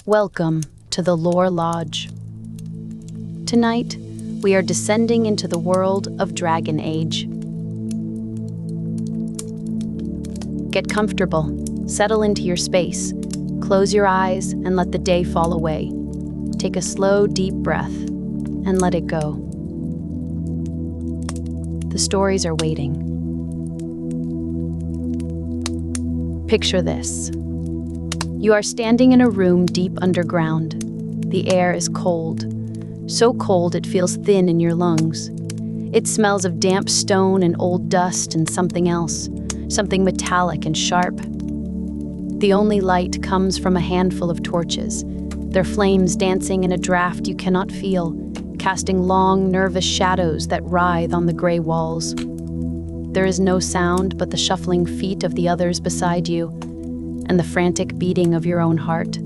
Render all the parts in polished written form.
Welcome to the Lore Lodge. Tonight, we are descending into the world of Dragon Age. Get comfortable, settle into your space, close your eyes, and let the day fall away. Take a slow, deep breath, and let it go. The stories are waiting. Picture this. You are standing in a room deep underground. The air is cold. So cold it feels thin in your lungs. It smells of damp stone and old dust and something else, something metallic and sharp. The only light comes from a handful of torches, their flames dancing in a draft you cannot feel, casting long, nervous shadows that writhe on the gray walls. There is no sound but the shuffling feet of the others beside you, and the frantic beating of your own heart.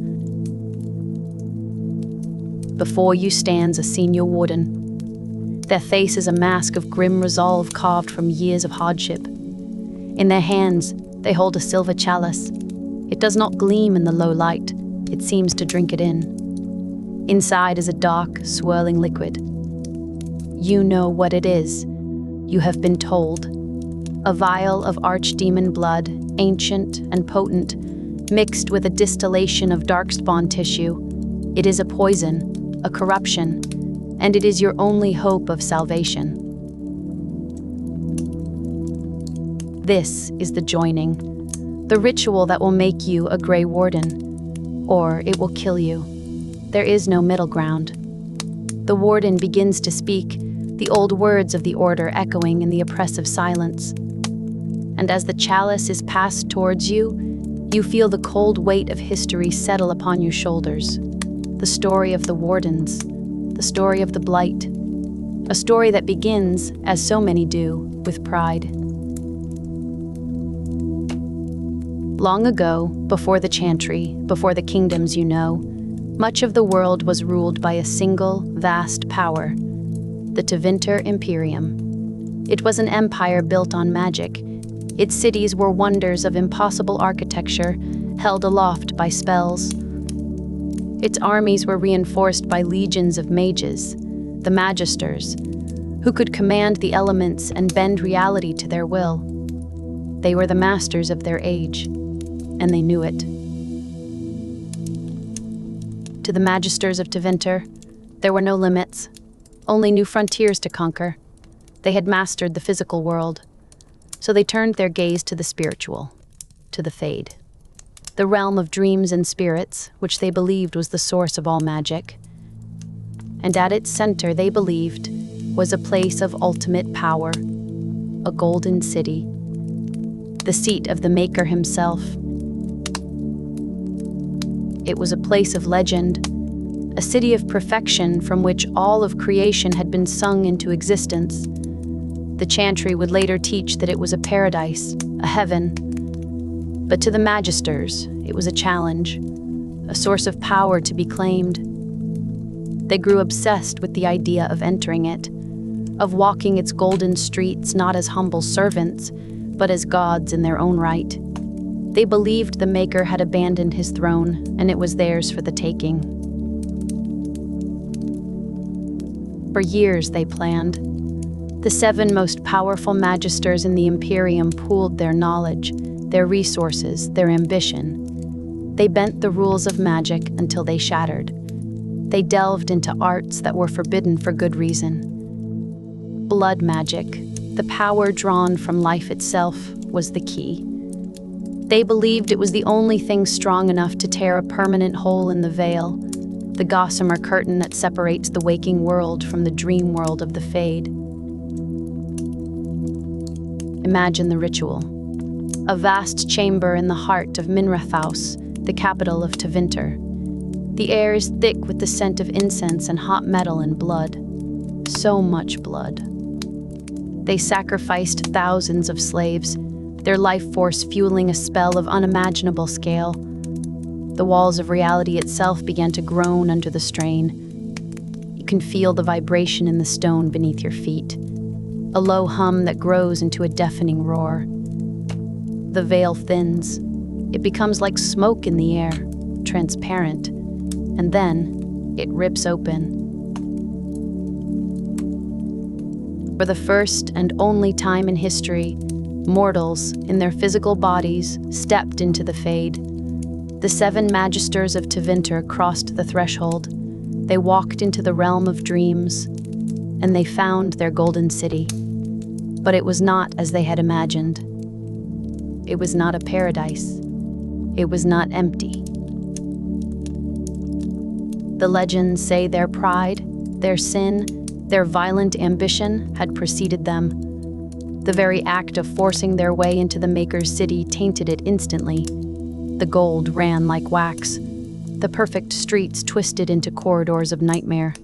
Before you stands a senior warden. Their face is a mask of grim resolve carved from years of hardship. In their hands, they hold a silver chalice. It does not gleam in the low light. It seems to drink it in. Inside is a dark, swirling liquid. You know what it is. You have been told. A vial of archdemon blood, ancient and potent, mixed with a distillation of darkspawn tissue. It is a poison, a corruption, and it is your only hope of salvation. This is the joining, the ritual that will make you a Grey Warden, or it will kill you. There is no middle ground. The Warden begins to speak, the old words of the Order echoing in the oppressive silence. And as the chalice is passed towards you, you feel the cold weight of history settle upon your shoulders. The story of the Wardens, the story of the Blight, a story that begins, as so many do, with pride. Long ago, before the Chantry, before the kingdoms you know, much of the world was ruled by a single, vast power, the Tevinter Imperium. It was an empire built on magic. Its cities were wonders of impossible architecture, held aloft by spells. Its armies were reinforced by legions of mages, the Magisters, who could command the elements and bend reality to their will. They were the masters of their age, and they knew it. To the Magisters of Tevinter, there were no limits, only new frontiers to conquer. They had mastered the physical world, so they turned their gaze to the spiritual, to the Fade, the realm of dreams and spirits, which they believed was the source of all magic. And at its center, they believed, was a place of ultimate power, a golden city, the seat of the Maker himself. It was a place of legend, a city of perfection from which all of creation had been sung into existence. The Chantry would later teach that it was a paradise, a heaven. But to the Magisters, it was a challenge, a source of power to be claimed. They grew obsessed with the idea of entering it, of walking its golden streets not as humble servants, but as gods in their own right. They believed the Maker had abandoned his throne, and it was theirs for the taking. For years they planned. The 7 most powerful Magisters in the Imperium pooled their knowledge, their resources, their ambition. They bent the rules of magic until they shattered. They delved into arts that were forbidden for good reason. Blood magic, the power drawn from life itself, was the key. They believed it was the only thing strong enough to tear a permanent hole in the veil, the gossamer curtain that separates the waking world from the dream world of the Fade. Imagine the ritual. A vast chamber in the heart of Minrathaus, the capital of Tevinter. The air is thick with the scent of incense and hot metal and blood. So much blood. They sacrificed thousands of slaves, their life force fueling a spell of unimaginable scale. The walls of reality itself began to groan under the strain. You can feel the vibration in the stone beneath your feet, a low hum that grows into a deafening roar. The veil thins. It becomes like smoke in the air, transparent. and then it rips open. For the first and only time in history, mortals, in their physical bodies, stepped into the Fade. The 7 Magisters of Tevinter crossed the threshold. They walked into the realm of dreams, and they found their golden city. But it was not as they had imagined. It was not a paradise. It was not empty. The legends say their pride, their sin, their violent ambition had preceded them. The very act of forcing their way into the Maker's city tainted it instantly. The gold ran like wax. The perfect streets twisted into corridors of nightmare.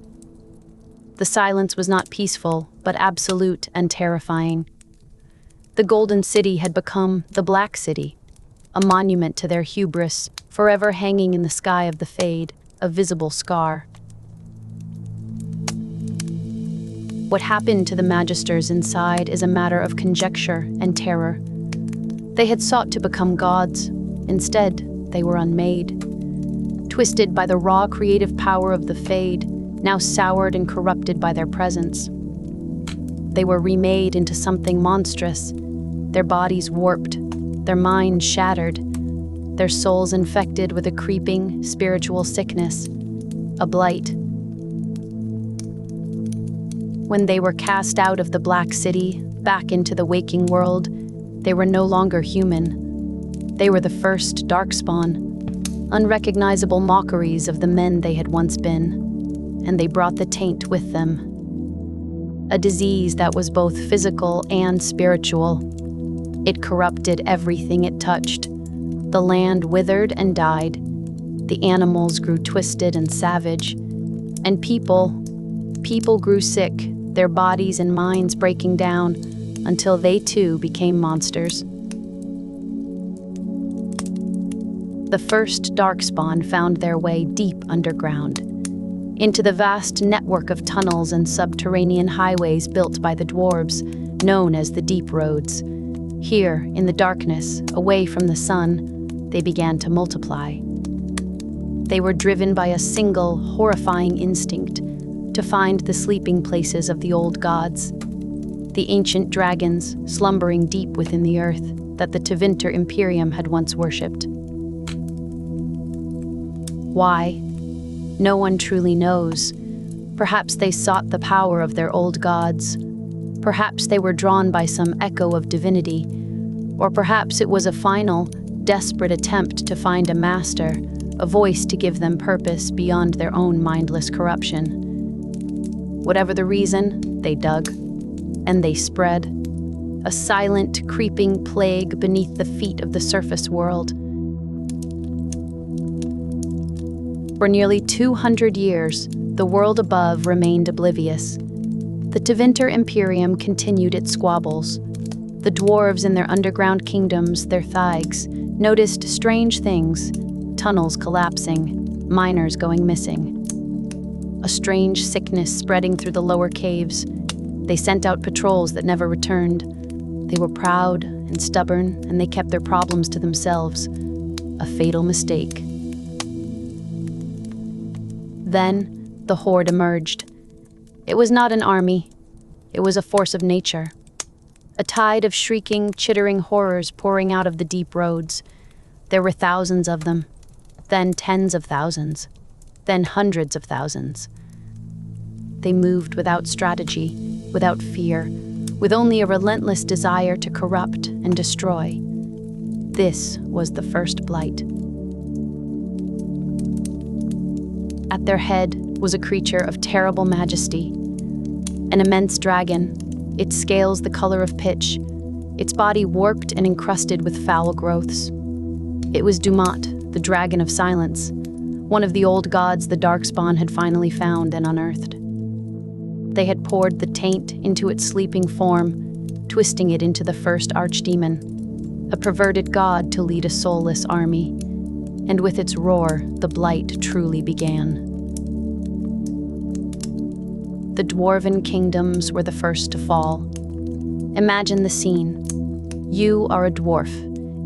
The silence was not peaceful, but absolute and terrifying. The Golden City had become the Black City, a monument to their hubris, forever hanging in the sky of the Fade, a visible scar. What happened to the Magisters inside is a matter of conjecture and terror. They had sought to become gods. Instead, they were unmade. Twisted by the raw creative power of the Fade, now soured and corrupted by their presence. They were remade into something monstrous, their bodies warped, their minds shattered, their souls infected with a creeping spiritual sickness, a blight. When they were cast out of the Black City, back into the waking world, they were no longer human. They were the first darkspawn, unrecognizable mockeries of the men they had once been, and they brought the taint with them. A disease that was both physical and spiritual. It corrupted everything it touched. The land withered and died. The animals grew twisted and savage. And people grew sick, their bodies and minds breaking down, until they too became monsters. The first darkspawn found their way deep underground, into the vast network of tunnels and subterranean highways built by the dwarves, known as the Deep Roads. Here, in the darkness, away from the sun, they began to multiply. They were driven by a single, horrifying instinct to find the sleeping places of the old gods, the ancient dragons slumbering deep within the earth that the Tevinter Imperium had once worshipped. Why? No one truly knows. Perhaps they sought the power of their old gods. Perhaps they were drawn by some echo of divinity. Or perhaps it was a final, desperate attempt to find a master, a voice to give them purpose beyond their own mindless corruption. Whatever the reason, they dug, and they spread, a silent, creeping plague beneath the feet of the surface world. For nearly 200 years, the world above remained oblivious. The Tevinter Imperium continued its squabbles. The dwarves in their underground kingdoms, their thaigs, noticed strange things, tunnels collapsing, miners going missing. A strange sickness spreading through the lower caves. They sent out patrols that never returned. They were proud and stubborn, and they kept their problems to themselves. A fatal mistake. Then, the Horde emerged. It was not an army. It was a force of nature. A tide of shrieking, chittering horrors pouring out of the deep roads. There were thousands of them. Then tens of thousands. Then hundreds of thousands. They moved without strategy, without fear, with only a relentless desire to corrupt and destroy. This was the first Blight. At their head was a creature of terrible majesty, an immense dragon, its scales the color of pitch, its body warped and encrusted with foul growths. It was Dumat, the dragon of silence, one of the old gods the Darkspawn had finally found and unearthed. They had poured the taint into its sleeping form, twisting it into the first archdemon, a perverted god to lead a soulless army. And with its roar, the Blight truly began. The dwarven kingdoms were the first to fall. Imagine the scene. You are a dwarf,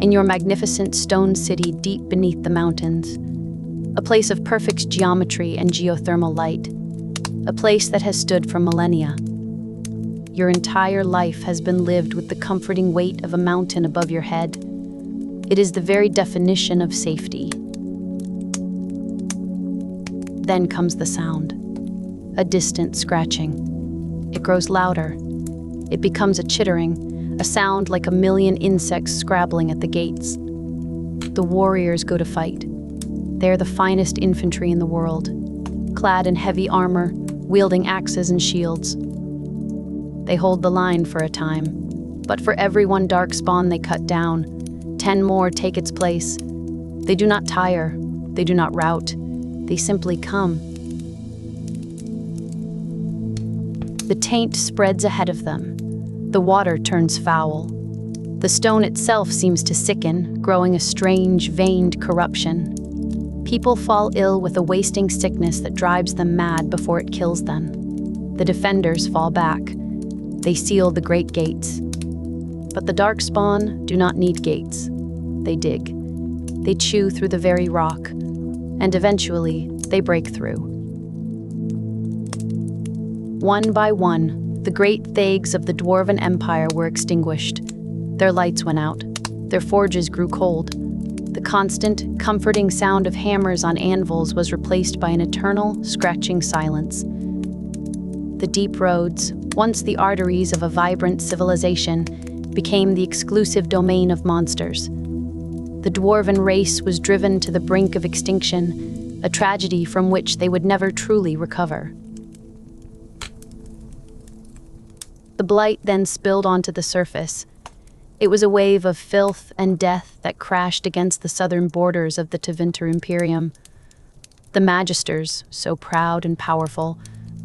in your magnificent stone city deep beneath the mountains. a place of perfect geometry and geothermal light, a place that has stood for millennia. Your entire life has been lived with the comforting weight of a mountain above your head. It is the very definition of safety. Then comes the sound, a distant scratching. It grows louder. It becomes a chittering, a sound like a million insects scrabbling at the gates. The warriors go to fight. They are the finest infantry in the world, clad in heavy armor, wielding axes and shields. They hold the line for a time, but for every one darkspawn they cut down, 10 more take its place. They do not tire, they do not rout, they simply come. The taint spreads ahead of them. The water turns foul. The stone itself seems to sicken, growing a strange, veined corruption. People fall ill with a wasting sickness that drives them mad before it kills them. The defenders fall back. They seal the great gates. But the darkspawn do not need gates. They dig. They chew through the very rock. And eventually, they break through. One by one, the great thags of the Dwarven Empire were extinguished. Their lights went out. Their forges grew cold. The constant, comforting sound of hammers on anvils was replaced by an eternal, scratching silence. The deep roads, once the arteries of a vibrant civilization, became the exclusive domain of monsters. The Dwarven race was driven to the brink of extinction, a tragedy from which they would never truly recover. The Blight then spilled onto the surface. It was a wave of filth and death that crashed against the southern borders of the Tevinter Imperium. The Magisters, so proud and powerful,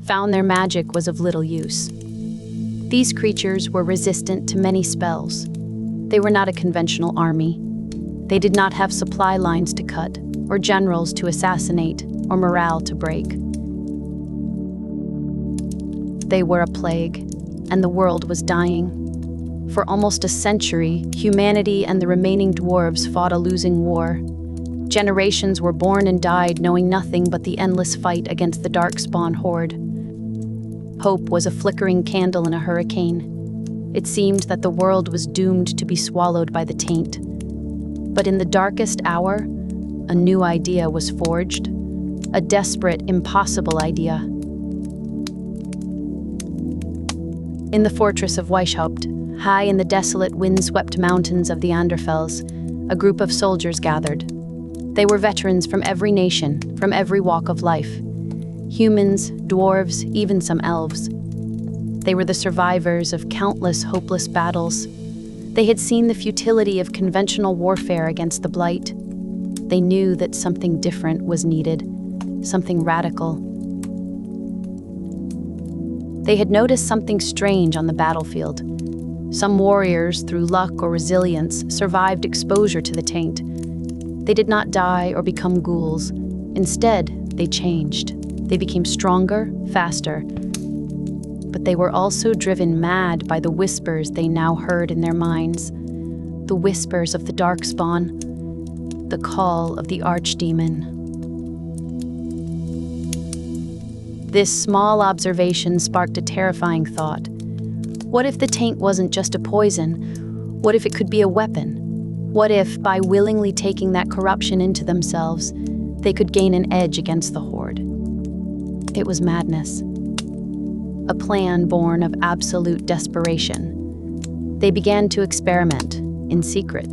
found their magic was of little use. These creatures were resistant to many spells. They were not a conventional army. They did not have supply lines to cut, or generals to assassinate, or morale to break. They were a plague, and the world was dying. For almost a century, humanity and the remaining dwarves fought a losing war. Generations were born and died knowing nothing but the endless fight against the darkspawn horde. Hope was a flickering candle in a hurricane. It seemed that the world was doomed to be swallowed by the taint. But in the darkest hour, a new idea was forged. A desperate, impossible idea. In the fortress of Weishaupt, high in the desolate, wind-swept mountains of the Anderfels, a group of soldiers gathered. They were veterans from every nation, from every walk of life. Humans, dwarves, even some elves. They were the survivors of countless hopeless battles. They had seen the futility of conventional warfare against the Blight. They knew that something different was needed, something radical. They had noticed something strange on the battlefield. Some warriors, through luck or resilience, survived exposure to the taint. They did not die or become ghouls. Instead, they changed. They became stronger, faster. But they were also driven mad by the whispers they now heard in their minds. The whispers of the darkspawn, the call of the archdemon. This small observation sparked a terrifying thought. What if the taint wasn't just a poison? What if it could be a weapon? What if, by willingly taking that corruption into themselves, they could gain an edge against the horde? It was madness. A plan born of absolute desperation. They began to experiment, in secret.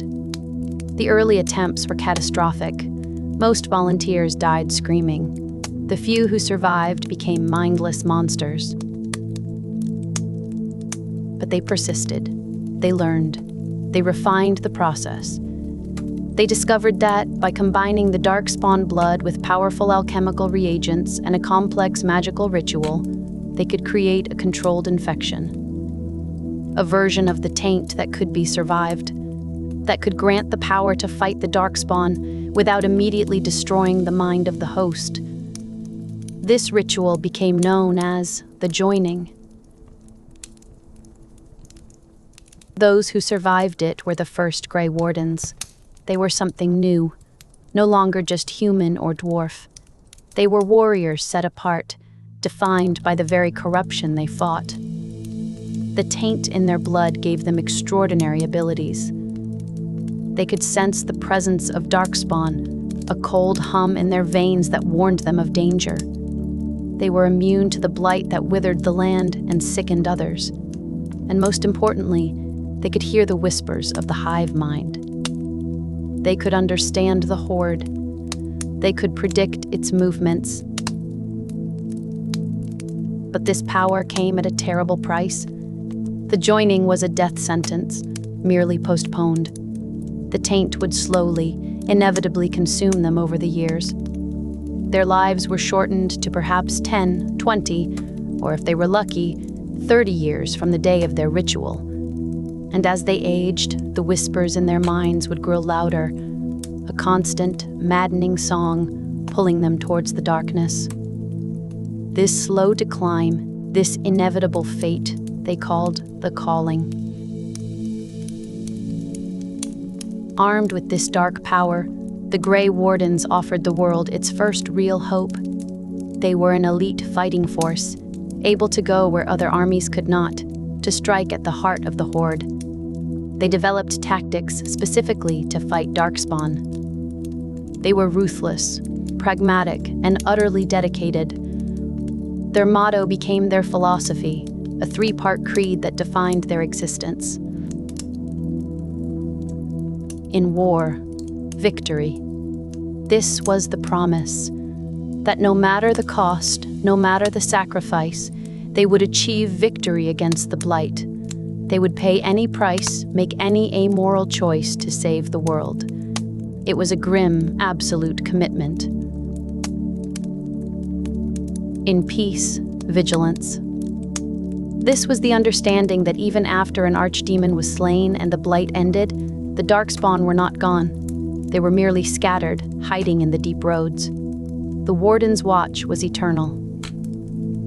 The early attempts were catastrophic. Most volunteers died screaming. The few who survived became mindless monsters. But they persisted. They learned. They refined the process. They discovered that, by combining the darkspawn blood with powerful alchemical reagents and a complex magical ritual, they could create a controlled infection. A version of the taint that could be survived, that could grant the power to fight the darkspawn without immediately destroying the mind of the host. This ritual became known as the joining. Those who survived it were the first Grey Wardens. They were something new. no longer just human or dwarf. They were warriors set apart, defined by the very corruption they fought. The taint in their blood gave them extraordinary abilities. They could sense the presence of darkspawn, a cold hum in their veins that warned them of danger. They were immune to the blight that withered the land and sickened others. And most importantly, they could hear the whispers of the hive mind. They could understand the horde. They could predict its movements. But this power came at a terrible price. The joining was a death sentence, merely postponed. The taint would slowly, inevitably consume them over the years. Their lives were shortened to perhaps 10, 20, or if they were lucky, 30 years from the day of their ritual. And as they aged, the whispers in their minds would grow louder, a constant, maddening song pulling them towards the darkness. This slow decline, this inevitable fate, they called the calling. Armed with this dark power, the Grey Wardens offered the world its first real hope. They were an elite fighting force, able to go where other armies could not, to strike at the heart of the horde. They developed tactics specifically to fight darkspawn. They were ruthless, pragmatic, and utterly dedicated. Their motto became their philosophy, a three-part creed that defined their existence. In war, victory. This was the promise, that no matter the cost, no matter the sacrifice, they would achieve victory against the Blight. They would pay any price, make any amoral choice to save the world. It was a grim, absolute commitment. In peace, vigilance. This was the understanding that even after an archdemon was slain and the Blight ended, the Darkspawn were not gone. They were merely scattered, hiding in the deep roads. The Warden's watch was eternal.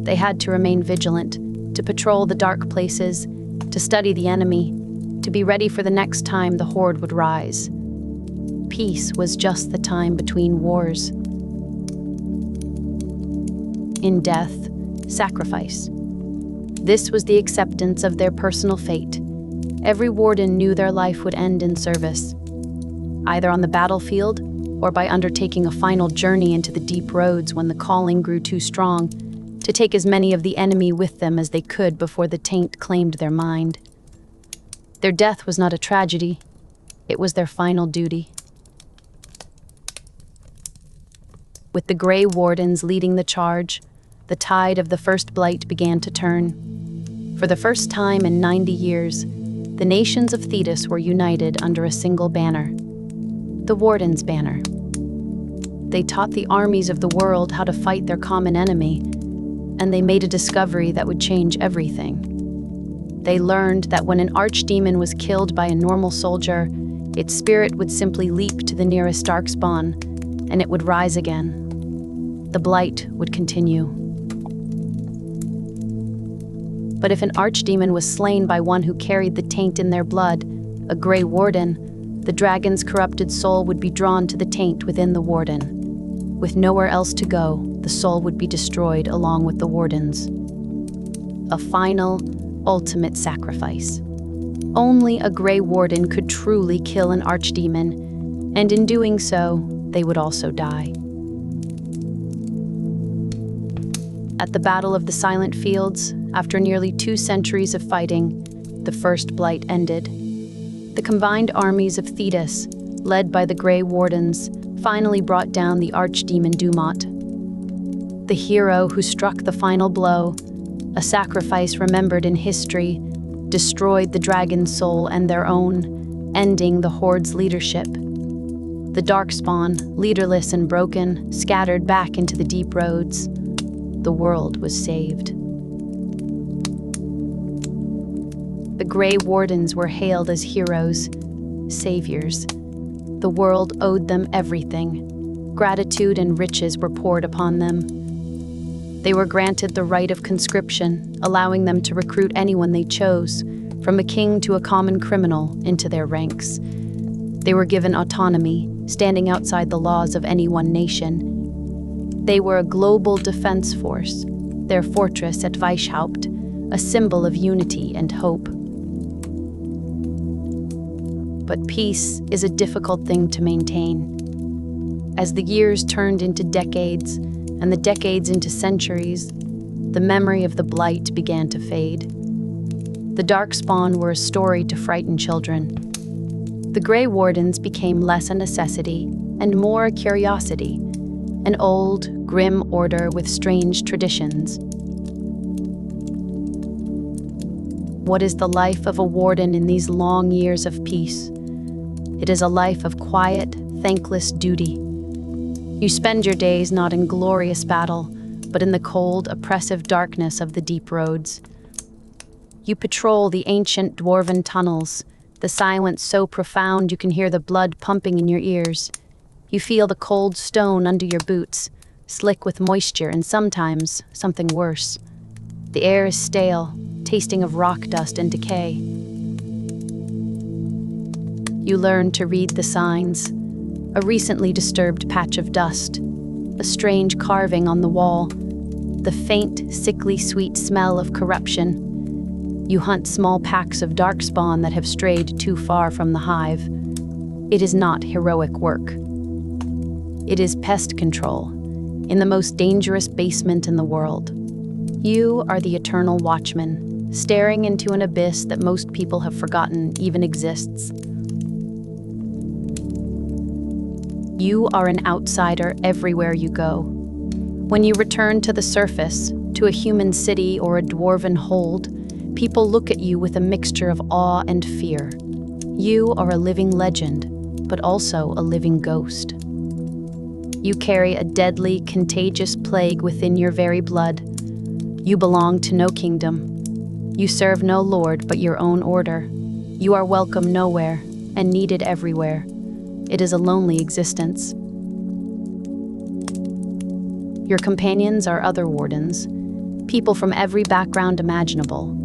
They had to remain vigilant, to patrol the dark places, to study the enemy, to be ready for the next time the horde would rise. Peace was just the time between wars. In death, sacrifice. This was the acceptance of their personal fate. Every warden knew their life would end in service, either on the battlefield or by undertaking a final journey into the deep roads when the calling grew too strong, to take as many of the enemy with them as they could before the taint claimed their mind. Their death was not a tragedy, it was their final duty. With the Grey Wardens leading the charge, the tide of the first Blight began to turn. For the first time in 90 years, the nations of Thetis were united under a single banner, the Warden's banner. They taught the armies of the world how to fight their common enemy, and they made a discovery that would change everything. They learned that when an archdemon was killed by a normal soldier, its spirit would simply leap to the nearest darkspawn, and it would rise again. The Blight would continue. But if an archdemon was slain by one who carried the taint in their blood, a Grey Warden, the dragon's corrupted soul would be drawn to the taint within the Warden. With nowhere else to go, the soul would be destroyed along with the Wardens. A final, ultimate sacrifice. Only a Grey Warden could truly kill an archdemon, and in doing so, they would also die. At the Battle of the Silent Fields, after nearly 2 centuries of fighting, the first Blight ended. The combined armies of Thetis, led by the Grey Wardens, finally brought down the archdemon Dumont. The hero who struck the final blow, a sacrifice remembered in history, destroyed the dragon's soul and their own, ending the Horde's leadership. The Darkspawn, leaderless and broken, scattered back into the deep roads. The world was saved. The Grey Wardens were hailed as heroes, saviors. The world owed them everything. Gratitude and riches were poured upon them. They were granted the right of conscription, allowing them to recruit anyone they chose, from a king to a common criminal, into their ranks. They were given autonomy, standing outside the laws of any one nation. They were a global defense force, their fortress at Weishaupt, a symbol of unity and hope. But peace is a difficult thing to maintain. As the years turned into decades, and the decades into centuries, the memory of the Blight began to fade. The Darkspawn were a story to frighten children. The Grey Wardens became less a necessity and more a curiosity, an old, grim order with strange traditions. What is the life of a warden in these long years of peace? It is a life of quiet, thankless duty. You spend your days not in glorious battle, but in the cold, oppressive darkness of the deep roads. You patrol the ancient dwarven tunnels, the silence so profound you can hear the blood pumping in your ears. You feel the cold stone under your boots, slick with moisture and sometimes something worse. The air is stale, tasting of rock dust and decay. You learn to read the signs. A recently disturbed patch of dust, a strange carving on the wall, the faint, sickly sweet smell of corruption. You hunt small packs of darkspawn that have strayed too far from the hive. It is not heroic work. It is pest control, in the most dangerous basement in the world. You are the eternal watchman, staring into an abyss that most people have forgotten even exists. You are an outsider everywhere you go. When you return to the surface, to a human city or a dwarven hold, people look at you with a mixture of awe and fear. You are a living legend, but also a living ghost. You carry a deadly, contagious plague within your very blood. You belong to no kingdom. You serve no lord but your own order. You are welcome nowhere and needed everywhere. It is a lonely existence. Your companions are other wardens, people from every background imaginable.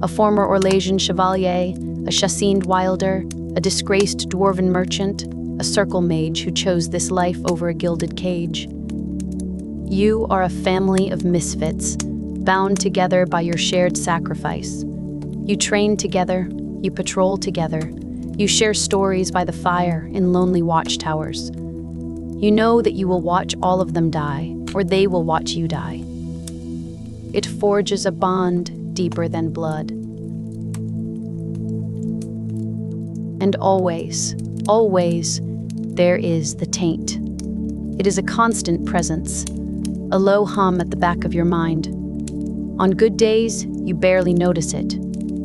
A former Orlesian chevalier, a chassined wilder, a disgraced dwarven merchant, a circle mage who chose this life over a gilded cage. You are a family of misfits, bound together by your shared sacrifice. You train together, you patrol together, you share stories by the fire in lonely watchtowers. You know that you will watch all of them die, or they will watch you die. It forges a bond deeper than blood. And always, always, there is the taint. It is a constant presence, a low hum at the back of your mind. On good days, you barely notice it.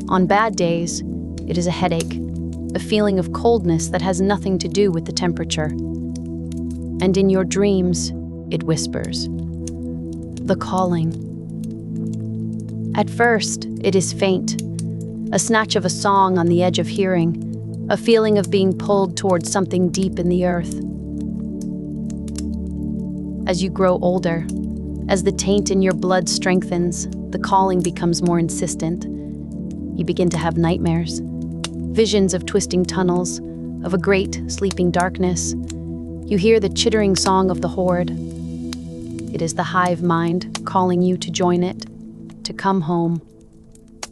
On bad days, it is a headache, a feeling of coldness that has nothing to do with the temperature. And in your dreams, it whispers. The calling. At first, it is faint, a snatch of a song on the edge of hearing, a feeling of being pulled towards something deep in the earth. As you grow older, as the taint in your blood strengthens, the calling becomes more insistent. You begin to have nightmares, visions of twisting tunnels, of a great sleeping darkness. You hear the chittering song of the horde. It is the hive mind calling you to join it, to come home.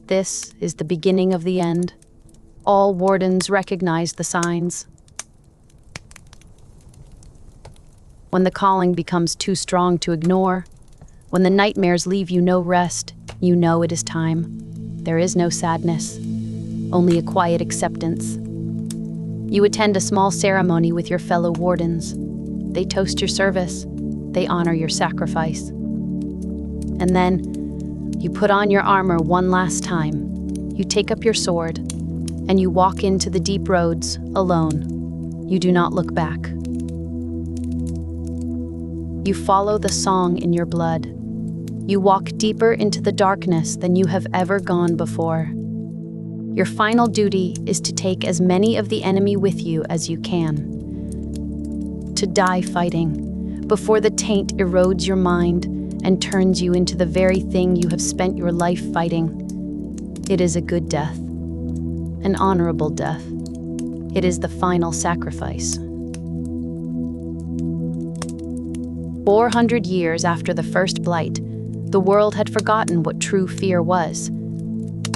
This is the beginning of the end. All wardens recognize the signs. When the calling becomes too strong to ignore, when the nightmares leave you no rest, you know it is time. There is no sadness, only a quiet acceptance. You attend a small ceremony with your fellow wardens. They toast your service. They honor your sacrifice. And then, you put on your armor one last time. You take up your sword, and you walk into the deep roads alone. You do not look back. You follow the song in your blood. You walk deeper into the darkness than you have ever gone before. Your final duty is to take as many of the enemy with you as you can. To die fighting, before the taint erodes your mind and turns you into the very thing you have spent your life fighting. It is a good death, an honorable death. It is the final sacrifice. 400 years after the first Blight, the world had forgotten what true fear was.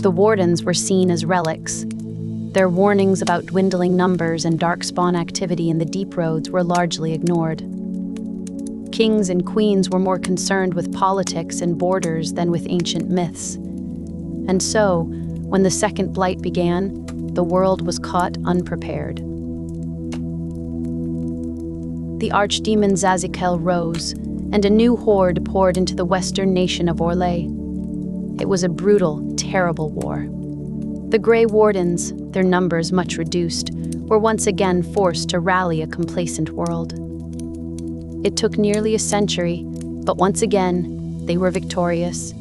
The Wardens were seen as relics. Their warnings about dwindling numbers and darkspawn activity in the deep roads were largely ignored. Kings and queens were more concerned with politics and borders than with ancient myths. And so, when the second Blight began, the world was caught unprepared. The archdemon Zazikel rose, and a new horde poured into the western nation of Orlais. It was a brutal, terrible war. The Grey Wardens, their numbers much reduced, were once again forced to rally a complacent world. It took nearly a century, but once again, they were victorious.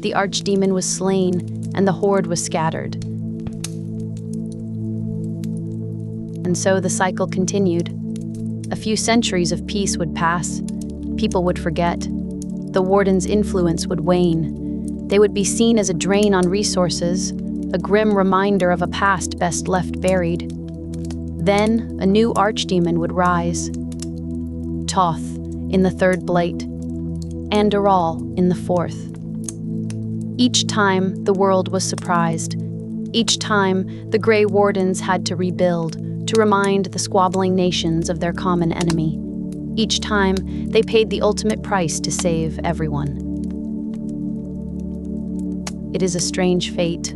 The archdemon was slain, and the horde was scattered. And so the cycle continued. A few centuries of peace would pass. People would forget. The Warden's influence would wane. They would be seen as a drain on resources, a grim reminder of a past best left buried. Then, a new archdemon would rise. Toth in the third Blight, and Dural in the fourth. Each time, the world was surprised. Each time, the Grey Wardens had to rebuild, to remind the squabbling nations of their common enemy. Each time, they paid the ultimate price to save everyone. It is a strange fate,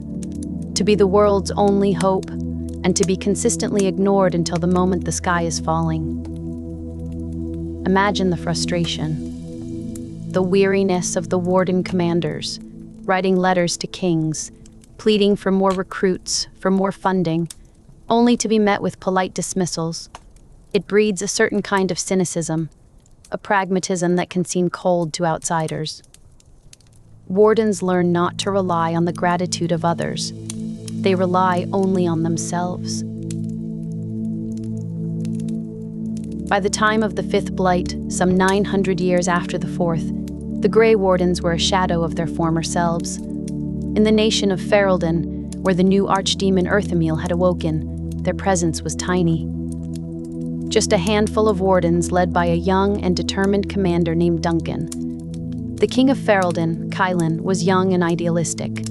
to be the world's only hope, and to be consistently ignored until the moment the sky is falling. Imagine the frustration, the weariness of the Warden commanders, writing letters to kings, pleading for more recruits, for more funding, only to be met with polite dismissals. It breeds a certain kind of cynicism, a pragmatism that can seem cold to outsiders. Wardens learn not to rely on the gratitude of others. They rely only on themselves. By the time of the fifth Blight, some 900 years after the fourth, the Grey Wardens were a shadow of their former selves. In the nation of Ferelden, where the new archdemon Earthamil had awoken, their presence was tiny. Just a handful of Wardens led by a young and determined commander named Duncan. The king of Ferelden, Kylan, was young and idealistic.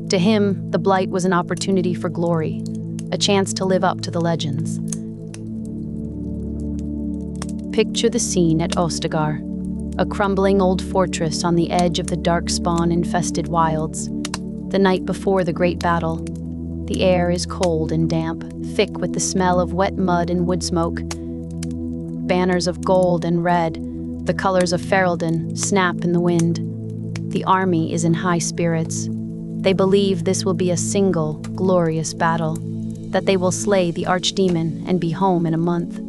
To him, the Blight was an opportunity for glory, a chance to live up to the legends. Picture the scene at Ostagar, a crumbling old fortress on the edge of the darkspawn-infested wilds. The night before the great battle, the air is cold and damp, thick with the smell of wet mud and wood smoke. Banners of gold and red, the colors of Ferelden, snap in the wind. The army is in high spirits. They believe this will be a single, glorious battle, that they will slay the archdemon and be home in a month.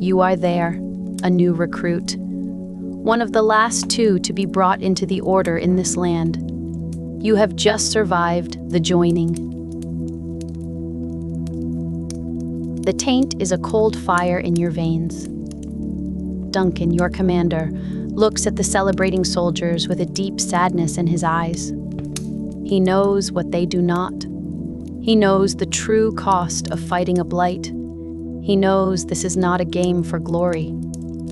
You are there, a new recruit, one of the last two to be brought into the order in this land. You have just survived the joining. The taint is a cold fire in your veins. Duncan, your commander, looks at the celebrating soldiers with a deep sadness in his eyes. He knows what they do not. He knows the true cost of fighting a Blight. He knows this is not a game for glory.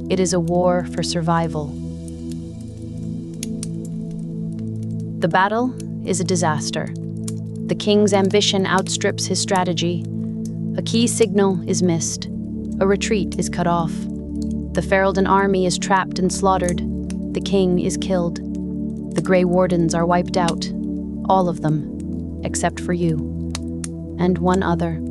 It is a war for survival. The battle is a disaster. The king's ambition outstrips his strategy. A key signal is missed. A retreat is cut off. The Ferelden army is trapped and slaughtered. The king is killed. The Grey Wardens are wiped out. All of them, except for you. And one other.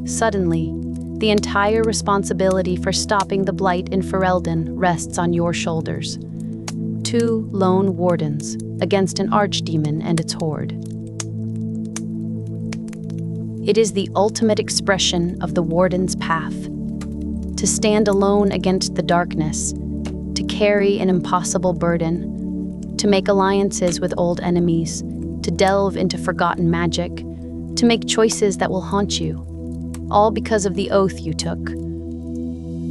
Suddenly, the entire responsibility for stopping the Blight in Ferelden rests on your shoulders. 2 lone Wardens against an archdemon and its horde. It is the ultimate expression of the Warden's path. To stand alone against the darkness, to carry an impossible burden, to make alliances with old enemies, to delve into forgotten magic, to make choices that will haunt you, all because of the oath you took.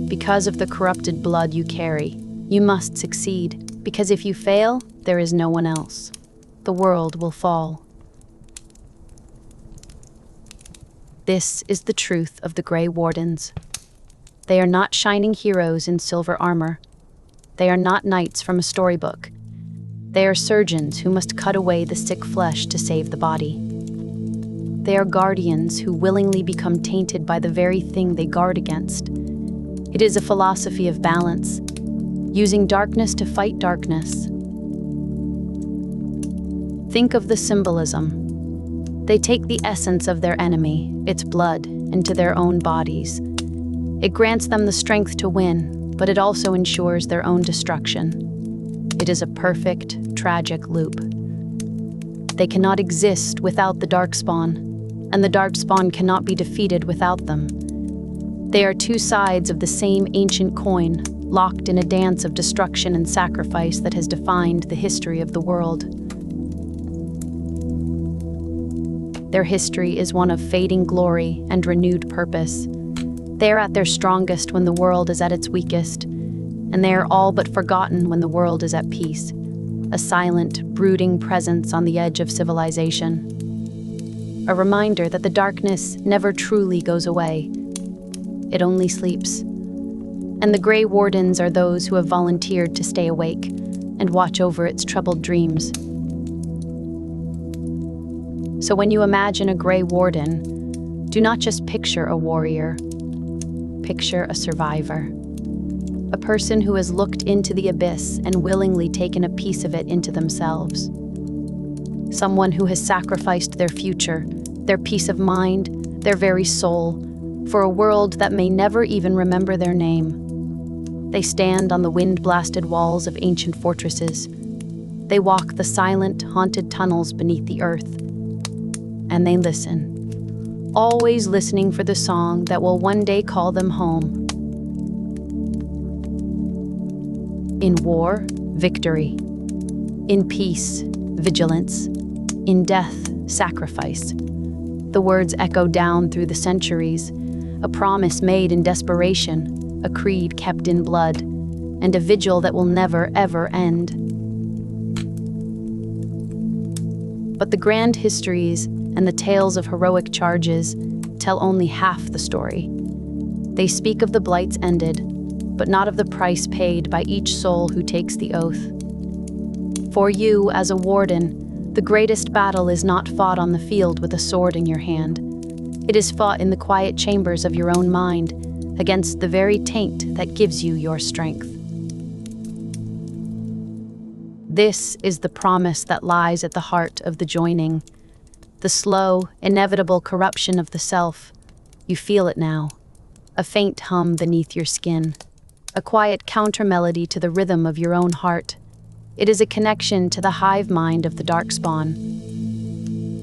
Because of the corrupted blood you carry, you must succeed, because if you fail, there is no one else. The world will fall. This is the truth of the Grey Wardens. They are not shining heroes in silver armor. They are not knights from a storybook. They are surgeons who must cut away the sick flesh to save the body. They are guardians who willingly become tainted by the very thing they guard against. It is a philosophy of balance, using darkness to fight darkness. Think of the symbolism. They take the essence of their enemy, its blood, into their own bodies. It grants them the strength to win, but it also ensures their own destruction. It is a perfect, tragic loop. They cannot exist without the Darkspawn, and the Darkspawn cannot be defeated without them. They are two sides of the same ancient coin, locked in a dance of destruction and sacrifice that has defined the history of the world. Their history is one of fading glory and renewed purpose. They are at their strongest when the world is at its weakest, and they are all but forgotten when the world is at peace, a silent, brooding presence on the edge of civilization. A reminder that the darkness never truly goes away. It only sleeps. And the Grey Wardens are those who have volunteered to stay awake and watch over its troubled dreams. So when you imagine a Grey Warden, do not just picture a warrior. Picture a survivor. A person who has looked into the abyss and willingly taken a piece of it into themselves. Someone who has sacrificed their future, their peace of mind, their very soul, for a world that may never even remember their name. They stand on the wind-blasted walls of ancient fortresses. They walk the silent, haunted tunnels beneath the earth. And they listen, always listening for the song that will one day call them home. In war, victory. In peace, vigilance. In death, sacrifice. The words echo down through the centuries, a promise made in desperation, a creed kept in blood, and a vigil that will never, ever end. But the grand histories and the tales of heroic charges tell only half the story. They speak of the blights ended, but not of the price paid by each soul who takes the oath. For you, as a warden, the greatest battle is not fought on the field with a sword in your hand. It is fought in the quiet chambers of your own mind, against the very taint that gives you your strength. This is the promise that lies at the heart of the joining. The slow, inevitable corruption of the self. You feel it now. A faint hum beneath your skin. A quiet counter-melody to the rhythm of your own heart. It is a connection to the hive mind of the Darkspawn.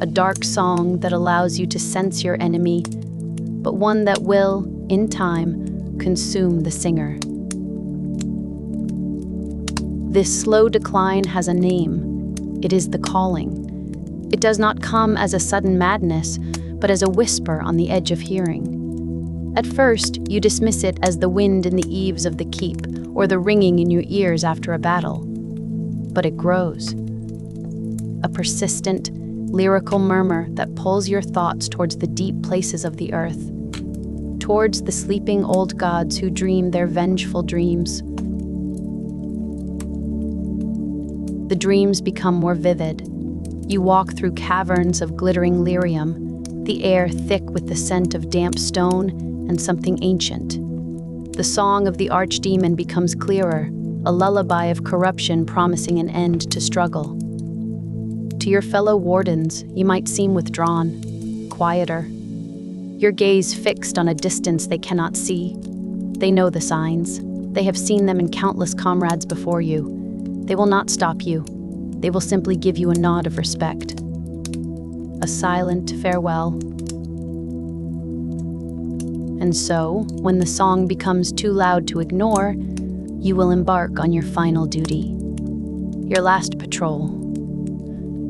A dark song that allows you to sense your enemy, but one that will, in time, consume the singer. This slow decline has a name. It is the calling. It does not come as a sudden madness, but as a whisper on the edge of hearing. At first, you dismiss it as the wind in the eaves of the keep, or the ringing in your ears after a battle. But it grows. A persistent, lyrical murmur that pulls your thoughts towards the deep places of the earth, towards the sleeping old gods who dream their vengeful dreams. The dreams become more vivid. You walk through caverns of glittering lyrium, the air thick with the scent of damp stone and something ancient. The song of the archdemon becomes clearer, a lullaby of corruption promising an end to struggle. To your fellow wardens, you might seem withdrawn, quieter, your gaze fixed on a distance they cannot see. They know the signs. They have seen them in countless comrades before you. They will not stop you. They will simply give you a nod of respect. A silent farewell. And so, when the song becomes too loud to ignore, you will embark on your final duty. Your last patrol.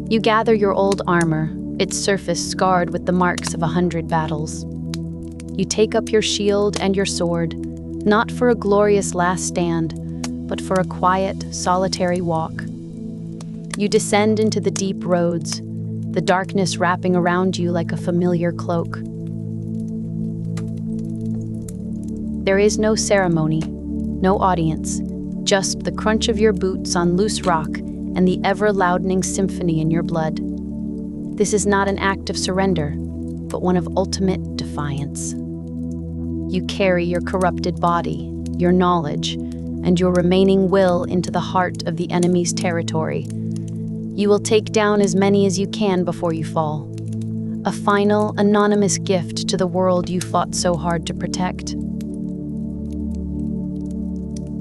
You gather your old armor, its surface scarred with the marks of 100 battles. You take up your shield and your sword, not for a glorious last stand, but for a quiet, solitary walk. You descend into the deep roads, the darkness wrapping around you like a familiar cloak. There is no ceremony, no audience, just the crunch of your boots on loose rock and the ever-loudening symphony in your blood. This is not an act of surrender, but one of ultimate defiance. You carry your corrupted body, your knowledge, and your remaining will into the heart of the enemy's territory. You will take down as many as you can before you fall. A final, anonymous gift to the world you fought so hard to protect.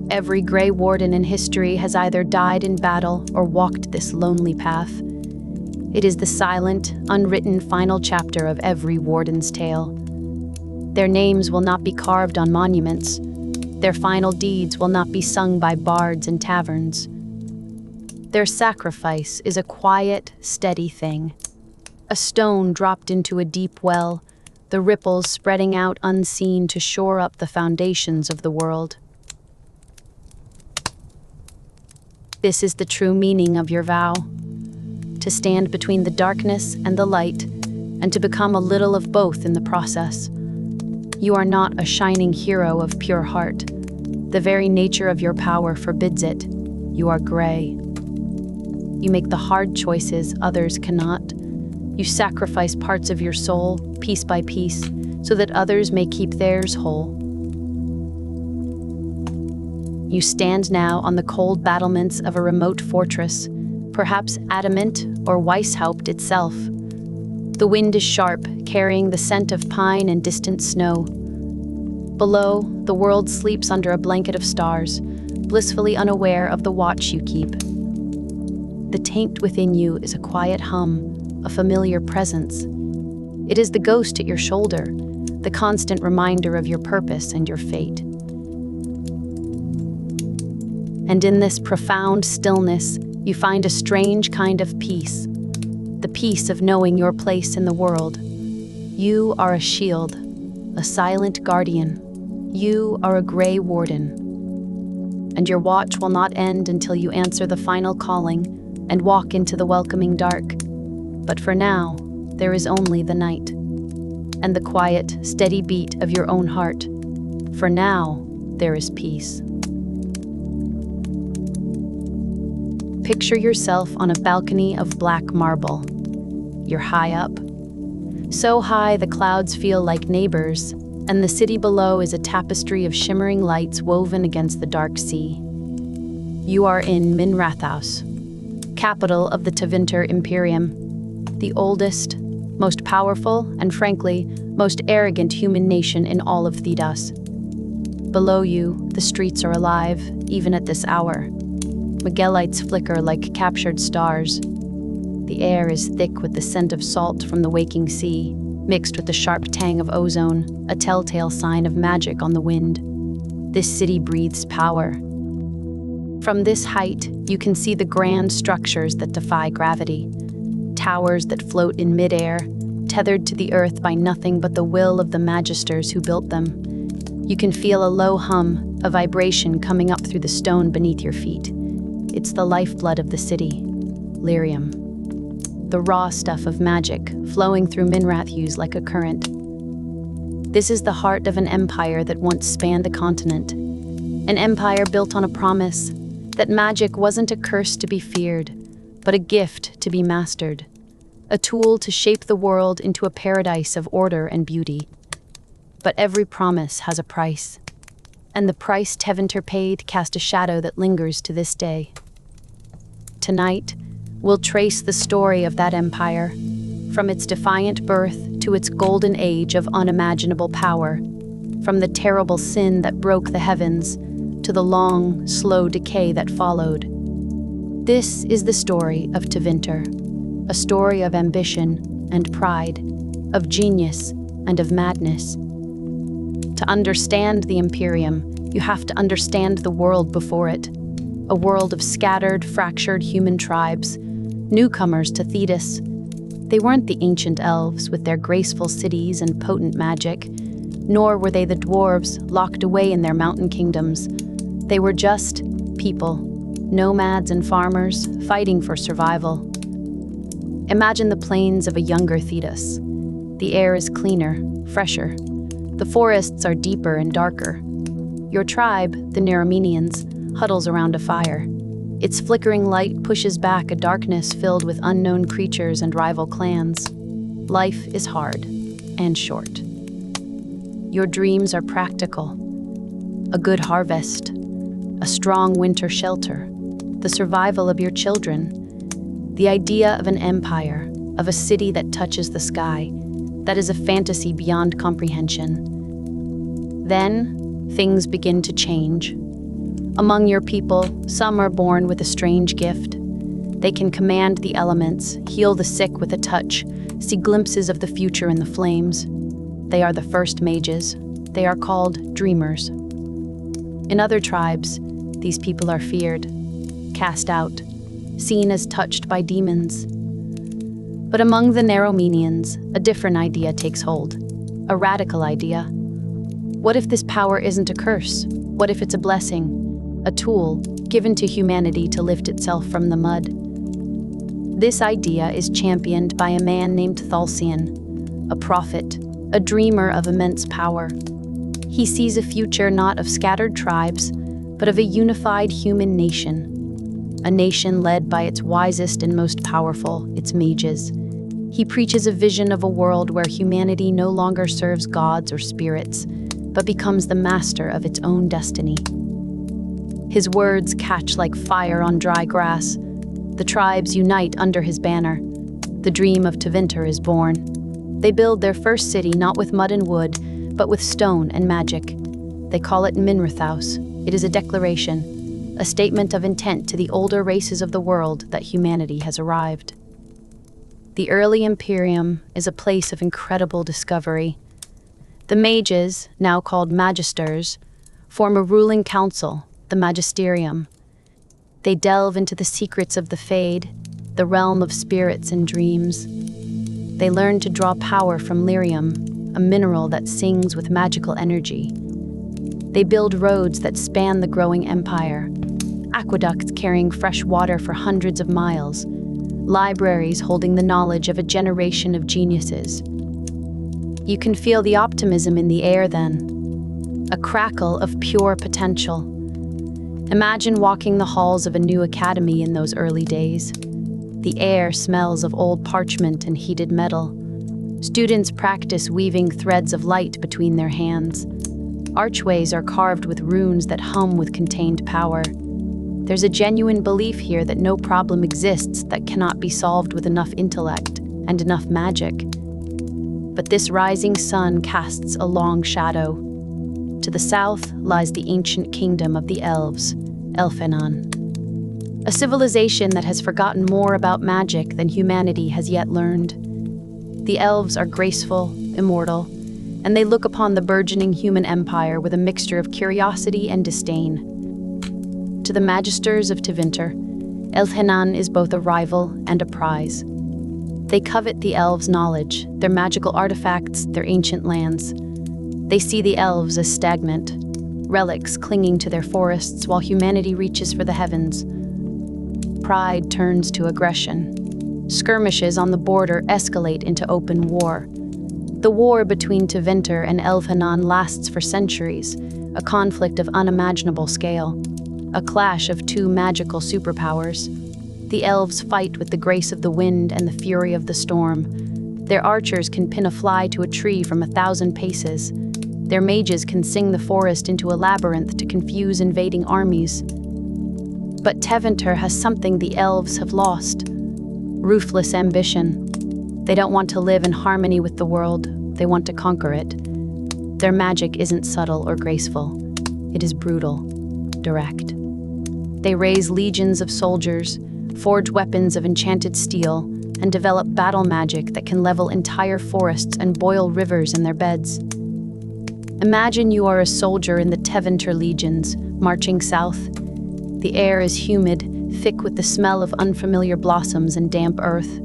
Every Grey Warden in history has either died in battle or walked this lonely path. It is the silent, unwritten final chapter of every Warden's tale. Their names will not be carved on monuments. Their final deeds will not be sung by bards in taverns. Their sacrifice is a quiet, steady thing. A stone dropped into a deep well, the ripples spreading out unseen to shore up the foundations of the world. This is the true meaning of your vow: to stand between the darkness and the light, and to become a little of both in the process. You are not a shining hero of pure heart. The very nature of your power forbids it. You are gray. You make the hard choices others cannot. You sacrifice parts of your soul, piece by piece, so that others may keep theirs whole. You stand now on the cold battlements of a remote fortress, perhaps adamant or Weishaupt itself. The wind is sharp, carrying the scent of pine and distant snow. Below, the world sleeps under a blanket of stars, blissfully unaware of the watch you keep. The taint within you is a quiet hum, a familiar presence. It is the ghost at your shoulder, the constant reminder of your purpose and your fate. And in this profound stillness, you find a strange kind of peace, the peace of knowing your place in the world. You are a shield, a silent guardian. You are a Grey Warden. And your watch will not end until you answer the final calling and walk into the welcoming dark. But for now, there is only the night, and the quiet, steady beat of your own heart. For now, there is peace. Picture yourself on a balcony of black marble. You're high up. So high the clouds feel like neighbors, and the city below is a tapestry of shimmering lights woven against the dark sea. You are in Minrathaus, capital of the Tevinter Imperium, the oldest, most powerful, and frankly, most arrogant human nation in all of Thedas. Below you, the streets are alive, even at this hour. Miguelites flicker like captured stars. The air is thick with the scent of salt from the waking sea, mixed with the sharp tang of ozone, a telltale sign of magic on the wind. This city breathes power. From this height, you can see the grand structures that defy gravity. Towers that float in midair, tethered to the earth by nothing but the will of the magisters who built them. You can feel a low hum, a vibration coming up through the stone beneath your feet. It's the lifeblood of the city, lyrium. The raw stuff of magic, flowing through Minrathaus like a current. This is the heart of an empire that once spanned the continent. An empire built on a promise that magic wasn't a curse to be feared, but a gift to be mastered. A tool to shape the world into a paradise of order and beauty. But every promise has a price. And the price Tevinter paid cast a shadow that lingers to this day. Tonight, we'll trace the story of that empire, from its defiant birth to its golden age of unimaginable power, from the terrible sin that broke the heavens to the long, slow decay that followed. This is the story of Tevinter, a story of ambition and pride, of genius and of madness. To understand the Imperium, you have to understand the world before it, a world of scattered, fractured human tribes, newcomers to Thedas. They weren't the ancient elves with their graceful cities and potent magic, nor were they the dwarves locked away in their mountain kingdoms. They were just people, nomads and farmers fighting for survival. Imagine the plains of a younger Thedas. The air is cleaner, fresher. The forests are deeper and darker, Your tribe, the Naromenians, huddles around a fire. Its flickering light pushes back a darkness filled with unknown creatures and rival clans. Life is hard and short. Your dreams are practical. A good harvest, a strong winter shelter, the survival of your children, the idea of an empire, of a city that touches the sky, that is a fantasy beyond comprehension. Then, things begin to change. Among your people, some are born with a strange gift. They can command the elements, heal the sick with a touch, see glimpses of the future in the flames. They are the first mages. They are called dreamers. In other tribes, these people are feared, cast out, seen as touched by demons. But among the Naromenians, a different idea takes hold, a radical idea. What if this power isn't a curse? What if it's a blessing, a tool given to humanity to lift itself from the mud? This idea is championed by a man named Thalcian, a prophet, a dreamer of immense power. He sees a future not of scattered tribes, but of a unified human nation. A nation led by its wisest and most powerful, its mages. He preaches a vision of a world where humanity no longer serves gods or spirits, but becomes the master of its own destiny. His words catch like fire on dry grass. The tribes unite under his banner. The dream of Tevinter is born. They build their first city not with mud and wood, but with stone and magic. They call it Minrathaus. It is a declaration, a statement of intent to the older races of the world that humanity has arrived. The early Imperium is a place of incredible discovery. The mages, now called magisters, form a ruling council, the magisterium. They delve into the secrets of the Fade, the realm of spirits and dreams. They learn to draw power from lyrium, a mineral that sings with magical energy. They build roads that span the growing empire, aqueducts carrying fresh water for hundreds of miles, libraries holding the knowledge of a generation of geniuses. You can feel the optimism in the air then, a crackle of pure potential. Imagine walking the halls of a new academy in those early days. The air smells of old parchment and heated metal. Students practice weaving threads of light between their hands. Archways are carved with runes that hum with contained power. There's a genuine belief here that no problem exists that cannot be solved with enough intellect and enough magic. But this rising sun casts a long shadow. To the south lies the ancient kingdom of the Elves, Elfhenan. A civilization that has forgotten more about magic than humanity has yet learned. The Elves are graceful, immortal, and they look upon the burgeoning human empire with a mixture of curiosity and disdain. To the magisters of Tevinter, Elfhenan is both a rival and a prize. They covet the elves' knowledge, their magical artifacts, their ancient lands. They see the elves as stagnant, relics clinging to their forests while humanity reaches for the heavens. Pride turns to aggression. Skirmishes on the border escalate into open war. The war between Tevinter and Elfhenan lasts for centuries, a conflict of unimaginable scale. A clash of two magical superpowers. The elves fight with the grace of the wind and the fury of the storm. Their archers can pin a fly to a tree from 1,000 paces. Their mages can sing the forest into a labyrinth to confuse invading armies. But Tevinter has something the elves have lost: ruthless ambition. They don't want to live in harmony with the world, they want to conquer it. Their magic isn't subtle or graceful. It is brutal, direct. They raise legions of soldiers, forge weapons of enchanted steel, and develop battle magic that can level entire forests and boil rivers in their beds. Imagine you are a soldier in the Tevinter legions, marching south. The air is humid, thick with the smell of unfamiliar blossoms and damp earth.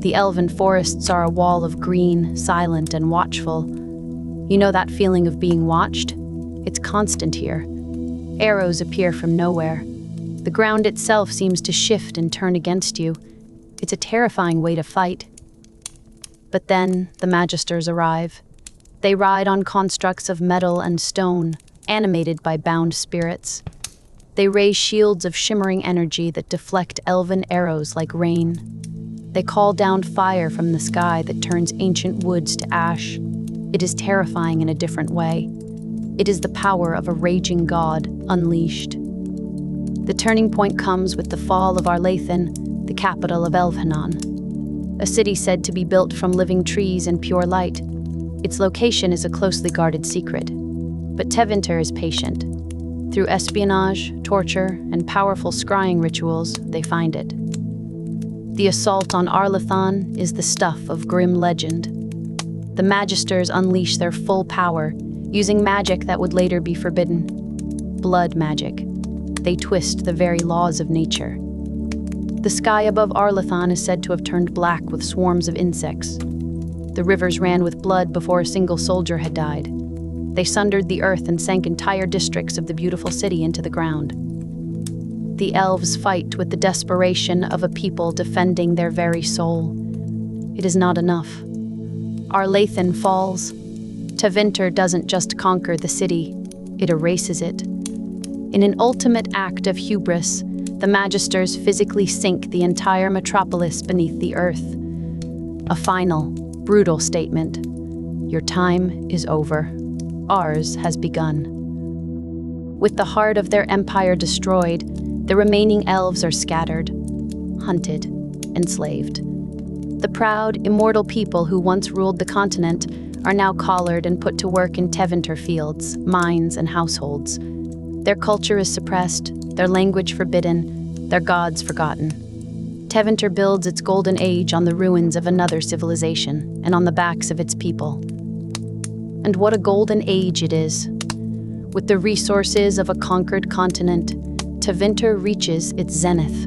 The elven forests are a wall of green, silent and watchful. You know that feeling of being watched? It's constant here. Arrows appear from nowhere. The ground itself seems to shift and turn against you. It's a terrifying way to fight. But then the magisters arrive. They ride on constructs of metal and stone, animated by bound spirits. They raise shields of shimmering energy that deflect elven arrows like rain. They call down fire from the sky that turns ancient woods to ash. It is terrifying in a different way. It is the power of a raging god unleashed. The turning point comes with the fall of Arlathan, the capital of Elfhanan, a city said to be built from living trees and pure light. Its location is a closely guarded secret, but Tevinter is patient. Through espionage, torture, and powerful scrying rituals, they find it. The assault on Arlathan is the stuff of grim legend. The Magisters unleash their full power, using magic that would later be forbidden. Blood magic. They twist the very laws of nature. The sky above Arlathan is said to have turned black with swarms of insects. The rivers ran with blood before a single soldier had died. They sundered the earth and sank entire districts of the beautiful city into the ground. The elves fight with the desperation of a people defending their very soul. It is not enough. Arlathan falls. Tevinter doesn't just conquer the city, it erases it. In an ultimate act of hubris, the Magisters physically sink the entire metropolis beneath the earth. A final, brutal statement. Your time is over. Ours has begun. With the heart of their empire destroyed, the remaining elves are scattered, hunted, enslaved. The proud, immortal people who once ruled the continent are now collared and put to work in Tevinter fields, mines, and households. Their culture is suppressed, their language forbidden, their gods forgotten. Tevinter builds its golden age on the ruins of another civilization and on the backs of its people. And what a golden age it is. With the resources of a conquered continent, Tevinter reaches its zenith.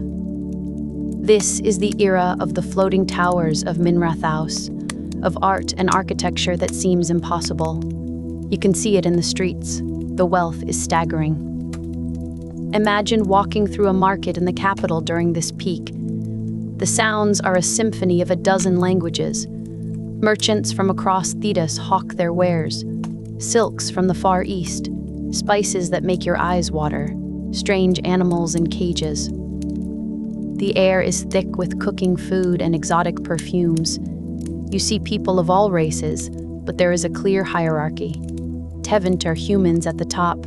This is the era of the floating towers of Minrathaus, of art and architecture that seems impossible. You can see it in the streets. The wealth is staggering. Imagine walking through a market in the capital during this peak. The sounds are a symphony of a dozen languages. Merchants from across Thedas hawk their wares. Silks from the Far East, spices that make your eyes water, strange animals in cages. The air is thick with cooking food and exotic perfumes. You see people of all races, but there is a clear hierarchy. Tevinter humans at the top,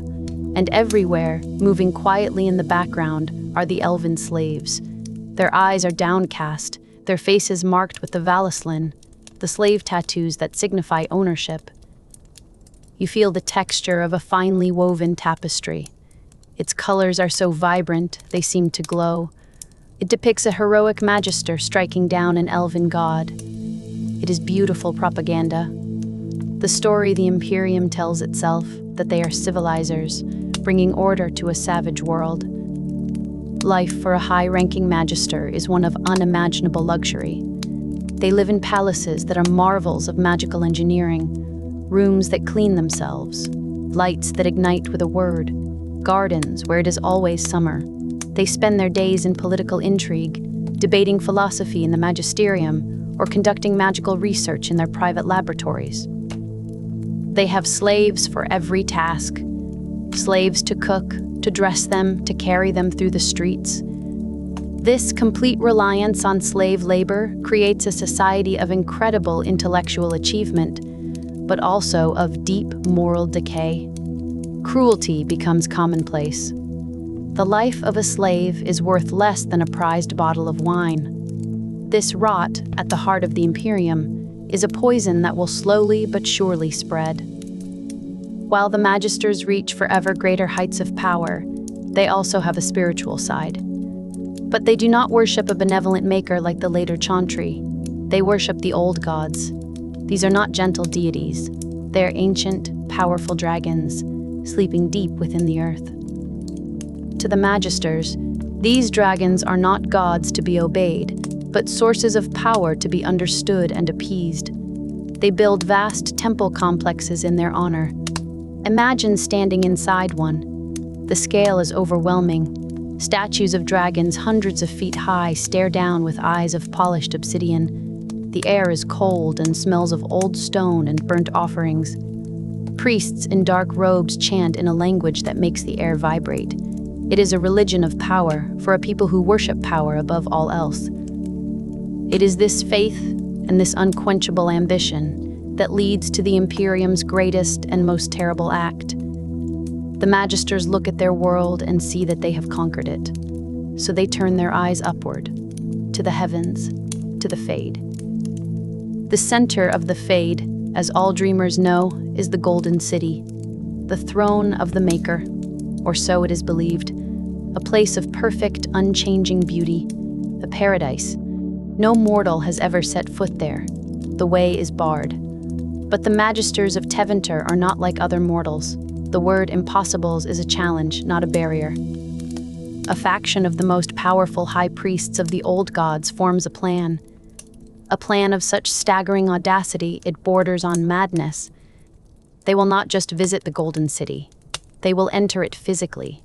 and everywhere, moving quietly in the background, are the elven slaves. Their eyes are downcast, their faces marked with the Valislan, the slave tattoos that signify ownership. You feel the texture of a finely woven tapestry. Its colors are so vibrant, they seem to glow. It depicts a heroic magister striking down an elven god. It is beautiful propaganda. The story the Imperium tells itself, that they are civilizers, bringing order to a savage world. Life for a high-ranking magister is one of unimaginable luxury. They live in palaces that are marvels of magical engineering, rooms that clean themselves, lights that ignite with a word, gardens where it is always summer. They spend their days in political intrigue, debating philosophy in the magisterium, or conducting magical research in their private laboratories. They have slaves for every task. Slaves to cook, to dress them, to carry them through the streets. This complete reliance on slave labor creates a society of incredible intellectual achievement, but also of deep moral decay. Cruelty becomes commonplace. The life of a slave is worth less than a prized bottle of wine. This rot, at the heart of the Imperium, is a poison that will slowly but surely spread. While the Magisters reach for ever greater heights of power, they also have a spiritual side. But they do not worship a benevolent maker like the later Chantry. They worship the old gods. These are not gentle deities. They are ancient, powerful dragons, sleeping deep within the earth. To the Magisters, these dragons are not gods to be obeyed, but sources of power to be understood and appeased. They build vast temple complexes in their honor. Imagine standing inside one. The scale is overwhelming. Statues of dragons hundreds of feet high stare down with eyes of polished obsidian. The air is cold and smells of old stone and burnt offerings. Priests in dark robes chant in a language that makes the air vibrate. It is a religion of power for a people who worship power above all else. It is this faith and this unquenchable ambition that leads to the Imperium's greatest and most terrible act. The Magisters look at their world and see that they have conquered it. So they turn their eyes upward, to the heavens, to the Fade. The center of the Fade, as all dreamers know, is the Golden City, the throne of the Maker, or so it is believed, a place of perfect, unchanging beauty, a paradise. No mortal has ever set foot there. The way is barred. But the Magisters of Tevinter are not like other mortals. The word impossibles is a challenge, not a barrier. A faction of the most powerful high priests of the old gods forms a plan of such staggering audacity it borders on madness. They will not just visit the Golden City. They will enter it physically.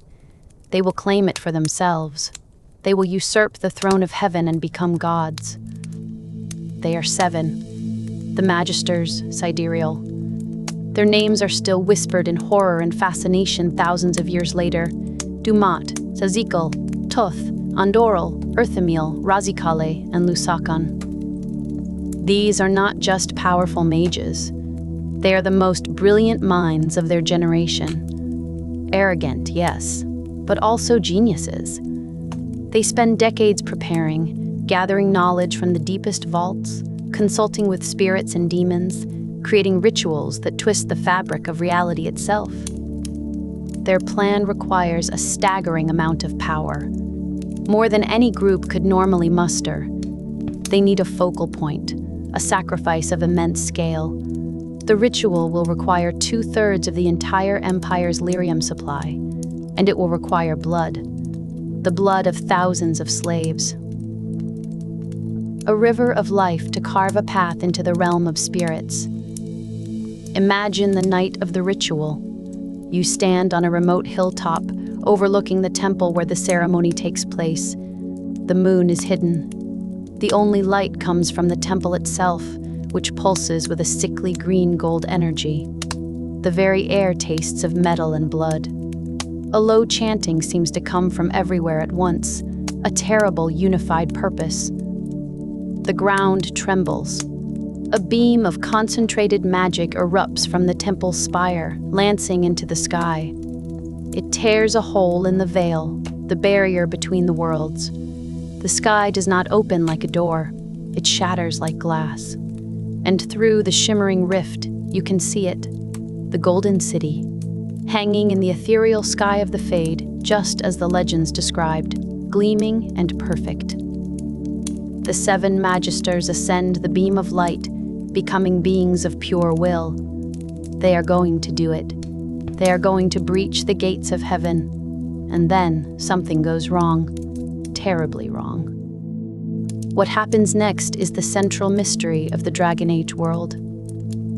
They will claim it for themselves. They will usurp the throne of heaven and become gods. They are 7. The Magisters, sidereal. Their names are still whispered in horror and fascination thousands of years later. Dumat, Zazikal, Toth, Andoril, Earthamil, Razikale, and Lusakan. These are not just powerful mages. They are the most brilliant minds of their generation. Arrogant, yes, but also geniuses. They spend decades preparing, gathering knowledge from the deepest vaults, consulting with spirits and demons, creating rituals that twist the fabric of reality itself. Their plan requires a staggering amount of power, more than any group could normally muster. They need a focal point, a sacrifice of immense scale. The ritual will require 2/3 of the entire Empire's lyrium supply, and it will require blood. The blood of thousands of slaves. A river of life to carve a path into the realm of spirits. Imagine the night of the ritual. You stand on a remote hilltop, overlooking the temple where the ceremony takes place. The moon is hidden. The only light comes from the temple itself, which pulses with a sickly green-gold energy. The very air tastes of metal and blood. A low chanting seems to come from everywhere at once, a terrible unified purpose. The ground trembles. A beam of concentrated magic erupts from the temple's spire, lancing into the sky. It tears a hole in the veil, the barrier between the worlds. The sky does not open like a door, it shatters like glass. And through the shimmering rift, you can see it, the Golden City, hanging in the ethereal sky of the Fade, just as the legends described, gleaming and perfect. The 7 Magisters ascend the beam of light, becoming beings of pure will. They are going to do it. They are going to breach the gates of heaven. And then something goes wrong, terribly wrong. What happens next is the central mystery of the Dragon Age world.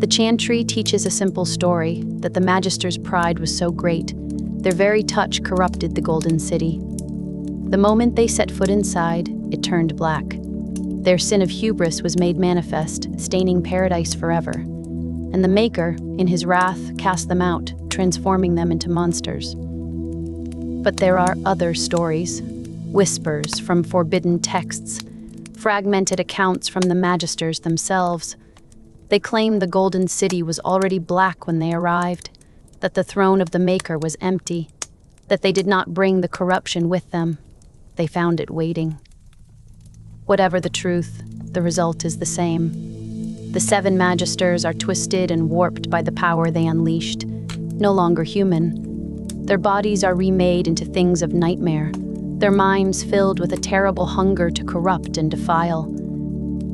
The Chantry teaches a simple story, that the Magisters' pride was so great, their very touch corrupted the Golden City. The moment they set foot inside, it turned black. Their sin of hubris was made manifest, staining paradise forever. And the Maker, in his wrath, cast them out, transforming them into monsters. But there are other stories, whispers from forbidden texts, fragmented accounts from the Magisters themselves. They claim the Golden City was already black when they arrived, that the throne of the Maker was empty, that they did not bring the corruption with them. They found it waiting. Whatever the truth, the result is the same. The 7 Magisters are twisted and warped by the power they unleashed, no longer human. Their bodies are remade into things of nightmare, their minds filled with a terrible hunger to corrupt and defile.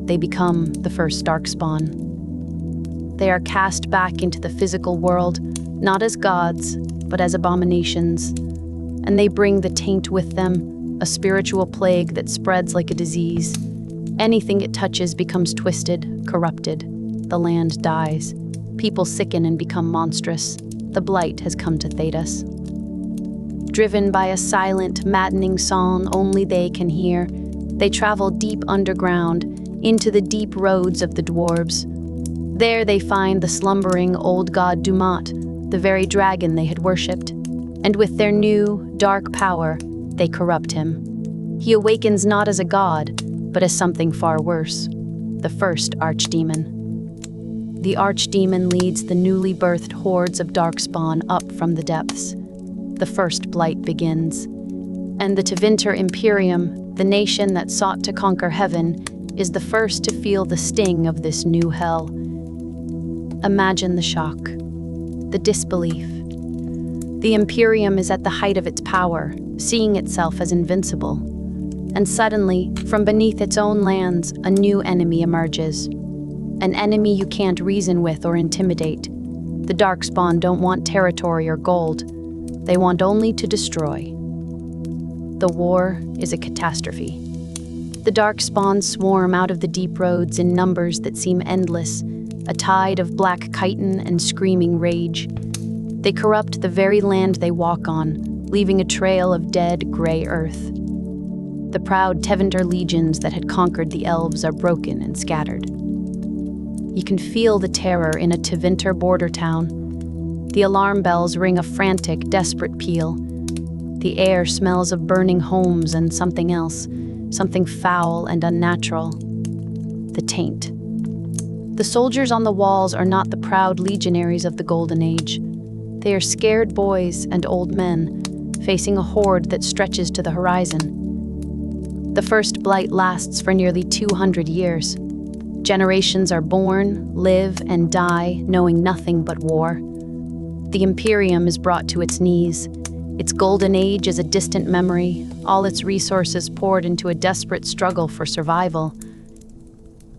They become the first Darkspawn. They are cast back into the physical world, not as gods, but as abominations. And they bring the taint with them, a spiritual plague that spreads like a disease. Anything it touches becomes twisted, corrupted. The land dies. People sicken and become monstrous. The Blight has come to Thedas. Driven by a silent, maddening song only they can hear, they travel deep underground, into the deep roads of the dwarves. There they find the slumbering old god Dumat, the very dragon they had worshipped, and with their new, dark power, they corrupt him. He awakens not as a god, but as something far worse, the first archdemon. The archdemon leads the newly birthed hordes of darkspawn up from the depths. The first blight begins. And the Tevinter Imperium, the nation that sought to conquer heaven, is the first to feel the sting of this new hell. Imagine the shock, the disbelief. The Imperium is at the height of its power, seeing itself as invincible. And suddenly, from beneath its own lands, a new enemy emerges. An enemy you can't reason with or intimidate. The Darkspawn don't want territory or gold. They want only to destroy. The war is a catastrophe. The Darkspawn swarm out of the deep roads in numbers that seem endless, a tide of black chitin and screaming rage. They corrupt the very land they walk on, leaving a trail of dead, gray earth. The proud Tevinter legions that had conquered the elves are broken and scattered. You can feel the terror in a Tevinter border town. The alarm bells ring a frantic, desperate peal. The air smells of burning homes and something else, something foul and unnatural. The taint. The soldiers on the walls are not the proud legionaries of the Golden Age. They are scared boys and old men, facing a horde that stretches to the horizon. The first blight lasts for nearly 200 years. Generations are born, live, and die, knowing nothing but war. The Imperium is brought to its knees. Its golden age is a distant memory, all its resources poured into a desperate struggle for survival.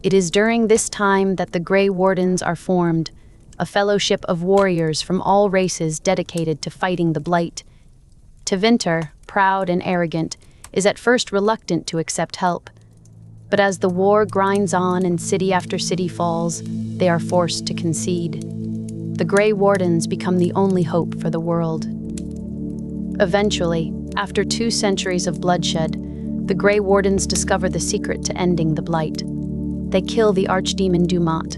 It is during this time that the Grey Wardens are formed, a fellowship of warriors from all races dedicated to fighting the Blight. Tevinter, proud and arrogant, is at first reluctant to accept help. But as the war grinds on and city after city falls, they are forced to concede. The Grey Wardens become the only hope for the world. Eventually, after 2 centuries of bloodshed, the Grey Wardens discover the secret to ending the Blight. They kill the archdemon Dumat.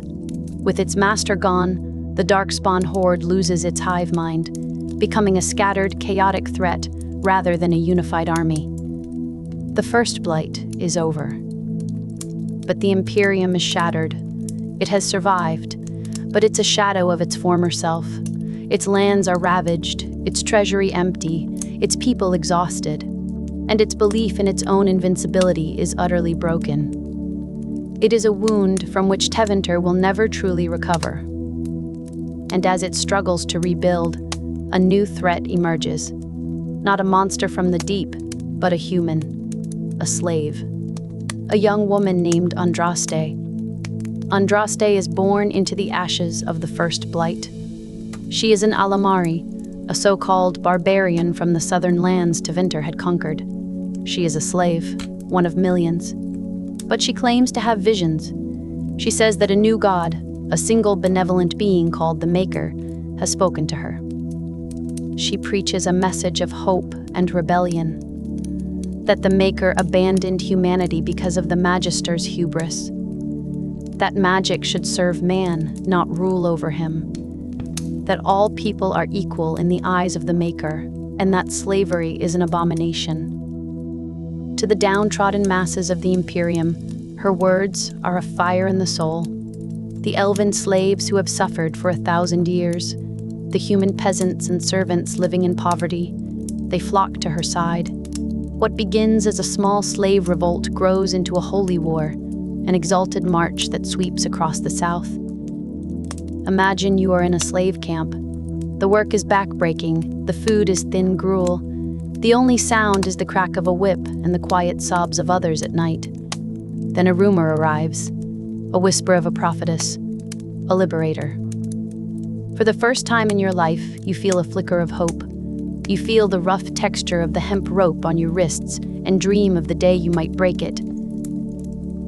With its master gone, the Darkspawn horde loses its hive mind, becoming a scattered, chaotic threat rather than a unified army. The first Blight is over. But the Imperium is shattered. It has survived, but it's a shadow of its former self. Its lands are ravaged, its treasury empty, its people exhausted, and its belief in its own invincibility is utterly broken. It is a wound from which Tevinter will never truly recover. And as it struggles to rebuild, a new threat emerges. Not a monster from the deep, but a human, a slave. A young woman named Andraste. Andraste is born into the ashes of the first Blight. She is an Alamari, a so-called barbarian from the southern lands Tevinter had conquered. She is a slave, one of millions. But she claims to have visions. She says that a new god, a single benevolent being called the Maker, has spoken to her. She preaches a message of hope and rebellion. That the Maker abandoned humanity because of the Magister's hubris. That magic should serve man, not rule over him. That all people are equal in the eyes of the Maker, and that slavery is an abomination. To the downtrodden masses of the Imperium, her words are a fire in the soul. The elven slaves who have suffered for 1,000 years, the human peasants and servants living in poverty, they flock to her side. What begins as a small slave revolt grows into a holy war, an exalted march that sweeps across the south. Imagine you are in a slave camp. The work is backbreaking, the food is thin gruel. The only sound is the crack of a whip and the quiet sobs of others at night. Then a rumor arrives, a whisper of a prophetess, a liberator. For the first time in your life, you feel a flicker of hope. You feel the rough texture of the hemp rope on your wrists and dream of the day you might break it.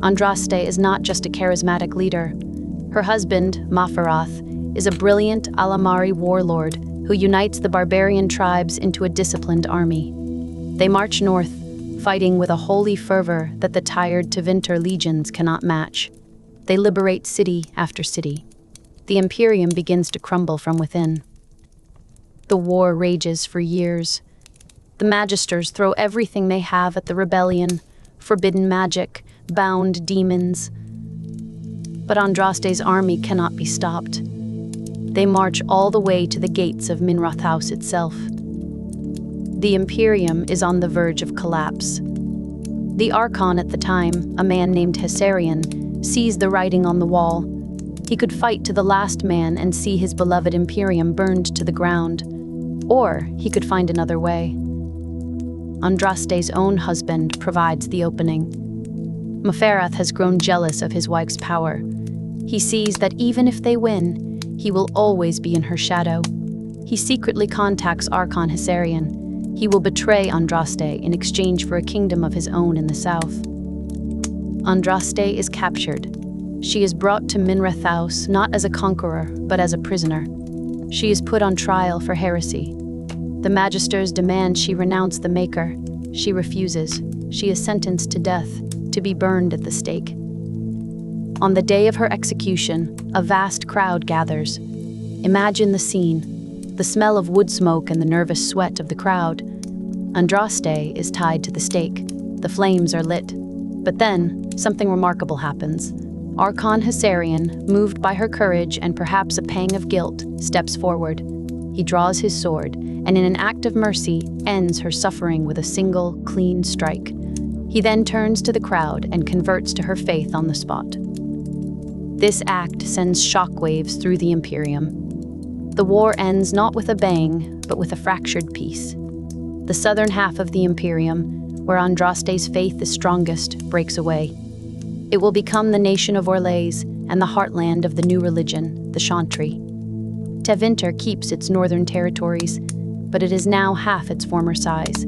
Andraste is not just a charismatic leader. Her husband, Mafarath, is a brilliant Alamari warlord who unites the barbarian tribes into a disciplined army. They march north, fighting with a holy fervor that the tired Tevinter legions cannot match. They liberate city after city. The Imperium begins to crumble from within. The war rages for years. The Magisters throw everything they have at the rebellion, forbidden magic, bound demons. But Andraste's army cannot be stopped. They march all the way to the gates of Minrath House itself. The Imperium is on the verge of collapse. The Archon at the time, a man named Hessarian, sees the writing on the wall. He could fight to the last man and see his beloved Imperium burned to the ground. Or he could find another way. Andraste's own husband provides the opening. Meferath has grown jealous of his wife's power. He sees that even if they win, he will always be in her shadow. He secretly contacts Archon Hessarian. He will betray Andraste in exchange for a kingdom of his own in the south. Andraste is captured. She is brought to Minrath House not as a conqueror, but as a prisoner. She is put on trial for heresy. The Magisters demand she renounce the Maker. She refuses. She is sentenced to death, to be burned at the stake. On the day of her execution, a vast crowd gathers. Imagine the scene. The smell of wood smoke and the nervous sweat of the crowd. Andraste is tied to the stake. The flames are lit. But then, something remarkable happens. Archon Hessarian, moved by her courage and perhaps a pang of guilt, steps forward. He draws his sword, and in an act of mercy, ends her suffering with a single, clean strike. He then turns to the crowd and converts to her faith on the spot. This act sends shockwaves through the Imperium. The war ends not with a bang, but with a fractured peace. The southern half of the Imperium, where Andraste's faith is strongest, breaks away. It will become the nation of Orlais and the heartland of the new religion, the Chantry. Tevinter keeps its northern territories, but it is now half its former size.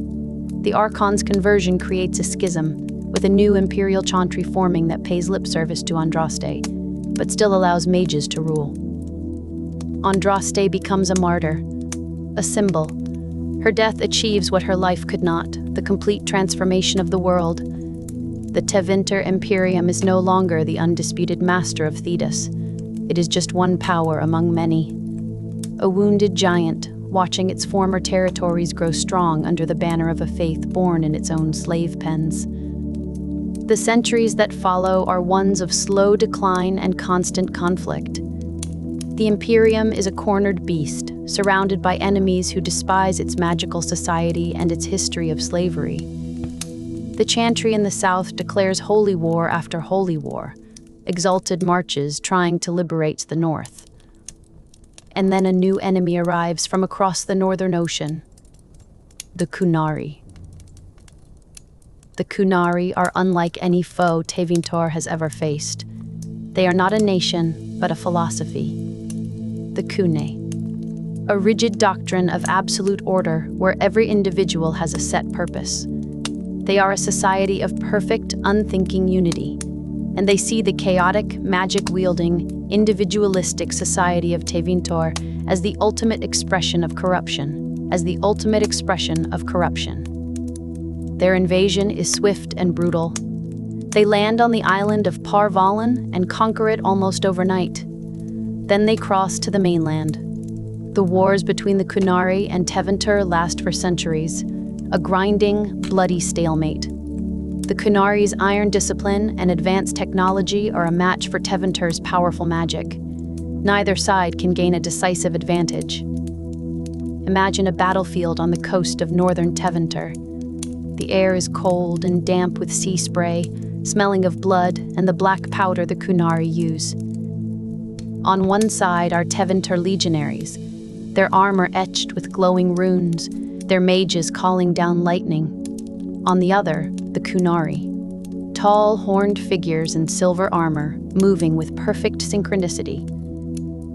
The Archon's conversion creates a schism, with a new imperial Chantry forming that pays lip service to Andraste, but still allows mages to rule. Andraste becomes a martyr, a symbol. Her death achieves what her life could not, the complete transformation of the world. The Tevinter Imperium is no longer the undisputed master of Thedas. It is just one power among many. A wounded giant, watching its former territories grow strong under the banner of a faith born in its own slave pens. The centuries that follow are ones of slow decline and constant conflict. The Imperium is a cornered beast, surrounded by enemies who despise its magical society and its history of slavery. The Chantry in the south declares holy war after holy war, exalted marches trying to liberate the north. And then a new enemy arrives from across the northern ocean, the Qunari. The Qunari are unlike any foe Tevinter has ever faced. They are not a nation, but a philosophy. The Qune, a rigid doctrine of absolute order where every individual has a set purpose. They are a society of perfect, unthinking unity, and they see the chaotic, magic-wielding, individualistic society of Tevinter as the ultimate expression of corruption, Their invasion is swift and brutal. They land on the island of Parvalan and conquer it almost overnight. Then they cross to the mainland. The wars between the Qunari and Tevinter last for centuries, a grinding, bloody stalemate. The Qunari's iron discipline and advanced technology are a match for Tevinter's powerful magic. Neither side can gain a decisive advantage. Imagine a battlefield on the coast of northern Tevinter. The air is cold and damp with sea spray, smelling of blood and the black powder the Qunari use. On one side are Tevinter legionaries, their armor etched with glowing runes, their mages calling down lightning. On the other, the Qunari, tall, horned figures in silver armor, moving with perfect synchronicity.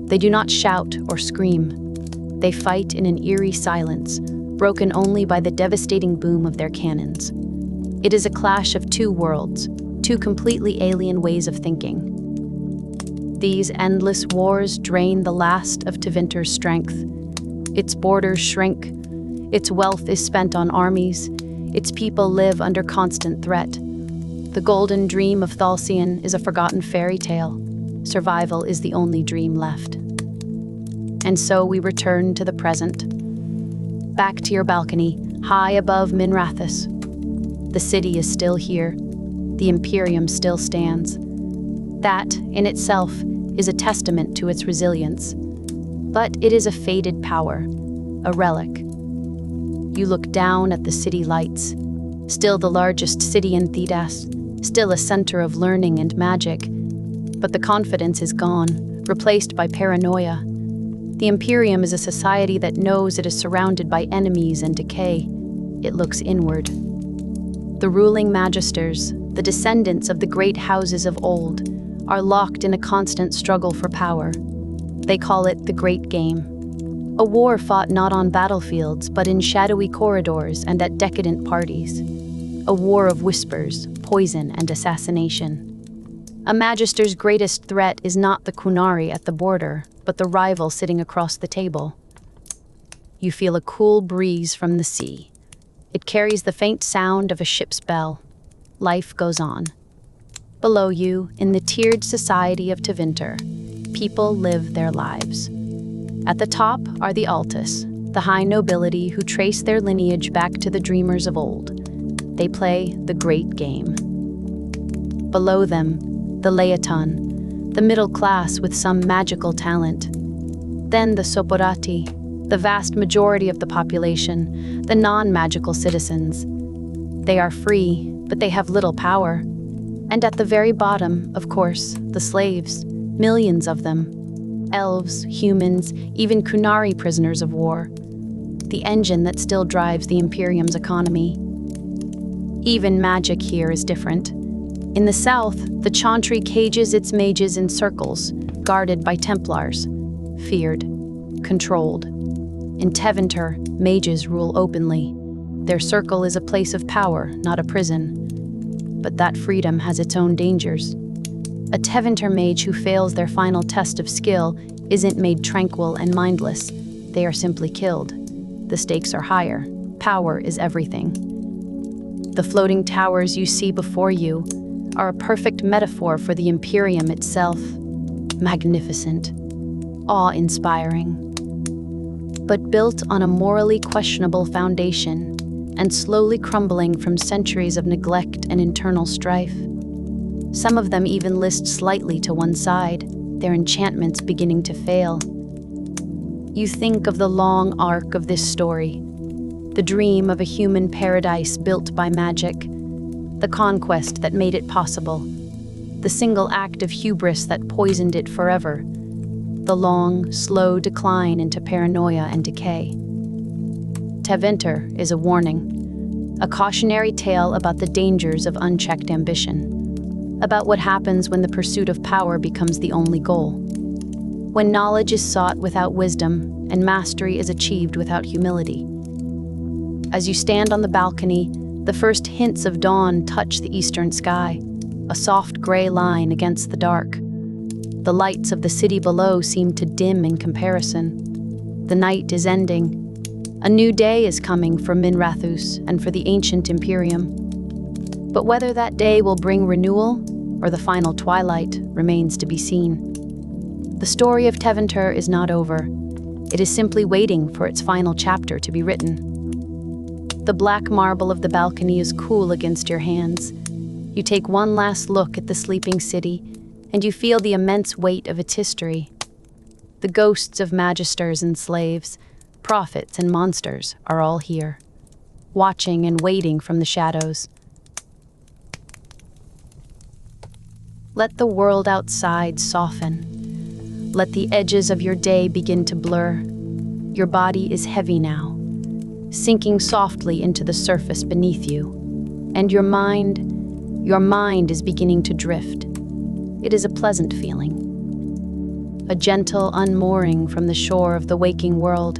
They do not shout or scream. They fight in an eerie silence, broken only by the devastating boom of their cannons. It is a clash of two worlds, two completely alien ways of thinking. These endless wars drain the last of Tevinter's strength. Its borders shrink. Its wealth is spent on armies. Its people live under constant threat. The golden dream of Thalcian is a forgotten fairy tale. Survival is the only dream left. And so we return to the present. Back to your balcony, high above Minrathous. The city is still here. The Imperium still stands. That, in itself, is a testament to its resilience. But it is a faded power, a relic. You look down at the city lights, still the largest city in Thedas, still a center of learning and magic. But the confidence is gone, replaced by paranoia. The Imperium is a society that knows it is surrounded by enemies and decay. It looks inward. The ruling magisters, the descendants of the great houses of old, are locked in a constant struggle for power. They call it the Great Game. A war fought not on battlefields, but in shadowy corridors and at decadent parties. A war of whispers, poison, and assassination. A magister's greatest threat is not the Kunari at the border, but the rival sitting across the table. You feel a cool breeze from the sea. It carries the faint sound of a ship's bell. Life goes on. Below you, in the tiered society of Tevinter, people live their lives. At the top are the Altus, the high nobility who trace their lineage back to the dreamers of old. They play the great game. Below them, the Leoton, the middle class with some magical talent. Then the Soporati, the vast majority of the population, the non-magical citizens. They are free, but they have little power. And at the very bottom, of course, the slaves, millions of them. Elves, humans, even Kunari prisoners of war. The engine that still drives the Imperium's economy. Even magic here is different. In the south, the Chantry cages its mages in circles, guarded by Templars. Feared. Controlled. In Tevinter, mages rule openly. Their circle is a place of power, not a prison. But that freedom has its own dangers. A Tevinter mage who fails their final test of skill isn't made tranquil and mindless. They are simply killed. The stakes are higher. Power is everything. The floating towers you see before you are a perfect metaphor for the Imperium itself. Magnificent. Awe-inspiring. But built on a morally questionable foundation and slowly crumbling from centuries of neglect and internal strife. Some of them even list slightly to one side, their enchantments beginning to fail. You think of the long arc of this story, the dream of a human paradise built by magic, the conquest that made it possible, the single act of hubris that poisoned it forever, the long, slow decline into paranoia and decay. Tevinter is a warning, a cautionary tale about the dangers of unchecked ambition. About what happens when the pursuit of power becomes the only goal. When knowledge is sought without wisdom and mastery is achieved without humility. As you stand on the balcony, the first hints of dawn touch the eastern sky, a soft gray line against the dark. The lights of the city below seem to dim in comparison. The night is ending. A new day is coming for Minrathous and for the ancient Imperium. But whether that day will bring renewal or the final twilight remains to be seen. The story of Tevinter is not over. It is simply waiting for its final chapter to be written. The black marble of the balcony is cool against your hands. You take one last look at the sleeping city, and you feel the immense weight of its history. The ghosts of magisters and slaves, prophets and monsters are all here, watching and waiting from the shadows. Let the world outside soften. Let the edges of your day begin to blur. Your body is heavy now, sinking softly into the surface beneath you. And your mind is beginning to drift. It is a pleasant feeling. A gentle unmooring from the shore of the waking world.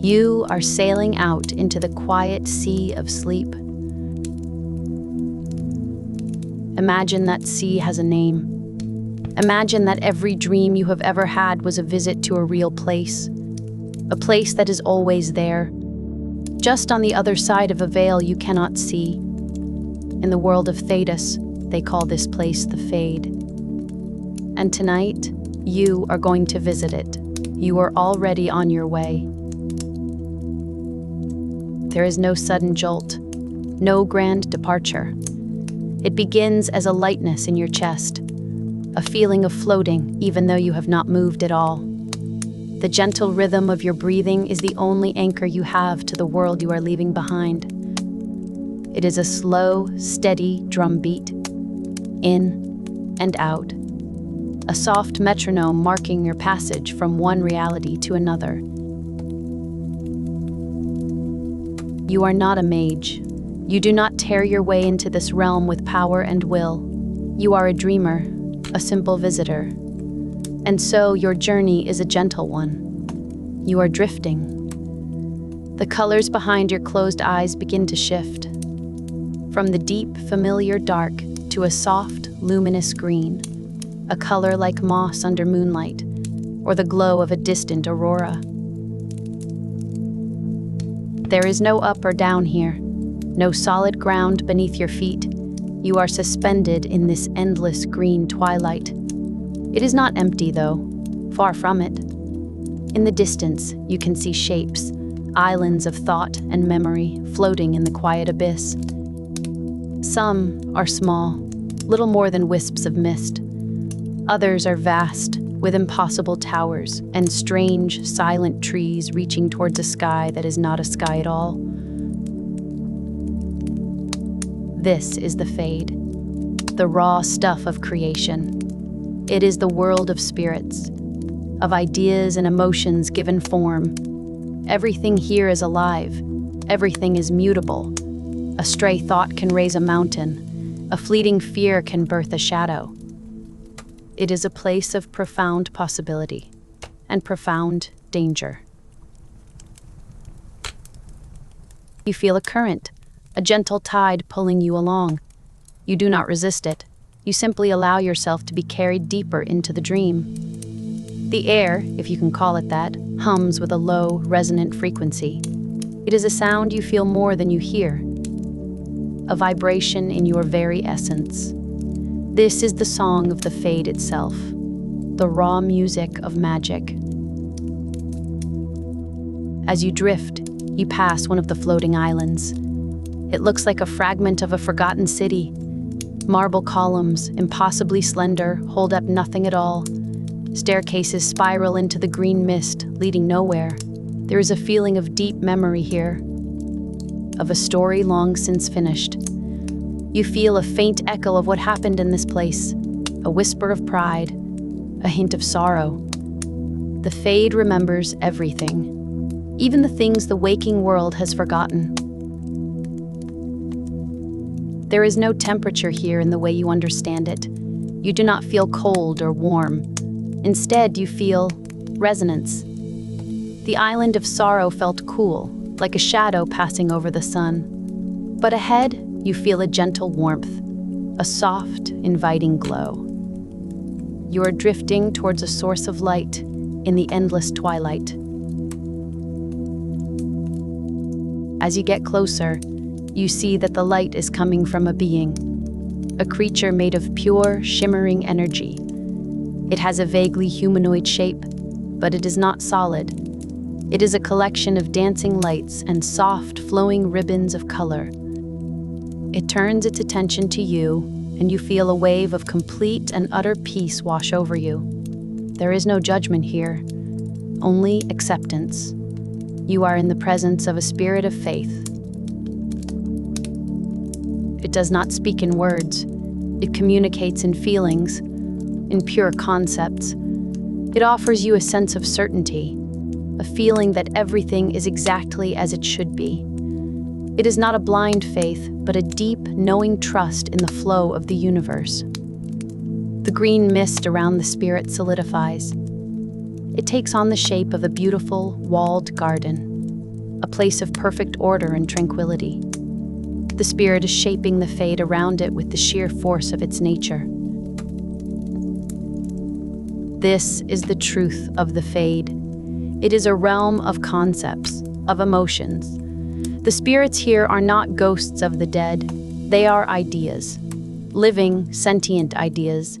You are sailing out into the quiet sea of sleep. Imagine that sea has a name. Imagine that every dream you have ever had was a visit to a real place. A place that is always there, just on the other side of a veil you cannot see. In the world of Thedas, they call this place the Fade. And tonight, you are going to visit it. You are already on your way. There is no sudden jolt, no grand departure. It begins as a lightness in your chest, a feeling of floating even though you have not moved at all. The gentle rhythm of your breathing is the only anchor you have to the world you are leaving behind. It is a slow, steady drumbeat, in and out, a soft metronome marking your passage from one reality to another. You are not a mage. You do not tear your way into this realm with power and will. You are a dreamer, a simple visitor. And so your journey is a gentle one. You are drifting. The colors behind your closed eyes begin to shift. From the deep, familiar dark to a soft, luminous green, a color like moss under moonlight, or the glow of a distant aurora. There is no up or down here, no solid ground beneath your feet. You are suspended in this endless green twilight. It is not empty, though, far from it. In the distance, you can see shapes, islands of thought and memory floating in the quiet abyss. Some are small, little more than wisps of mist. Others are vast, with impossible towers and strange, silent trees reaching towards a sky that is not a sky at all. This is the Fade, the raw stuff of creation. It is the world of spirits, of ideas and emotions given form. Everything here is alive. Everything is mutable. A stray thought can raise a mountain. A fleeting fear can birth a shadow. It is a place of profound possibility and profound danger. You feel a current, a gentle tide pulling you along. You do not resist it. You simply allow yourself to be carried deeper into the dream. The air, if you can call it that, hums with a low, resonant frequency. It is a sound you feel more than you hear, a vibration in your very essence. This is the song of the Fade itself, the raw music of magic. As you drift, you pass one of the floating islands. It looks like a fragment of a forgotten city. Marble columns, impossibly slender, hold up nothing at all. Staircases spiral into the green mist, leading nowhere. There is a feeling of deep memory here, of a story long since finished. You feel a faint echo of what happened in this place, a whisper of pride, a hint of sorrow. The Fade remembers everything, even the things the waking world has forgotten. There is no temperature here in the way you understand it. You do not feel cold or warm. Instead, you feel resonance. The island of sorrow felt cool, like a shadow passing over the sun. But ahead, you feel a gentle warmth, a soft, inviting glow. You are drifting towards a source of light in the endless twilight. As you get closer, you see that the light is coming from a being, a creature made of pure, shimmering energy. It has a vaguely humanoid shape, but it is not solid. It is a collection of dancing lights and soft, flowing ribbons of color. It turns its attention to you, and you feel a wave of complete and utter peace wash over you. There is no judgment here, only acceptance. You are in the presence of a spirit of faith. It does not speak in words. It communicates in feelings, in pure concepts. It offers you a sense of certainty, a feeling that everything is exactly as it should be. It is not a blind faith, but a deep, knowing trust in the flow of the universe. The green mist around the spirit solidifies. It takes on the shape of a beautiful, walled garden, a place of perfect order and tranquility. The spirit is shaping the Fade around it with the sheer force of its nature. This is the truth of the Fade. It is a realm of concepts, of emotions. The spirits here are not ghosts of the dead. They are ideas, living, sentient ideas,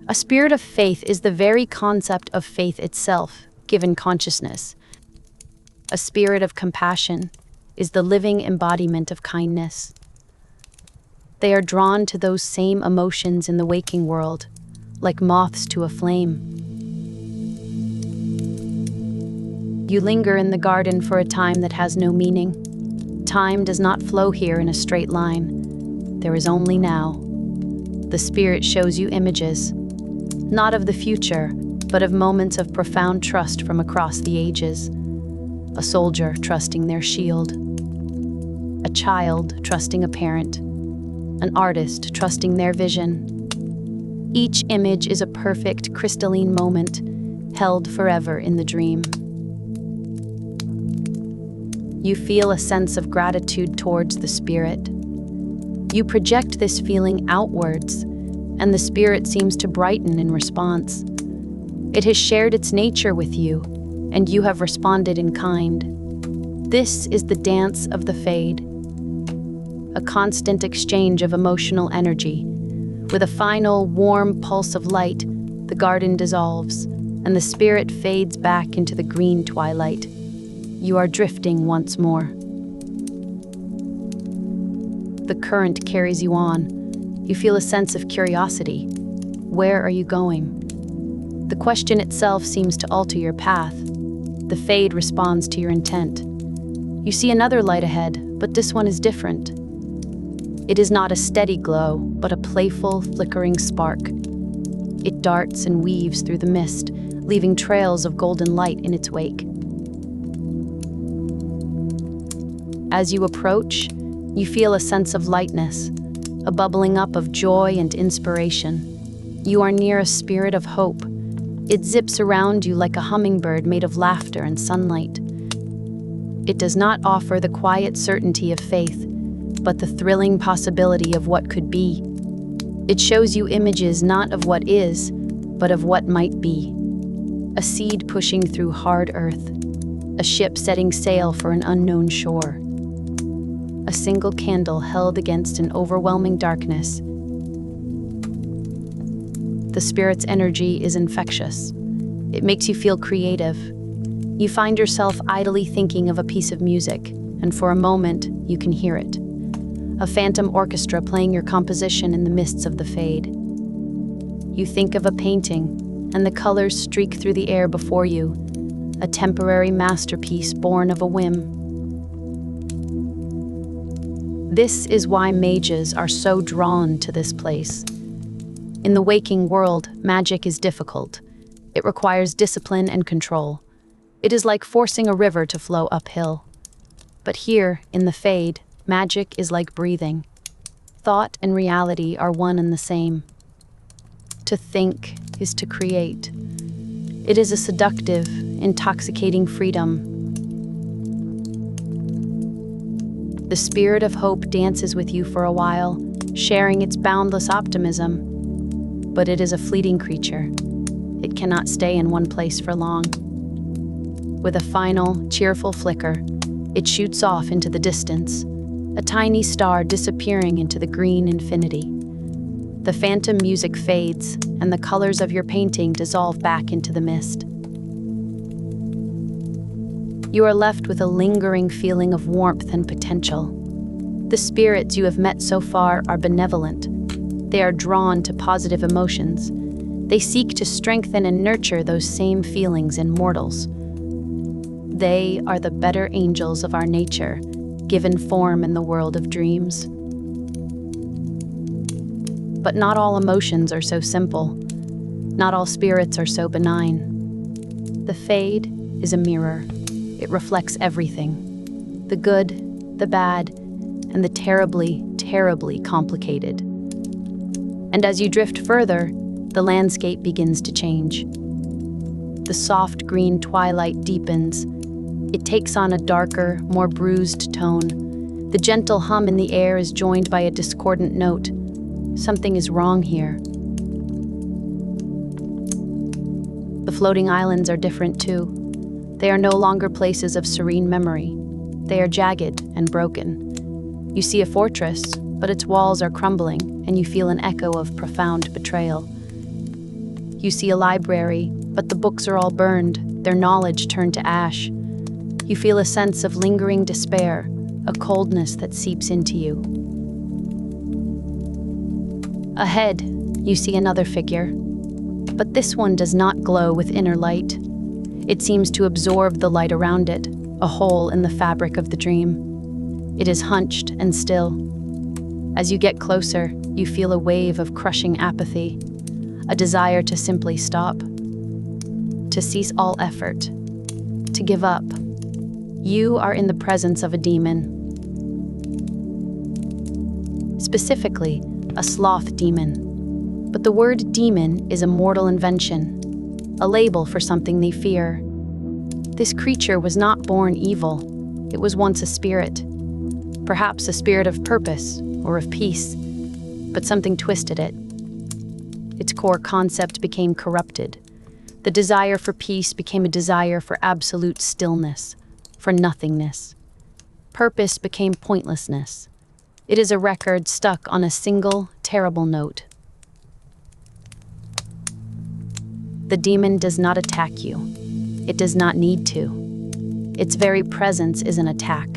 A spirit of faith is the very concept of faith itself, given consciousness. A spirit of compassion is the living embodiment of kindness. They are drawn to those same emotions in the waking world, like moths to a flame. You linger in the garden for a time that has no meaning. Time does not flow here in a straight line. There is only now. The spirit shows you images, not of the future, but of moments of profound trust from across the ages. A soldier trusting their shield. A child trusting a parent. An artist trusting their vision. Each image is a perfect, crystalline moment, held forever in the dream. You feel a sense of gratitude towards the spirit. You project this feeling outwards, and the spirit seems to brighten in response. It has shared its nature with you, and you have responded in kind. This is the dance of the fade. A constant exchange of emotional energy. With a final, warm pulse of light, the garden dissolves, and the spirit fades back into the green twilight. You are drifting once more. The current carries you on. You feel a sense of curiosity. Where are you going? The question itself seems to alter your path. The fade responds to your intent. You see another light ahead, but this one is different. It is not a steady glow, but a playful, flickering spark. It darts and weaves through the mist, leaving trails of golden light in its wake. As you approach, you feel a sense of lightness, a bubbling up of joy and inspiration. You are near a spirit of hope. It zips around you like a hummingbird made of laughter and sunlight. It does not offer the quiet certainty of faith, but the thrilling possibility of what could be. It shows you images not of what is, but of what might be. A seed pushing through hard earth. A ship setting sail for an unknown shore. A single candle held against an overwhelming darkness. The spirit's energy is infectious. It makes you feel creative. You find yourself idly thinking of a piece of music, and for a moment, you can hear it. A phantom orchestra playing your composition in the mists of the fade. You think of a painting, and the colors streak through the air before you, a temporary masterpiece born of a whim. This is why mages are so drawn to this place. In the waking world, magic is difficult. It requires discipline and control. It is like forcing a river to flow uphill. But here, in the fade, magic is like breathing. Thought and reality are one and the same. To think is to create. It is a seductive, intoxicating freedom. The spirit of hope dances with you for a while, sharing its boundless optimism. But it is a fleeting creature. It cannot stay in one place for long. With a final, cheerful flicker, it shoots off into the distance, a tiny star disappearing into the green infinity. The phantom music fades, and the colors of your painting dissolve back into the mist. You are left with a lingering feeling of warmth and potential. The spirits you have met so far are benevolent. They are drawn to positive emotions. They seek to strengthen and nurture those same feelings in mortals. They are the better angels of our nature, given form in the world of dreams. But not all emotions are so simple. Not all spirits are so benign. The fade is a mirror. It reflects everything. The good, the bad, and the terribly, terribly complicated. And as you drift further, the landscape begins to change. The soft green twilight deepens. It takes on a darker, more bruised tone. The gentle hum in the air is joined by a discordant note. Something is wrong here. The floating islands are different too. They are no longer places of serene memory. They are jagged and broken. You see a fortress, but its walls are crumbling, and you feel an echo of profound betrayal. You see a library, but the books are all burned, their knowledge turned to ash. You feel a sense of lingering despair, a coldness that seeps into you. Ahead, you see another figure, but this one does not glow with inner light. It seems to absorb the light around it, a hole in the fabric of the dream. It is hunched and still. As you get closer, you feel a wave of crushing apathy, a desire to simply stop, to cease all effort, to give up. You are in the presence of a demon. Specifically, a sloth demon. But the word demon is a mortal invention, a label for something they fear. This creature was not born evil. It was once a spirit. Perhaps a spirit of purpose or of peace, but something twisted it. Its core concept became corrupted. The desire for peace became a desire for absolute stillness, for nothingness. Purpose became pointlessness. It is a record stuck on a single, terrible note. The demon does not attack you. It does not need to. Its very presence is an attack.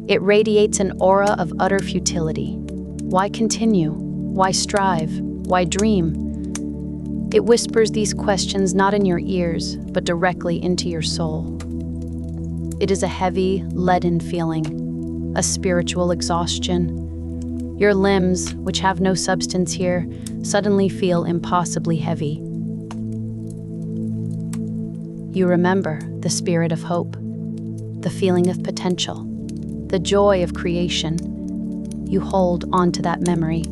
It radiates an aura of utter futility. Why continue? Why strive? Why dream? It whispers these questions not in your ears, but directly into your soul. It is a heavy, leaden feeling, a spiritual exhaustion. Your limbs, which have no substance here, suddenly feel impossibly heavy. You remember the spirit of hope, the feeling of potential, the joy of creation. You hold onto that memory.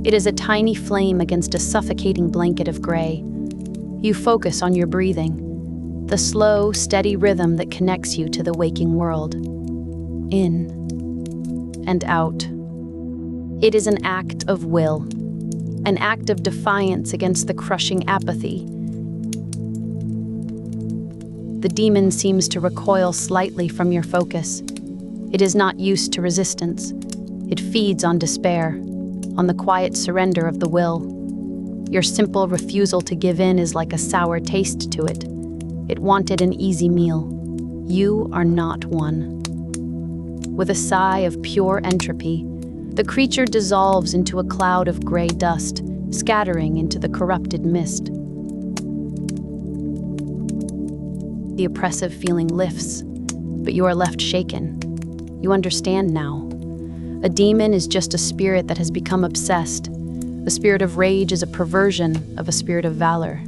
It is a tiny flame against a suffocating blanket of gray. You focus on your breathing, the slow, steady rhythm that connects you to the waking world. In and out. It is an act of will, an act of defiance against the crushing apathy. The demon seems to recoil slightly from your focus. It is not used to resistance. It feeds on despair, on the quiet surrender of the will. Your simple refusal to give in is like a sour taste to it. It wanted an easy meal. You are not one. With a sigh of pure entropy, the creature dissolves into a cloud of gray dust, scattering into the corrupted mist. The oppressive feeling lifts, but you are left shaken. You understand now. A demon is just a spirit that has become obsessed. A spirit of rage is a perversion of a spirit of valor.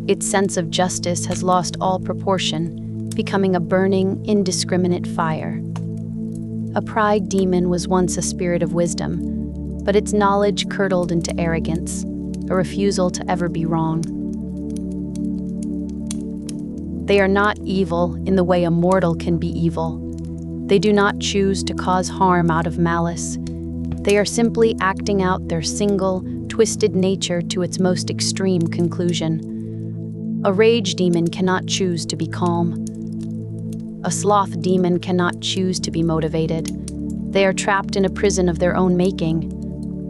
Its sense of justice has lost all proportion, becoming a burning, indiscriminate fire. A pride demon was once a spirit of wisdom, but its knowledge curdled into arrogance, a refusal to ever be wrong. They are not evil in the way a mortal can be evil. They do not choose to cause harm out of malice. They are simply acting out their single, twisted nature to its most extreme conclusion. A rage demon cannot choose to be calm. A sloth demon cannot choose to be motivated. They are trapped in a prison of their own making.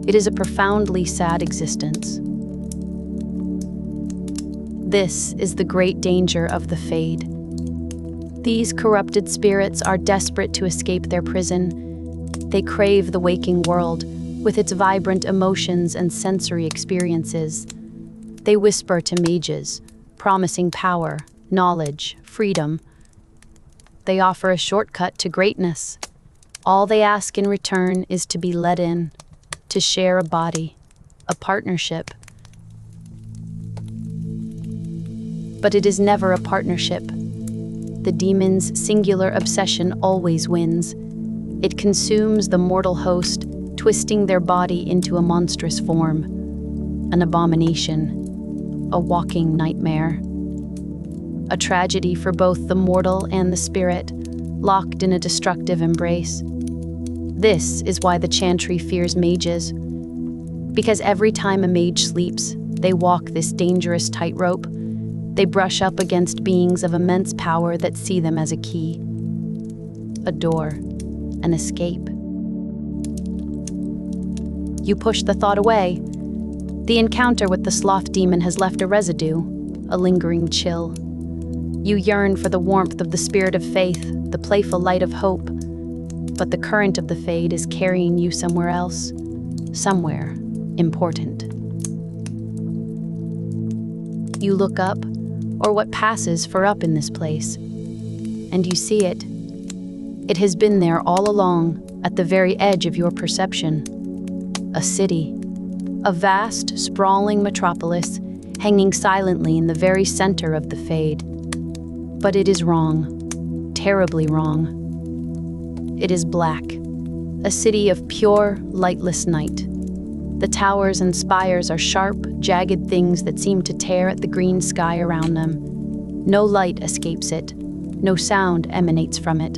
It is a profoundly sad existence. This is the great danger of the Fade. These corrupted spirits are desperate to escape their prison. They crave the waking world, with its vibrant emotions and sensory experiences. They whisper to mages, promising power, knowledge, freedom. They offer a shortcut to greatness. All they ask in return is to be let in, to share a body, a partnership. But it is never a partnership. The demon's singular obsession always wins. It consumes the mortal host, twisting their body into a monstrous form, an abomination, a walking nightmare. A tragedy for both the mortal and the spirit, locked in a destructive embrace. This is why the Chantry fears mages. Because every time a mage sleeps, they walk this dangerous tightrope. They brush up against beings of immense power that see them as a key, a door, an escape. You push the thought away. The encounter with the sloth demon has left a residue, a lingering chill. You yearn for the warmth of the spirit of faith, the playful light of hope, but the current of the fade is carrying you somewhere else, somewhere important. You look up, or what passes for up in this place, and you see it. It has been there all along, at the very edge of your perception. A city, a vast, sprawling metropolis, hanging silently in the very center of the fade. But it is wrong, terribly wrong. It is black, a city of pure, lightless night. The towers and spires are sharp, jagged things that seem to tear at the green sky around them. No light escapes it, no sound emanates from it.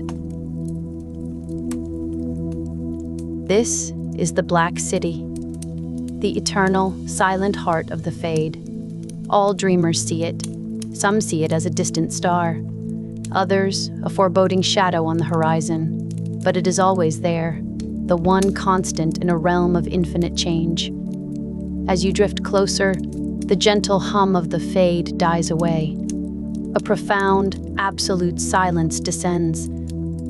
This is the Black City, the eternal, silent heart of the fade. All dreamers see it. Some see it as a distant star. Others, a foreboding shadow on the horizon. But it is always there, the one constant in a realm of infinite change. As you drift closer, the gentle hum of the fade dies away. A profound, absolute silence descends,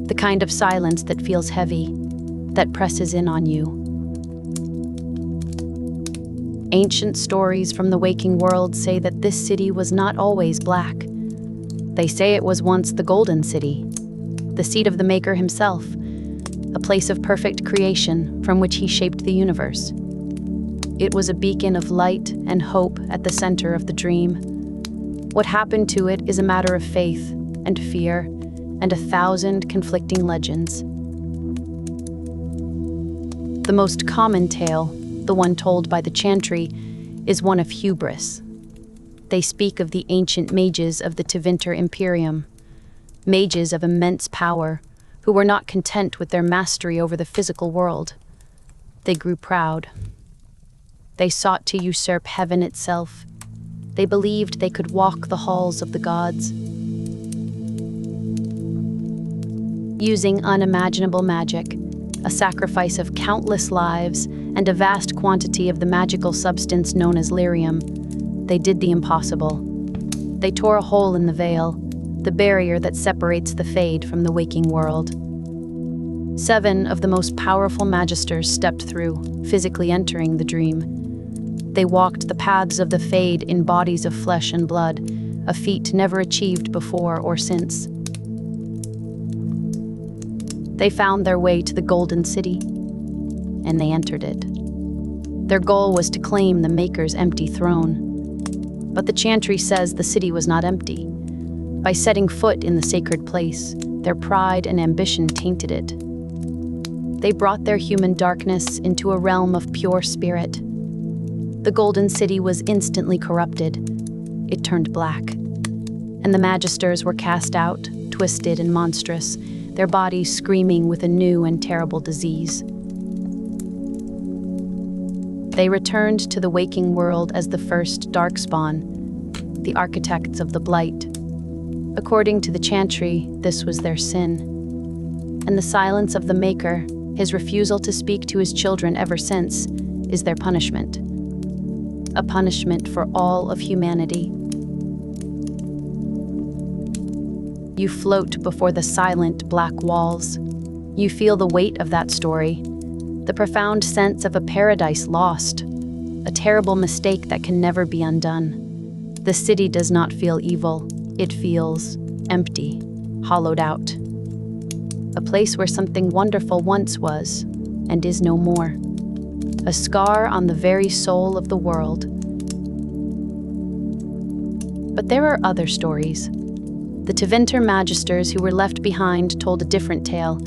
the kind of silence that feels heavy, that presses in on you. Ancient stories from the waking world say that this city was not always black. They say it was once the Golden City, the seat of the Maker himself, a place of perfect creation from which he shaped the universe. It was a beacon of light and hope at the center of the dream. What happened to it is a matter of faith and fear and 1,000 conflicting legends. The most common tale, the one told by the Chantry, is one of hubris. They speak of the ancient mages of the Tevinter Imperium, mages of immense power, who were not content with their mastery over the physical world. They grew proud. They sought to usurp heaven itself. They believed they could walk the halls of the gods. Using unimaginable magic, a sacrifice of countless lives, and a vast quantity of the magical substance known as lyrium, they did the impossible. They tore a hole in the veil, the barrier that separates the fade from the waking world. 7 of the most powerful magisters stepped through, physically entering the dream. They walked the paths of the fade in bodies of flesh and blood, a feat never achieved before or since. They found their way to the Golden City, and they entered it. Their goal was to claim the Maker's empty throne. But the Chantry says the city was not empty. By setting foot in the sacred place, their pride and ambition tainted it. They brought their human darkness into a realm of pure spirit. The Golden City was instantly corrupted. It turned black. And the magisters were cast out, twisted and monstrous, their bodies screaming with a new and terrible disease. They returned to the waking world as the first darkspawn, the architects of the Blight. According to the Chantry, this was their sin. And the silence of the Maker, his refusal to speak to his children ever since, is their punishment. A punishment for all of humanity. You float before the silent black walls. You feel the weight of that story, the profound sense of a paradise lost, a terrible mistake that can never be undone. The city does not feel evil. It feels empty, hollowed out. A place where something wonderful once was, and is no more. A scar on the very soul of the world. But there are other stories. The Tevinter magisters who were left behind told a different tale.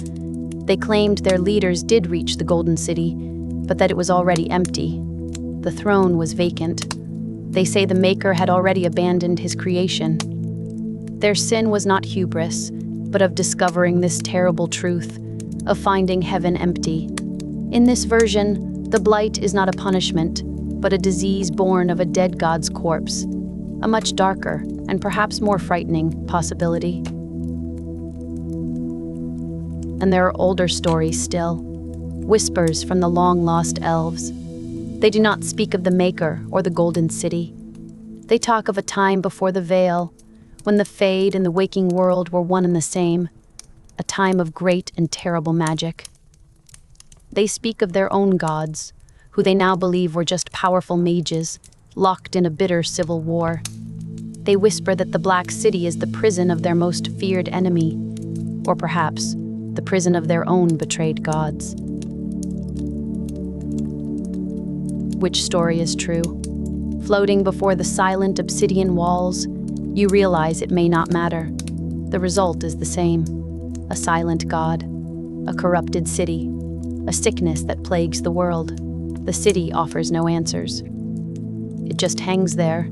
They claimed their leaders did reach the Golden City, but that it was already empty. The throne was vacant. They say the Maker had already abandoned his creation. Their sin was not hubris, but of discovering this terrible truth, of finding heaven empty. In this version, the Blight is not a punishment, but a disease born of a dead god's corpse, a much darker and perhaps more frightening possibility. And there are older stories still, whispers from the long-lost elves. They do not speak of the Maker or the Golden City. They talk of a time before the veil, when the Fade and the waking world were one and the same, a time of great and terrible magic. They speak of their own gods, who they now believe were just powerful mages, locked in a bitter civil war. They whisper that the Black City is the prison of their most feared enemy, or perhaps the prison of their own betrayed gods. Which story is true? Floating before the silent obsidian walls, you realize it may not matter. The result is the same: a silent god, a corrupted city, a sickness that plagues the world. The city offers no answers. It just hangs there,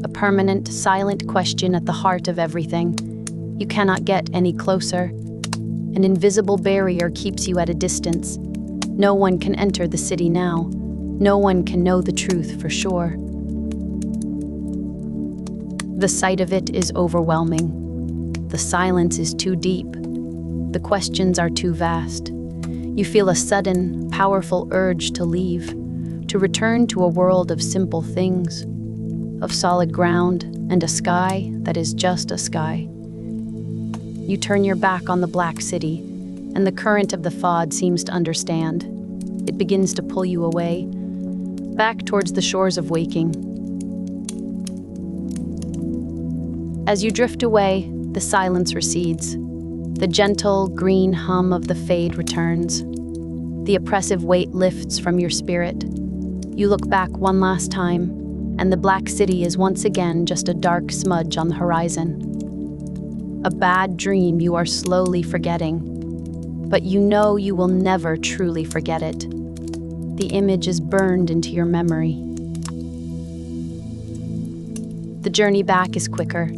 a permanent, silent question at the heart of everything. You cannot get any closer. An invisible barrier keeps you at a distance. No one can enter the city now. No one can know the truth for sure. The sight of it is overwhelming. The silence is too deep. The questions are too vast. You feel a sudden, powerful urge to leave, to return to a world of simple things, of solid ground and a sky that is just a sky. You turn your back on the Black City, and the current of the Fod seems to understand. It begins to pull you away, back towards the shores of waking. As you drift away, the silence recedes. The gentle, green hum of the Fade returns. The oppressive weight lifts from your spirit. You look back one last time, and the Black City is once again just a dark smudge on the horizon. A bad dream you are slowly forgetting, but you know you will never truly forget it. The image is burned into your memory. The journey back is quicker.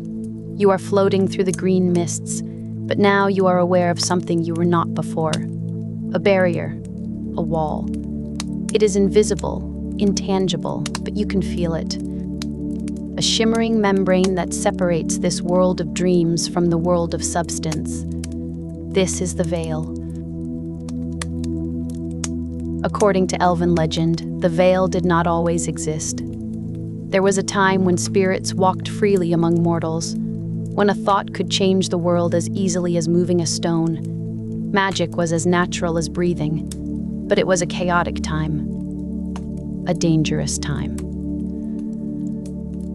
You are floating through the green mists, but now you are aware of something you were not before. A barrier, a wall. It is invisible, intangible, but you can feel it. A shimmering membrane that separates this world of dreams from the world of substance. This is the Veil. According to elven legend, the Veil did not always exist. There was a time when spirits walked freely among mortals, when a thought could change the world as easily as moving a stone. Magic was as natural as breathing, but it was a chaotic time, a dangerous time.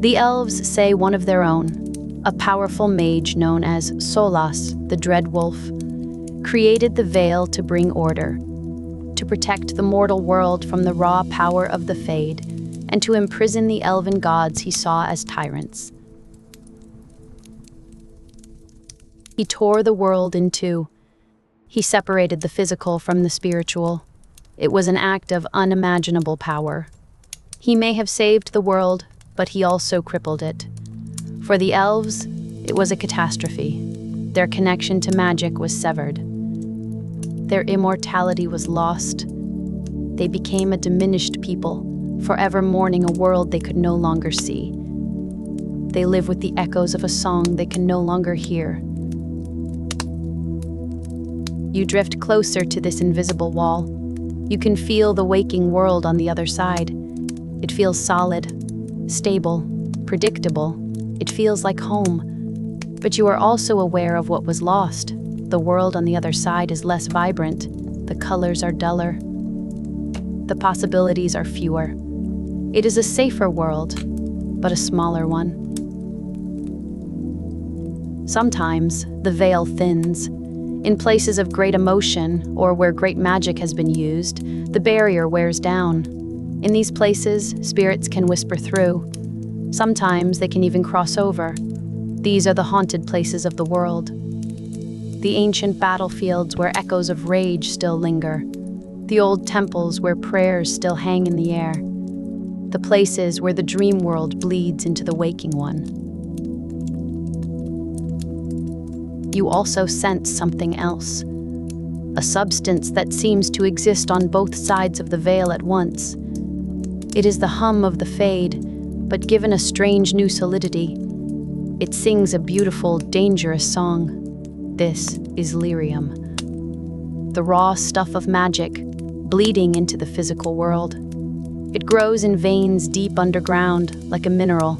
The elves say one of their own, a powerful mage known as Solas, the Dread Wolf, created the Veil to bring order, to protect the mortal world from the raw power of the Fade, and to imprison the elven gods he saw as tyrants. He tore the world in two. He separated the physical from the spiritual. It was an act of unimaginable power. He may have saved the world, but he also crippled it. For the elves, it was a catastrophe. Their connection to magic was severed. Their immortality was lost. They became a diminished people, forever mourning a world they could no longer see. They live with the echoes of a song they can no longer hear. You drift closer to this invisible wall. You can feel the waking world on the other side. It feels solid, stable, predictable. It feels like home. But you are also aware of what was lost. The world on the other side is less vibrant. The colors are duller. The possibilities are fewer. It is a safer world, but a smaller one. Sometimes the veil thins. In places of great emotion, or where great magic has been used, the barrier wears down. In these places, spirits can whisper through. Sometimes they can even cross over. These are the haunted places of the world. The ancient battlefields where echoes of rage still linger. The old temples where prayers still hang in the air. The places where the dream world bleeds into the waking one. You also sense something else. A substance that seems to exist on both sides of the veil at once. It is the hum of the Fade, but given a strange new solidity. It sings a beautiful, dangerous song. This is lyrium. The raw stuff of magic, bleeding into the physical world. It grows in veins deep underground, like a mineral.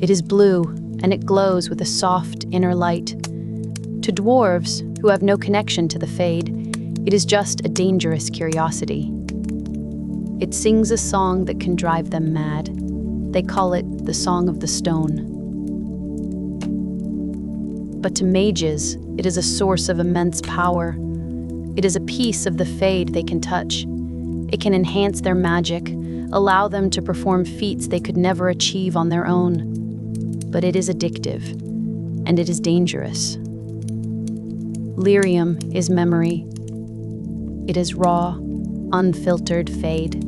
It is blue, and it glows with a soft inner light. To dwarves, who have no connection to the Fade, it is just a dangerous curiosity. It sings a song that can drive them mad. They call it the Song of the Stone. But to mages, it is a source of immense power. It is a piece of the Fade they can touch. It can enhance their magic, allow them to perform feats they could never achieve on their own. But it is addictive, and it is dangerous. Lyrium is memory. It is raw, unfiltered Fade.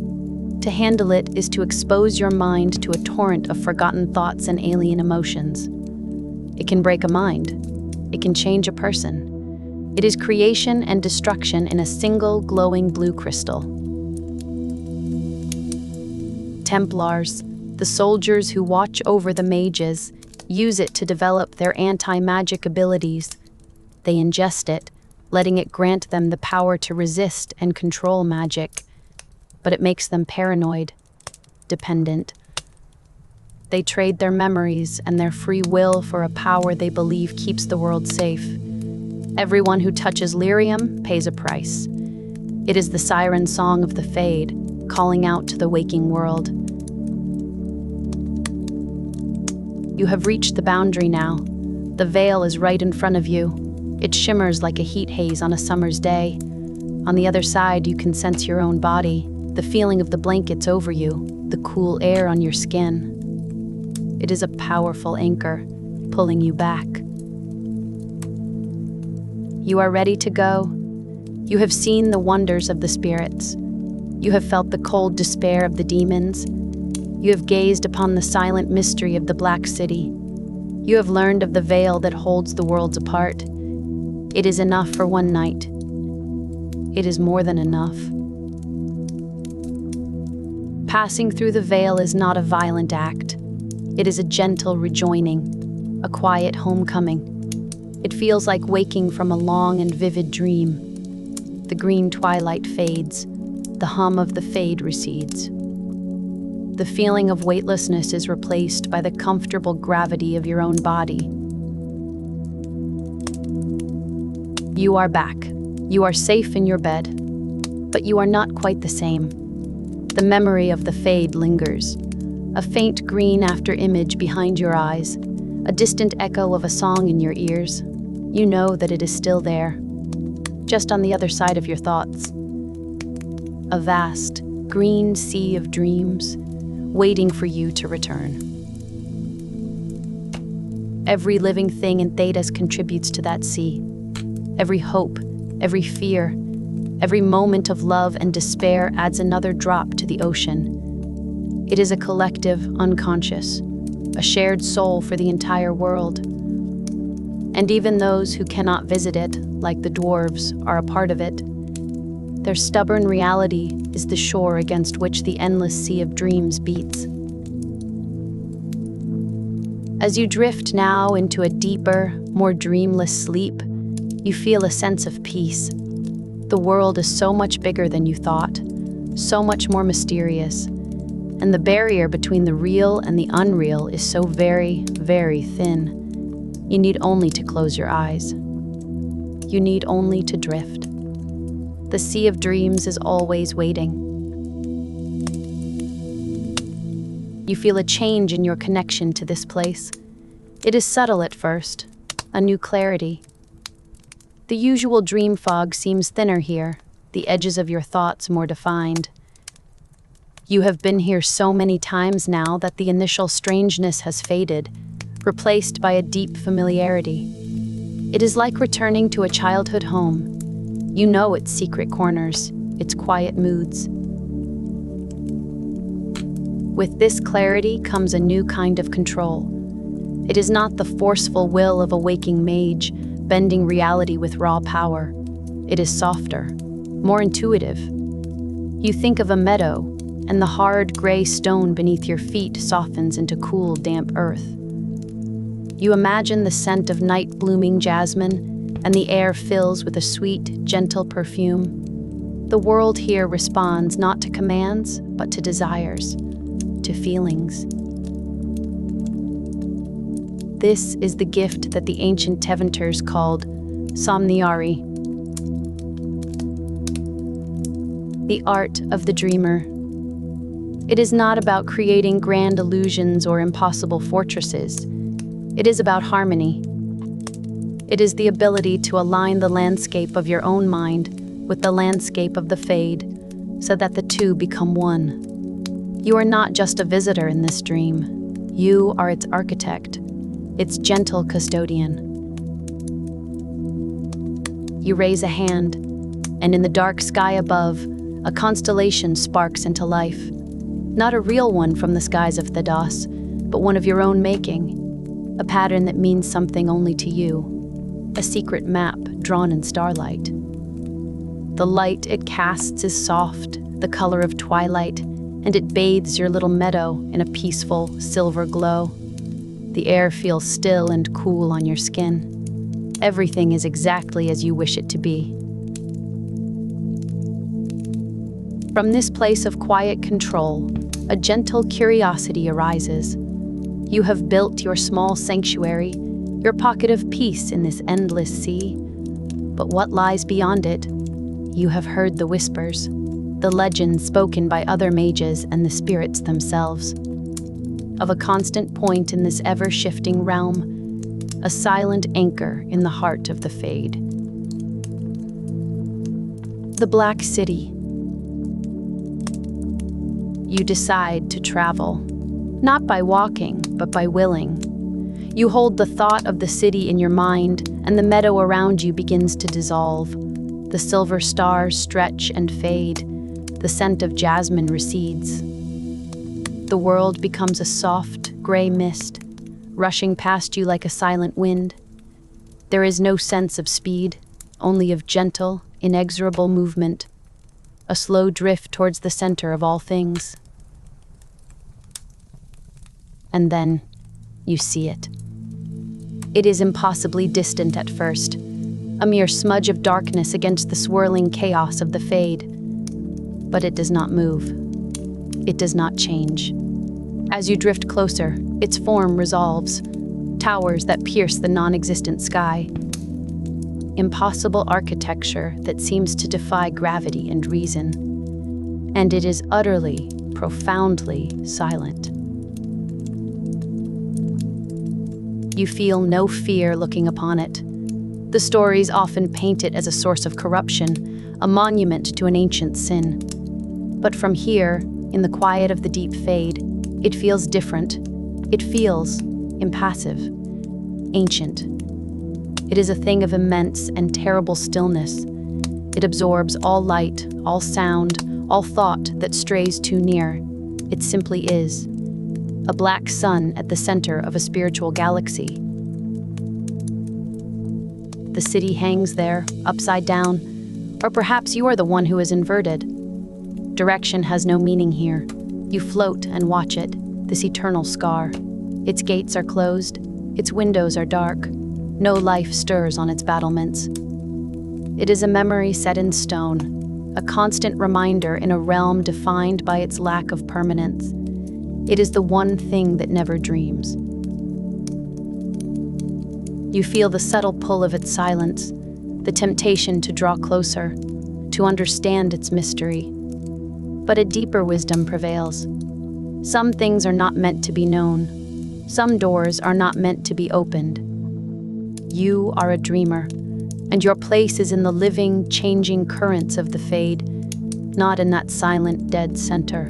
To handle it is to expose your mind to a torrent of forgotten thoughts and alien emotions. It can break a mind. It can change a person. It is creation and destruction in a single glowing blue crystal. Templars, the soldiers who watch over the mages, use it to develop their anti-magic abilities. They ingest it, letting it grant them the power to resist and control magic. But it makes them paranoid, dependent. They trade their memories and their free will for a power they believe keeps the world safe. Everyone who touches lyrium pays a price. It is the siren song of the Fade, calling out to the waking world. You have reached the boundary now. The veil is right in front of you. It shimmers like a heat haze on a summer's day. On the other side, you can sense your own body, the feeling of the blankets over you, the cool air on your skin. It is a powerful anchor, pulling you back. You are ready to go. You have seen the wonders of the spirits. You have felt the cold despair of the demons. You have gazed upon the silent mystery of the Black City. You have learned of the veil that holds the worlds apart. It is enough for one night. It is more than enough. Passing through the veil is not a violent act. It is a gentle rejoining, a quiet homecoming. It feels like waking from a long and vivid dream. The green twilight fades. The hum of the Fade recedes. The feeling of weightlessness is replaced by the comfortable gravity of your own body. You are back. You are safe in your bed. But you are not quite the same. The memory of the Fade lingers. A faint green after image behind your eyes. A distant echo of a song in your ears. You know that it is still there. Just on the other side of your thoughts. A vast, green sea of dreams, waiting for you to return. Every living thing in Thedas contributes to that sea. Every hope, every fear, every moment of love and despair adds another drop to the ocean. It is a collective unconscious, a shared soul for the entire world. And even those who cannot visit it, like the dwarves, are a part of it. Their stubborn reality is the shore against which the endless sea of dreams beats. As you drift now into a deeper, more dreamless sleep, you feel a sense of peace. The world is so much bigger than you thought, so much more mysterious, and the barrier between the real and the unreal is so very, very thin. You need only to close your eyes. You need only to drift. The sea of dreams is always waiting. You feel a change in your connection to this place. It is subtle at first, a new clarity. The usual dream fog seems thinner here, the edges of your thoughts more defined. You have been here so many times now that the initial strangeness has faded, replaced by a deep familiarity. It is like returning to a childhood home. You know its secret corners, its quiet moods. With this clarity comes a new kind of control. It is not the forceful will of a waking mage, bending reality with raw power. It is softer, more intuitive. You think of a meadow, and the hard gray stone beneath your feet softens into cool, damp earth. You imagine the scent of night-blooming jasmine, and the air fills with a sweet, gentle perfume. The world here responds not to commands, but to desires, to feelings. This is the gift that the ancient Tevinters called somniari, the art of the dreamer. It is not about creating grand illusions or impossible fortresses. It is about harmony. It is the ability to align the landscape of your own mind with the landscape of the Fade, so that the two become one. You are not just a visitor in this dream. You are its architect, its gentle custodian. You raise a hand, and in the dark sky above, a constellation sparks into life. Not a real one from the skies of Thedos, but one of your own making. A pattern that means something only to you. A secret map drawn in starlight. The light it casts is soft, the color of twilight, and it bathes your little meadow in a peaceful silver glow. The air feels still and cool on your skin. Everything is exactly as you wish it to be. From this place of quiet control, a gentle curiosity arises. You have built your small sanctuary, your pocket of peace in this endless sea. But what lies beyond it? You have heard the whispers, the legends spoken by other mages and the spirits themselves, of a constant point in this ever-shifting realm, a silent anchor in the heart of the Fade. The Black City. You decide to travel, not by walking, but by willing. You hold the thought of the city in your mind, and the meadow around you begins to dissolve. The silver stars stretch and fade. The scent of jasmine recedes. The world becomes a soft, gray mist, rushing past you like a silent wind. There is no sense of speed, only of gentle, inexorable movement, a slow drift towards the center of all things. And then, you see it. It is impossibly distant at first, a mere smudge of darkness against the swirling chaos of the Fade. But it does not move. It does not change. As you drift closer, its form resolves, towers that pierce the non-existent sky. Impossible architecture that seems to defy gravity and reason. And it is utterly, profoundly silent. You feel no fear looking upon it. The stories often paint it as a source of corruption, a monument to an ancient sin. But from here, in the quiet of the deep Fade, it feels different. It feels impassive, ancient. It is a thing of immense and terrible stillness. It absorbs all light, all sound, all thought that strays too near. It simply is. A black sun at the center of a spiritual galaxy. The city hangs there, upside down, or perhaps you are the one who is inverted. Direction has no meaning here. You float and watch it, this eternal scar. Its gates are closed, its windows are dark. No life stirs on its battlements. It is a memory set in stone, a constant reminder in a realm defined by its lack of permanence. It is the one thing that never dreams. You feel the subtle pull of its silence, the temptation to draw closer, to understand its mystery. But a deeper wisdom prevails. Some things are not meant to be known. Some doors are not meant to be opened. You are a dreamer, and your place is in the living, changing currents of the Fade, not in that silent, dead center.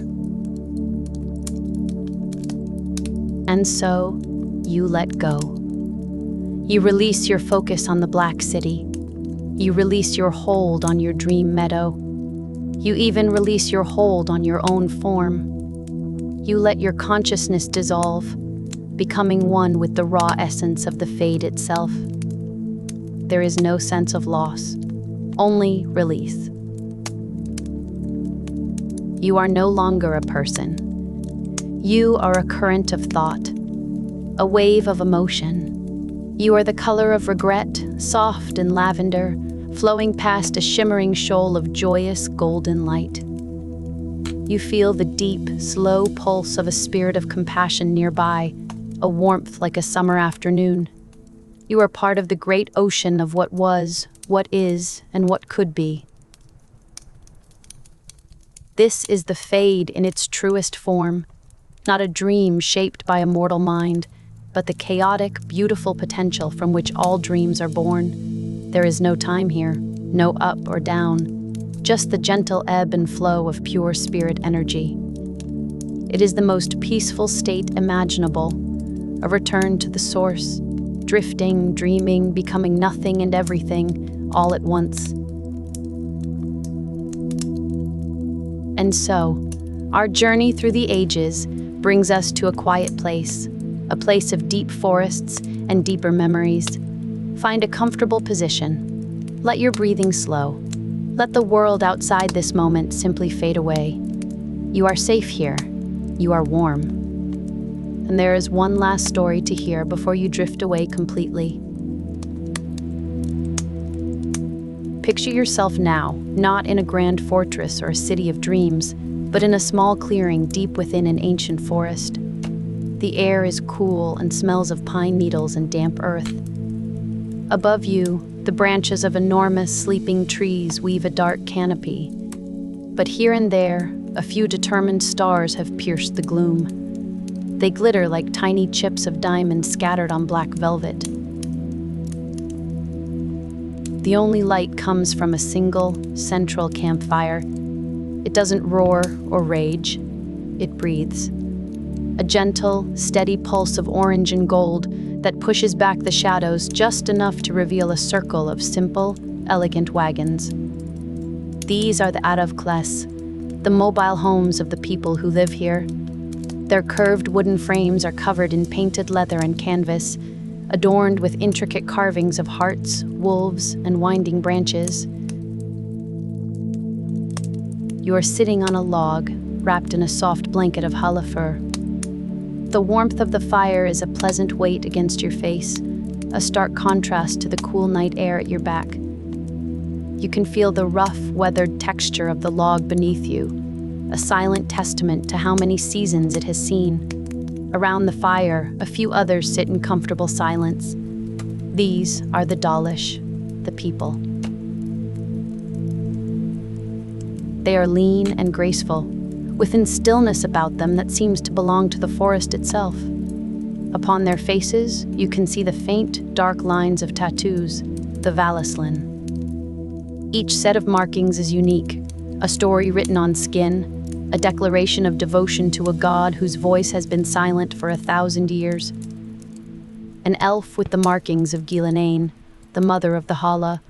And so, you let go. You release your focus on the Black City. You release your hold on your dream meadow. You even release your hold on your own form. You let your consciousness dissolve, becoming one with the raw essence of the Fade itself. There is no sense of loss, only release. You are no longer a person. You are a current of thought, a wave of emotion. You are the color of regret, soft and lavender, flowing past a shimmering shoal of joyous golden light. You feel the deep, slow pulse of a spirit of compassion nearby, a warmth like a summer afternoon. You are part of the great ocean of what was, what is, and what could be. This is the Fade in its truest form, not a dream shaped by a mortal mind, but the chaotic, beautiful potential from which all dreams are born. There is no time here, no up or down, just the gentle ebb and flow of pure spirit energy. It is the most peaceful state imaginable, a return to the source, drifting, dreaming, becoming nothing and everything, all at once. And so, our journey through the ages brings us to a quiet place, a place of deep forests and deeper memories. Find a comfortable position. Let your breathing slow. Let the world outside this moment simply fade away. You are safe here. You are warm. And there is one last story to hear before you drift away completely. Picture yourself now, not in a grand fortress or a city of dreams, but in a small clearing deep within an ancient forest. The air is cool and smells of pine needles and damp earth. Above you, the branches of enormous sleeping trees weave a dark canopy. But here and there, a few determined stars have pierced the gloom. They glitter like tiny chips of diamond scattered on black velvet. The only light comes from a single, central campfire. It doesn't roar or rage. It breathes. A gentle, steady pulse of orange and gold that pushes back the shadows just enough to reveal a circle of simple, elegant wagons. These are the Aravkles, the mobile homes of the people who live here. Their curved wooden frames are covered in painted leather and canvas, adorned with intricate carvings of hearts, wolves, and winding branches. You are sitting on a log, wrapped in a soft blanket of challah fur. The warmth of the fire is a pleasant weight against your face, a stark contrast to the cool night air at your back. You can feel the rough, weathered texture of the log beneath you, a silent testament to how many seasons it has seen. Around the fire, a few others sit in comfortable silence. These are the Dalish, the people. They are lean and graceful, with a stillness about them that seems to belong to the forest itself. Upon their faces, you can see the faint, dark lines of tattoos, the Valislan. Each set of markings is unique, a story written on skin, a declaration of devotion to a god whose voice has been silent for 1,000 years. An elf with the markings of Gilanain, the mother of the challah,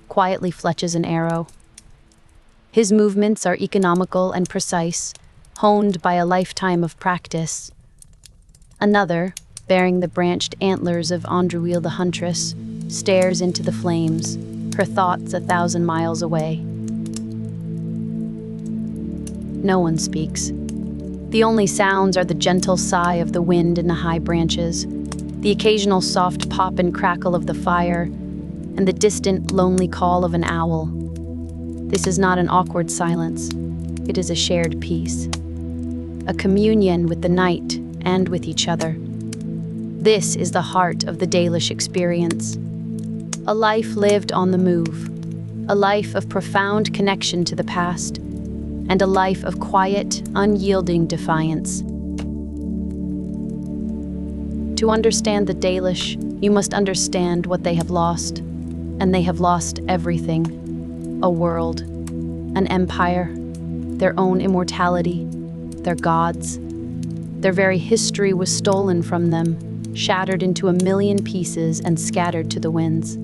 quietly fletches an arrow. His movements are economical and precise, honed by a lifetime of practice. Another, bearing the branched antlers of Andruil the Huntress, stares into the flames, her thoughts 1,000 miles away. No one speaks. The only sounds are the gentle sigh of the wind in the high branches, the occasional soft pop and crackle of the fire, and the distant, lonely call of an owl. This is not an awkward silence. It is a shared peace, a communion with the night and with each other. This is the heart of the Dalish experience. A life lived on the move, a life of profound connection to the past, and a life of quiet, unyielding defiance. To understand the Dalish, you must understand what they have lost, and they have lost everything. A world, an empire, their own immortality, their gods. Their very history was stolen from them, shattered into 1,000,000 pieces and scattered to the winds.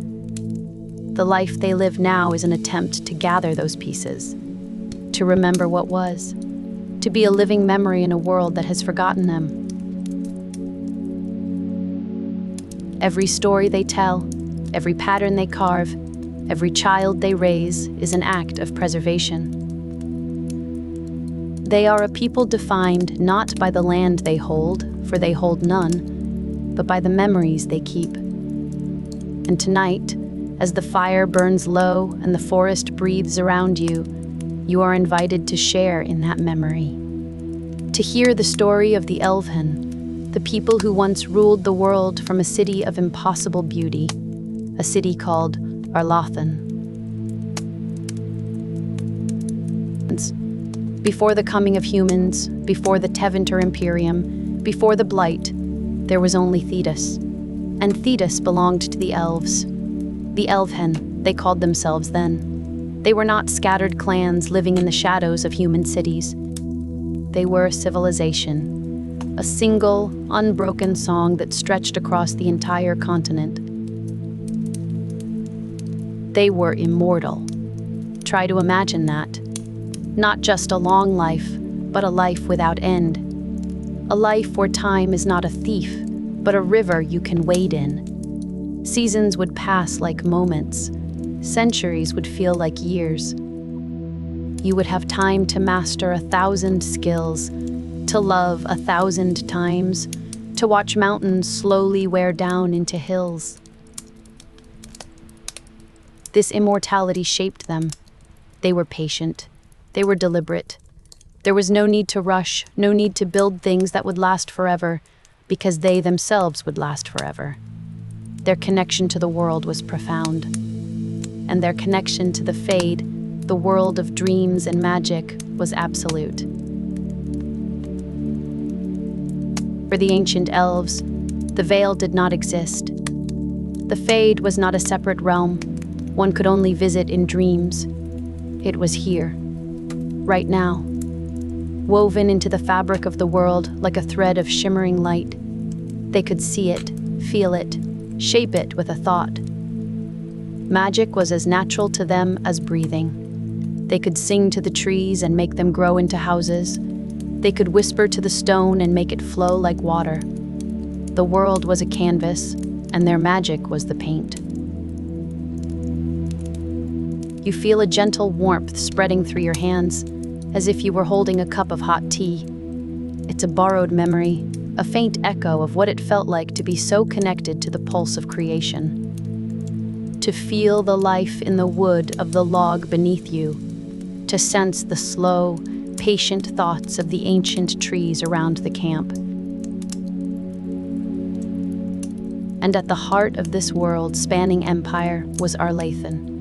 The life they live now is an attempt to gather those pieces, to remember what was, to be a living memory in a world that has forgotten them. Every story they tell, every pattern they carve, every child they raise is an act of preservation. They are a people defined not by the land they hold, for they hold none, but by the memories they keep. And tonight, As the fire burns low and the forest breathes around you, you are invited to share in that memory. To hear the story of the Elven, the people who once ruled the world from a city of impossible beauty, a city called Arlothan. Before the coming of humans, before the Tevinter Imperium, before the Blight, there was only Thetis. And Thetis belonged to the elves. The Elven, they called themselves then. They were not scattered clans living in the shadows of human cities. They were a civilization, a single, unbroken song that stretched across the entire continent. They were immortal. Try to imagine that. Not just a long life, but a life without end. A life where time is not a thief, but a river you can wade in. Seasons would pass like moments. Centuries would feel like years. You would have time to master 1,000 skills, to love 1,000 times, to watch mountains slowly wear down into hills. This immortality shaped them. They were patient. They were deliberate. There was no need to rush, no need to build things that would last forever, because they themselves would last forever. Their connection to the world was profound. And their connection to the Fade, the world of dreams and magic, was absolute. For the ancient elves, the Veil did not exist. The Fade was not a separate realm one could only visit in dreams. It was here, right now, woven into the fabric of the world like a thread of shimmering light. They could see it, feel it, shape it with a thought. Magic was as natural to them as breathing. They could sing to the trees and make them grow into houses. They could whisper to the stone and make it flow like water. The world was a canvas, and their magic was the paint. You feel a gentle warmth spreading through your hands, as if you were holding a cup of hot tea. It's a borrowed memory, a faint echo of what it felt like to be so connected to the pulse of creation. To feel the life in the wood of the log beneath you, to sense the slow, patient thoughts of the ancient trees around the camp. And at the heart of this world spanning empire was Arlathan,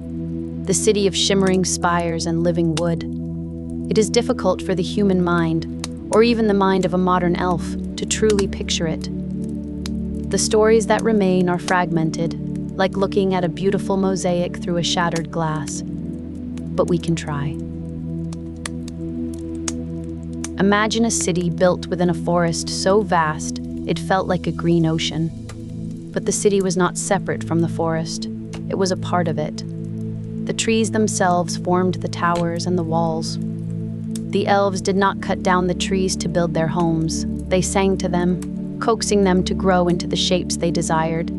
the city of shimmering spires and living wood. It is difficult for the human mind, or even the mind of a modern elf, to truly picture it. The stories that remain are fragmented, like looking at a beautiful mosaic through a shattered glass. But we can try. Imagine a city built within a forest so vast it felt like a green ocean. But the city was not separate from the forest. It was a part of it. The trees themselves formed the towers and the walls. The elves did not cut down the trees to build their homes. They sang to them, coaxing them to grow into the shapes they desired.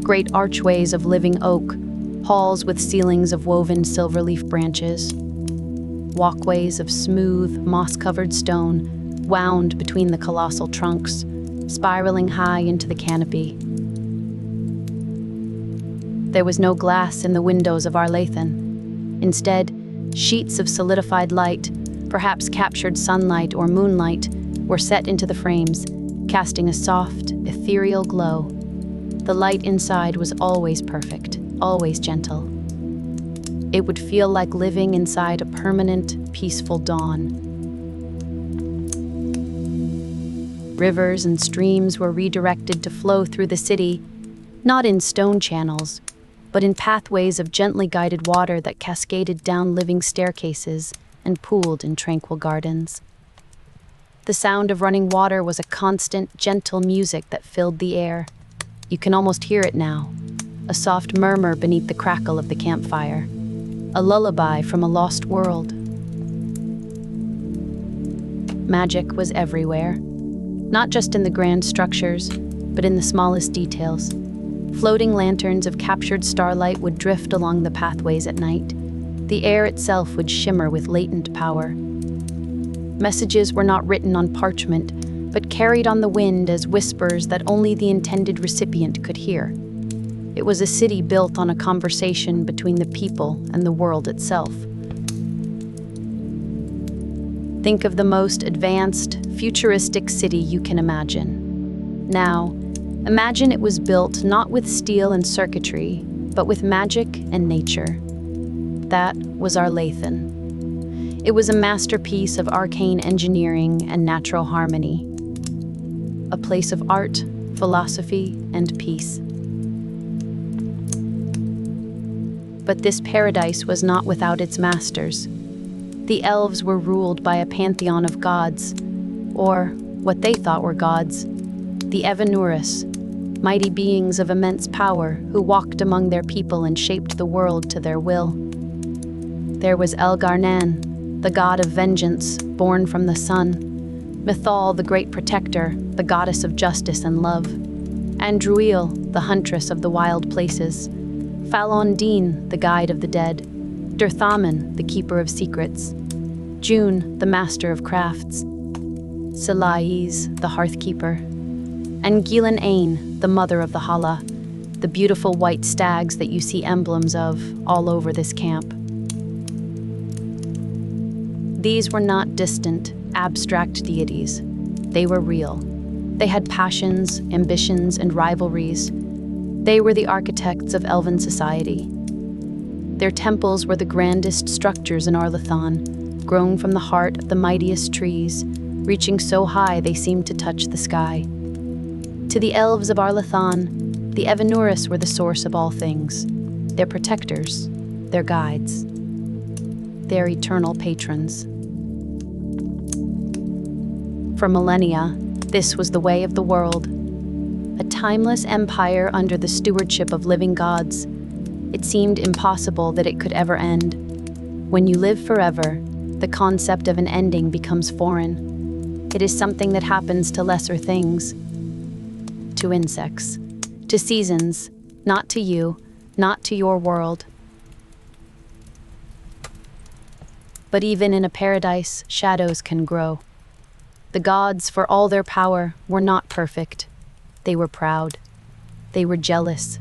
Great archways of living oak, halls with ceilings of woven silverleaf branches. Walkways of smooth, moss-covered stone wound between the colossal trunks, spiraling high into the canopy. There was no glass in the windows of Arlathan. Instead, sheets of solidified light, perhaps captured sunlight or moonlight, were set into the frames, casting a soft, ethereal glow. The light inside was always perfect, always gentle. It would feel like living inside a permanent, peaceful dawn. Rivers and streams were redirected to flow through the city, not in stone channels, but in pathways of gently guided water that cascaded down living staircases and pooled in tranquil gardens. The sound of running water was a constant, gentle music that filled the air. You can almost hear it now, a soft murmur beneath the crackle of the campfire, a lullaby from a lost world. Magic was everywhere, not just in the grand structures, but in the smallest details. Floating lanterns of captured starlight would drift along the pathways at night. The air itself would shimmer with latent power. Messages were not written on parchment, but carried on the wind as whispers that only the intended recipient could hear. It was a city built on a conversation between the people and the world itself. Think of the most advanced, futuristic city you can imagine. Now, imagine it was built not with steel and circuitry, but with magic and nature. That was Arlathan. It was a masterpiece of arcane engineering and natural harmony. A place of art, philosophy, and peace. But this paradise was not without its masters. The elves were ruled by a pantheon of gods, or what they thought were gods, the Evanuris, mighty beings of immense power who walked among their people and shaped the world to their will. There was Elgarnan, the god of vengeance, born from the sun, Mythal, the great protector, the goddess of justice and love, Andruil, the huntress of the wild places, Falondine, the guide of the dead, Durthaman, the keeper of secrets, June, the master of crafts, Selais, the hearthkeeper, and Gilan Ain, the mother of the Hala, the beautiful white stags that you see emblems of all over this camp. These were not distant, abstract deities. They were real. They had passions, ambitions, and rivalries. They were the architects of elven society. Their temples were the grandest structures in Arlathan, grown from the heart of the mightiest trees, reaching so high they seemed to touch the sky. To the elves of Arlathan, the Evanuris were the source of all things, their protectors, their guides, their eternal patrons. For millennia, this was the way of the world, a timeless empire under the stewardship of living gods. It seemed impossible that it could ever end. When you live forever, the concept of an ending becomes foreign. It is something that happens to lesser things, to insects, to seasons, not to you, not to your world. But even in a paradise, shadows can grow. The gods, for all their power, were not perfect. They were proud. They were jealous.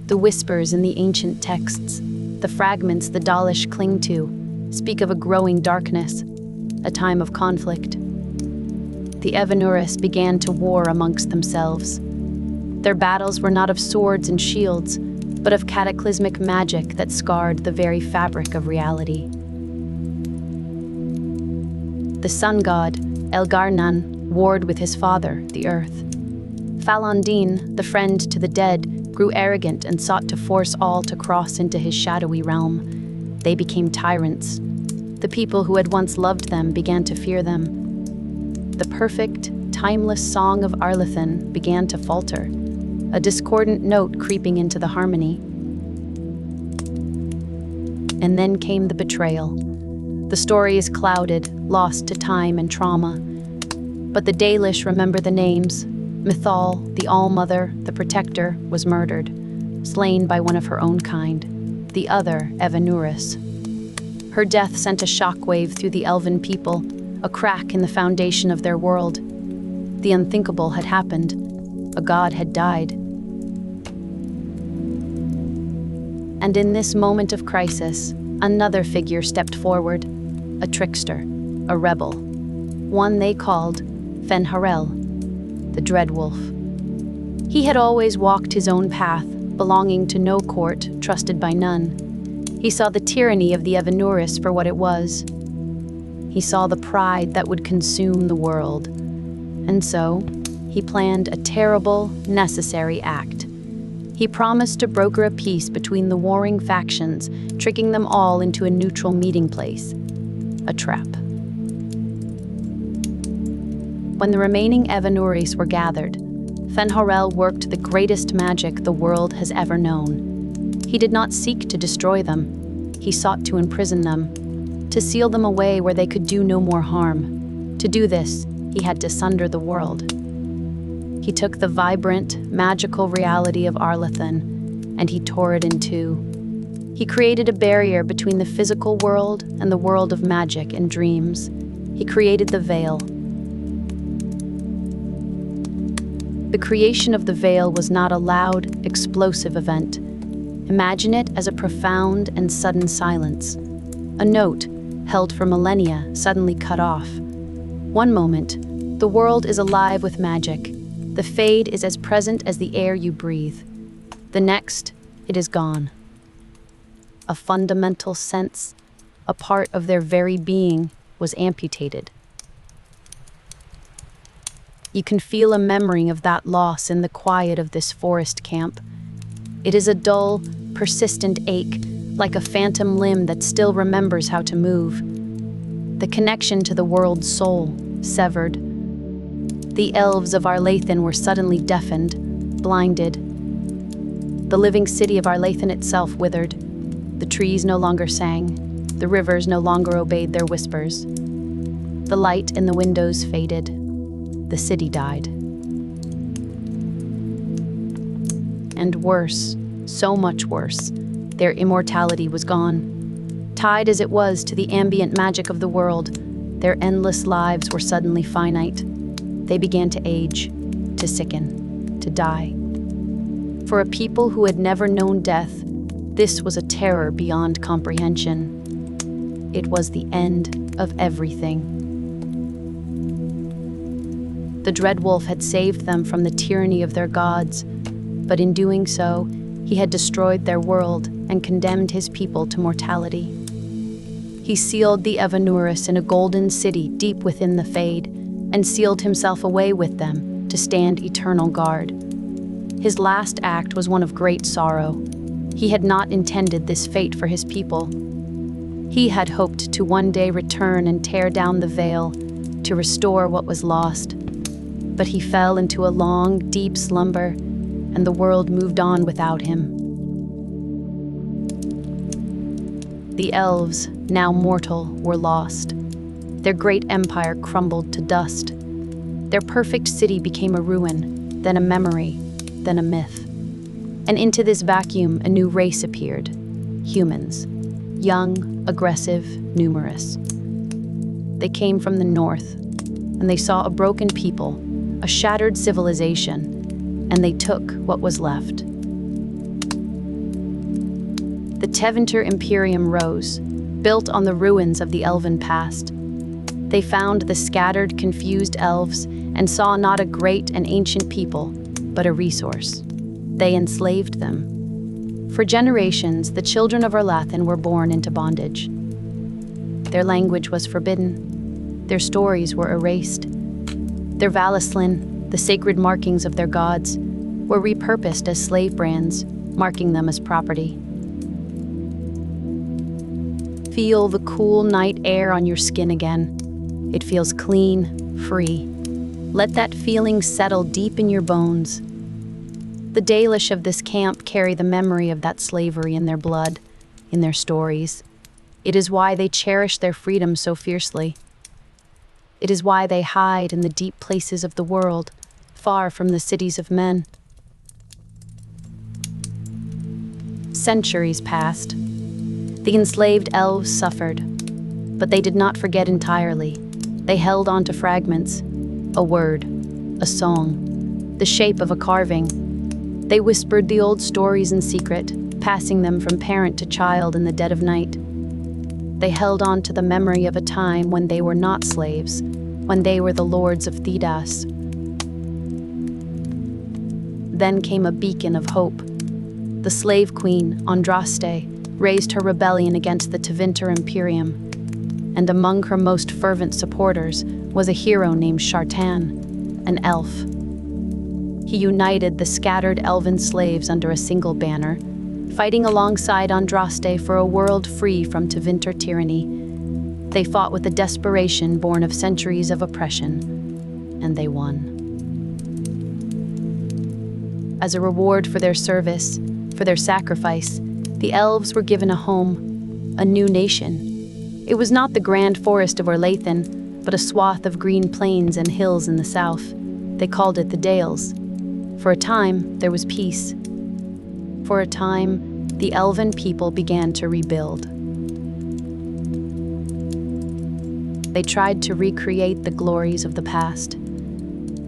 The whispers in the ancient texts, the fragments the Dalish cling to, speak of a growing darkness, a time of conflict. The Evanuris began to war amongst themselves. Their battles were not of swords and shields, but of cataclysmic magic that scarred the very fabric of reality. The sun god, Elgarnan, warred with his father, the earth. Falondine, the friend to the dead, grew arrogant and sought to force all to cross into his shadowy realm. They became tyrants. The people who had once loved them began to fear them. The perfect, timeless song of Arlathan began to falter, a discordant note creeping into the harmony. And then came the betrayal. The story is clouded, lost to time and trauma. But the Dalish remember the names. Mythal, the All-Mother, the Protector, was murdered, slain by one of her own kind, the other Evanuris. Her death sent a shockwave through the elven people, a crack in the foundation of their world. The unthinkable had happened. A god had died. And in this moment of crisis, another figure stepped forward, a trickster, a rebel, one they called Fenharel, the Dreadwolf. He had always walked his own path, belonging to no court, trusted by none. He saw the tyranny of the Evanuris for what it was. He saw the pride that would consume the world. And so, he planned a terrible, necessary act. He promised to broker a peace between the warring factions, tricking them all into a neutral meeting place. A trap. When the remaining Evanuris were gathered, Fenharel worked the greatest magic the world has ever known. He did not seek to destroy them. He sought to imprison them, to seal them away where they could do no more harm. To do this, he had to sunder the world. He took the vibrant, magical reality of Arlathan, and he tore it in two. He created a barrier between the physical world and the world of magic and dreams. He created the veil. The creation of the veil was not a loud, explosive event. Imagine it as a profound and sudden silence. A note, held for millennia, suddenly cut off. One moment, the world is alive with magic. The fade is as present as the air you breathe. The next, it is gone. A fundamental sense, a part of their very being, was amputated. You can feel a memory of that loss in the quiet of this forest camp. It is a dull, persistent ache, like a phantom limb that still remembers how to move. The connection to the world's soul, severed. The elves of Arlathan were suddenly deafened, blinded. The living city of Arlathan itself withered. The trees no longer sang. The rivers no longer obeyed their whispers. The light in the windows faded. The city died. And worse, so much worse, their immortality was gone. Tied as it was to the ambient magic of the world, their endless lives were suddenly finite. They began to age, to sicken, to die. For a people who had never known death, this was a terror beyond comprehension. It was the end of everything. The Dread Wolf had saved them from the tyranny of their gods, but in doing so, he had destroyed their world and condemned his people to mortality. He sealed the Evanurus in a golden city deep within the Fade, and sealed himself away with them to stand eternal guard. His last act was one of great sorrow. He had not intended this fate for his people. He had hoped to one day return and tear down the veil, to restore what was lost. But he fell into a long, deep slumber, and the world moved on without him. The elves, now mortal, were lost. Their great empire crumbled to dust. Their perfect city became a ruin, then a memory, then a myth. And into this vacuum, a new race appeared. Humans. Young, aggressive, numerous. They came from the north, and they saw a broken people, a shattered civilization, and they took what was left. The Tevinter Imperium rose, built on the ruins of the elven past. They found the scattered, confused elves and saw not a great and ancient people, but a resource. They enslaved them. For generations, the children of Arlathan were born into bondage. Their language was forbidden. Their stories were erased. Their Valislin, the sacred markings of their gods, were repurposed as slave brands, marking them as property. Feel the cool night air on your skin again. It feels clean, free. Let that feeling settle deep in your bones. The Dalish of this camp carry the memory of that slavery in their blood, in their stories. It is why they cherish their freedom so fiercely. It is why they hide in the deep places of the world, far from the cities of men. Centuries passed. The enslaved elves suffered, but they did not forget entirely. They held on to fragments, a word, a song, the shape of a carving. They whispered the old stories in secret, passing them from parent to child in the dead of night. They held on to the memory of a time when they were not slaves, when they were the lords of Thedas. Then came a beacon of hope. The slave queen, Andraste, raised her rebellion against the Tevinter Imperium, and among her most fervent supporters was a hero named Shartan, an elf. He united the scattered elven slaves under a single banner, fighting alongside Andraste for a world free from Tevinter tyranny. They fought with a desperation born of centuries of oppression, and they won. As a reward for their service, for their sacrifice, the elves were given a home, a new nation. It was not the grand forest of Arlathan, but a swath of green plains and hills in the south. They called it the Dales. For a time, there was peace. For a time, the elven people began to rebuild. They tried to recreate the glories of the past.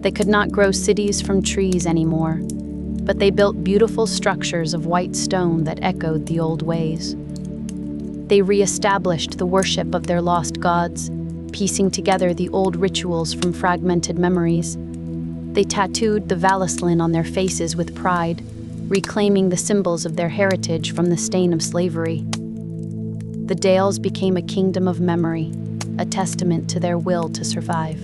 They could not grow cities from trees anymore, but they built beautiful structures of white stone that echoed the old ways. They re-established the worship of their lost gods, piecing together the old rituals from fragmented memories. They tattooed the Valislin on their faces with pride, reclaiming the symbols of their heritage from the stain of slavery. The Dales became a kingdom of memory, a testament to their will to survive.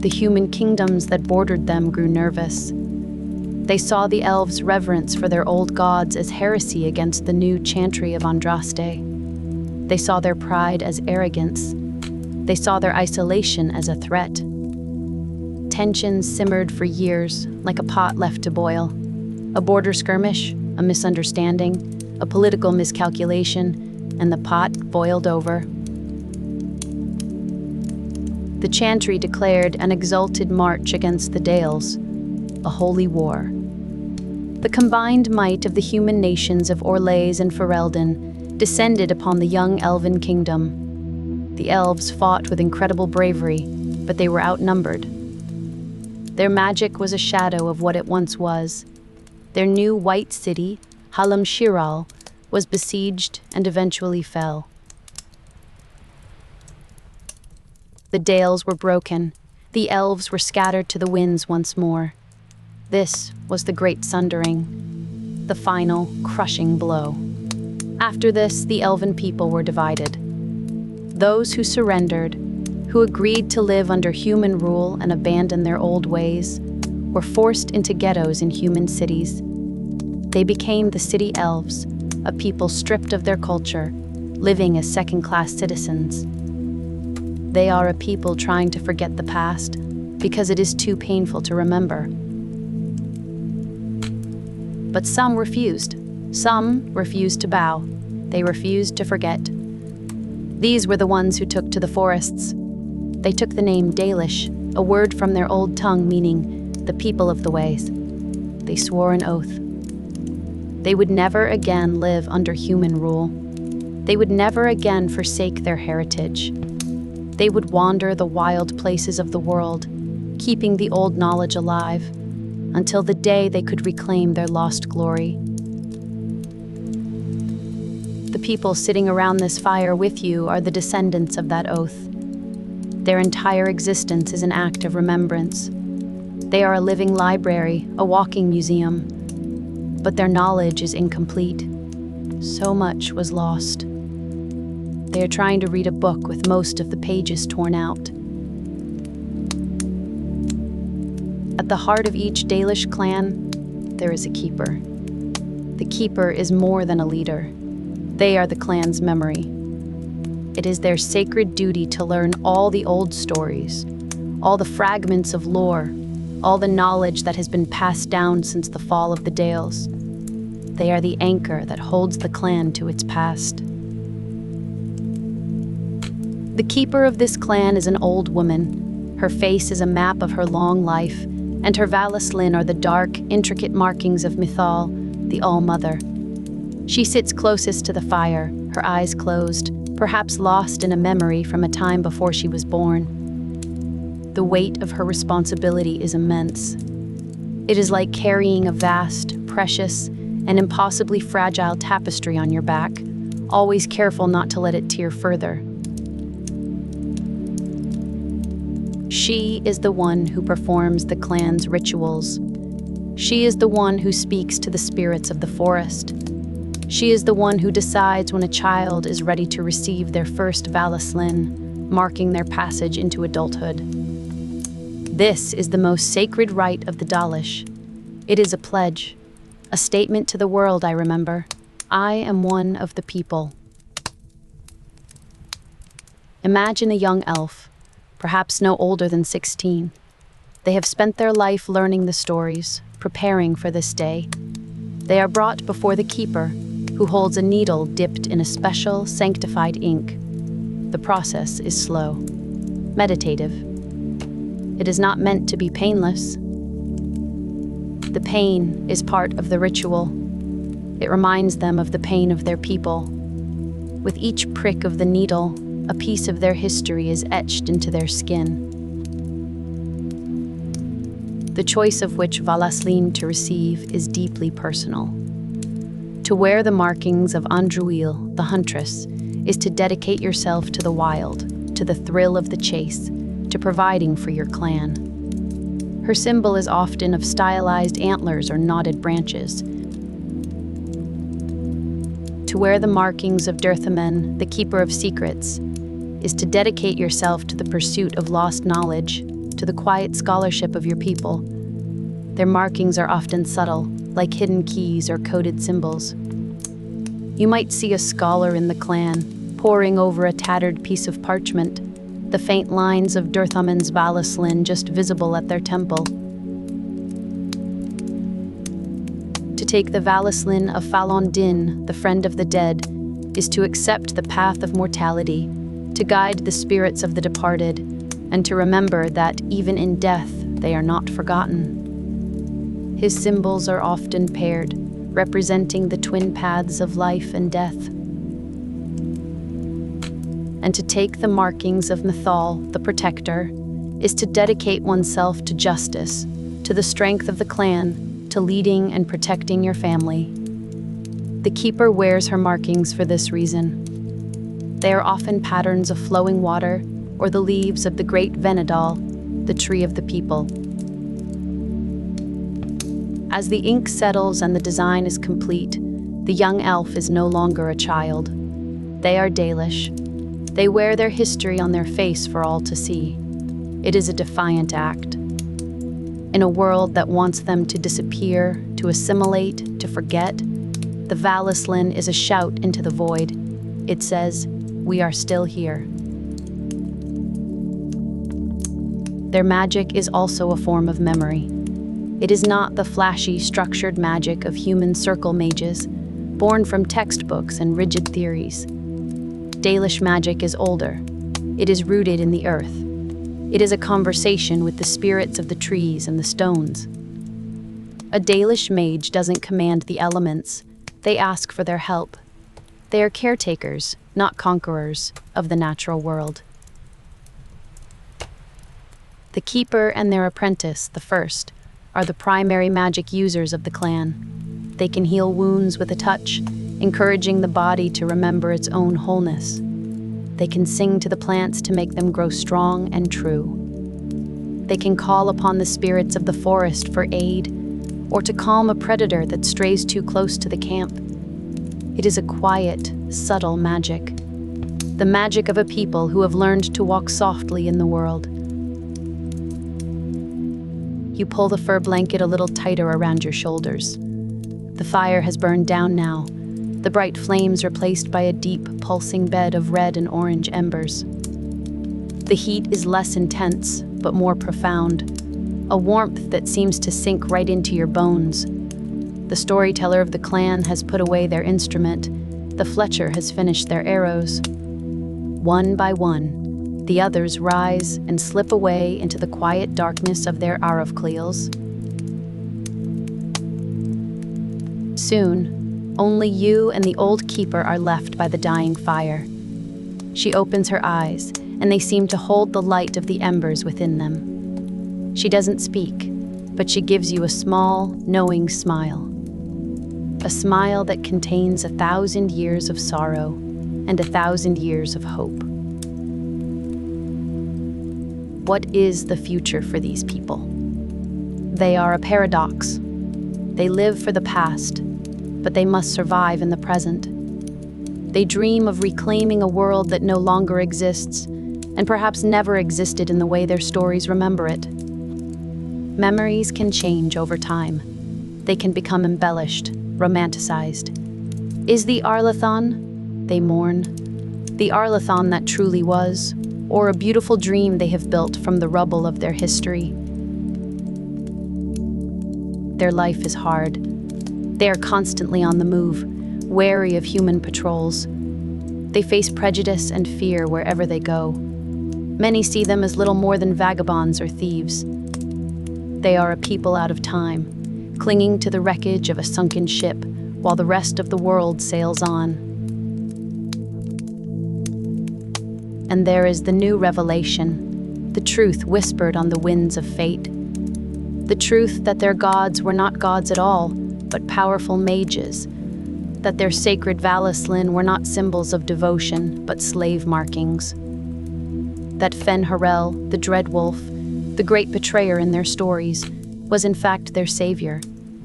The human kingdoms that bordered them grew nervous. They saw the elves' reverence for their old gods as heresy against the new chantry of Andraste. They saw their pride as arrogance. They saw their isolation as a threat. Tensions simmered for years, like a pot left to boil. A border skirmish, a misunderstanding, a political miscalculation, and the pot boiled over. The chantry declared an exulted march against the Dales, a holy war. The combined might of the human nations of Orlais and Ferelden descended upon the young elven kingdom. The elves fought with incredible bravery, but they were outnumbered. Their magic was a shadow of what it once was. Their new white city, Halam Shiral, was besieged and eventually fell. The Dales were broken. The elves were scattered to the winds once more. This was the Great Sundering, the final, crushing blow. After this, the elven people were divided. Those who surrendered, who agreed to live under human rule and abandon their old ways, were forced into ghettos in human cities. They became the city elves, a people stripped of their culture, living as second-class citizens. They are a people trying to forget the past because it is too painful to remember. But some refused. Some refused to bow. They refused to forget. These were the ones who took to the forests. They took the name Dalish, a word from their old tongue meaning the people of the ways. They swore an oath. They would never again live under human rule. They would never again forsake their heritage. They would wander the wild places of the world, keeping the old knowledge alive, until the day they could reclaim their lost glory. The people sitting around this fire with you are the descendants of that oath. Their entire existence is an act of remembrance. They are a living library, a walking museum, but their knowledge is incomplete. So much was lost. They are trying to read a book with most of the pages torn out. At the heart of each Dalish clan, there is a keeper. The keeper is more than a leader. They are the clan's memory. It is their sacred duty to learn all the old stories, all the fragments of lore, all the knowledge that has been passed down since the fall of the Dales. They are the anchor that holds the clan to its past. The keeper of this clan is an old woman. Her face is a map of her long life, and her Valislin are the dark, intricate markings of Mythal, the All-Mother. She sits closest to the fire, her eyes closed, perhaps lost in a memory from a time before she was born. The weight of her responsibility is immense. It is like carrying a vast, precious, and impossibly fragile tapestry on your back, always careful not to let it tear further. She is the one who performs the clan's rituals. She is the one who speaks to the spirits of the forest. She is the one who decides when a child is ready to receive their first Valislin, marking their passage into adulthood. This is the most sacred rite of the Dalish. It is a pledge, a statement to the world, I remember. I am one of the people. Imagine a young elf, perhaps no older than 16. They have spent their life learning the stories, preparing for this day. They are brought before the keeper, who holds a needle dipped in a special, sanctified ink. The process is slow, meditative. It is not meant to be painless. The pain is part of the ritual. It reminds them of the pain of their people. With each prick of the needle, a piece of their history is etched into their skin. the choice of which Valaslin to receive is deeply personal. To wear the markings of Andruil, the huntress, is to dedicate yourself to the wild, to the thrill of the chase, to providing for your clan. Her symbol is often of stylized antlers or knotted branches. To wear the markings of Dirthamen, the keeper of secrets, is to dedicate yourself to the pursuit of lost knowledge, to the quiet scholarship of your people. Their markings are often subtle, like hidden keys or coded symbols. You might see a scholar in the clan, poring over a tattered piece of parchment, the faint lines of Dirthamen's Valaslin just visible at their temple. To take the Valaslin of Falon Din, the friend of the dead, is to accept the path of mortality, to guide the spirits of the departed, and to remember that even in death they are not forgotten. His symbols are often paired, representing the twin paths of life and death. And to take the markings of Mythal, the protector, is to dedicate oneself to justice, to the strength of the clan, to leading and protecting your family. The keeper wears her markings for this reason. They are often patterns of flowing water or the leaves of the great Venedal, the tree of the people. As the ink settles and the design is complete, the young elf is no longer a child. They are Dalish. They wear their history on their face for all to see. It is a defiant act. In a world that wants them to disappear, to assimilate, to forget, the Valaslin is a shout into the void. It says, "We are still here." Their magic is also a form of memory. It is not the flashy, structured magic of human circle mages, born from textbooks and rigid theories. Dalish magic is older. It is rooted in the earth. It is a conversation with the spirits of the trees and the stones. A Dalish mage doesn't command the elements. They ask for their help. They are caretakers, not conquerors, of the natural world. The keeper and their apprentice, the first, are the primary magic users of the clan. They can heal wounds with a touch, encouraging the body to remember its own wholeness. They can sing to the plants to make them grow strong and true. They can call upon the spirits of the forest for aid, or to calm a predator that strays too close to the camp. It is a quiet, subtle magic. The magic of a people who have learned to walk softly in the world. You pull the fur blanket a little tighter around your shoulders. The fire has burned down now, the bright flames replaced by a deep, pulsing bed of red and orange embers. The heat is less intense, but more profound, a warmth that seems to sink right into your bones. The storyteller of the clan has put away their instrument. The Fletcher has finished their arrows. One by one, the others rise and slip away into the quiet darkness of their Aravcleals. Soon, only you and the old keeper are left by the dying fire. She opens her eyes, and they seem to hold the light of the embers within them. She doesn't speak, but she gives you a small, knowing smile. A smile that contains 1,000 years of sorrow and 1,000 years of hope. What is the future for these people? They are a paradox. They live for the past, but they must survive in the present. They dream of reclaiming a world that no longer exists, and perhaps never existed in the way their stories remember it. Memories can change over time. They can become embellished, romanticized. Is the Arlathon, they mourn, the Arlathon that truly was, or a beautiful dream they have built from the rubble of their history? Their life is hard. They are constantly on the move, wary of human patrols. They face prejudice and fear wherever they go. Many see them as little more than vagabonds or thieves. They are a people out of time, clinging to the wreckage of a sunken ship while the rest of the world sails on. And there is the new revelation, the truth whispered on the winds of fate. The truth that their gods were not gods at all, but powerful mages. That their sacred Valislin were not symbols of devotion, but slave markings. That Fen-Harel, the Dreadwolf, the great betrayer in their stories, was in fact their savior,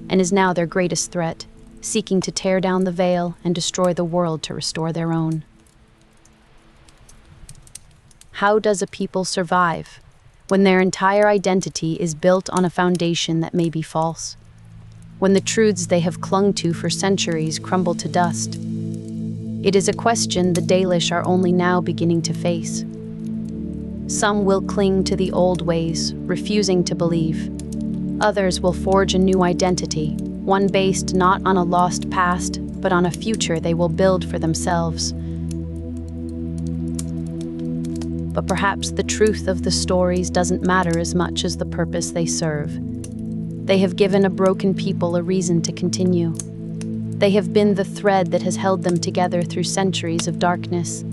and is now their greatest threat, seeking to tear down the veil and destroy the world to restore their own. How does a people survive when their entire identity is built on a foundation that may be false? When the truths they have clung to for centuries crumble to dust? It is a question the Dalish are only now beginning to face. Some will cling to the old ways, refusing to believe. Others will forge a new identity, one based not on a lost past, but on a future they will build for themselves. But perhaps the truth of the stories doesn't matter as much as the purpose they serve. They have given a broken people a reason to continue. They have been the thread that has held them together through centuries of darkness.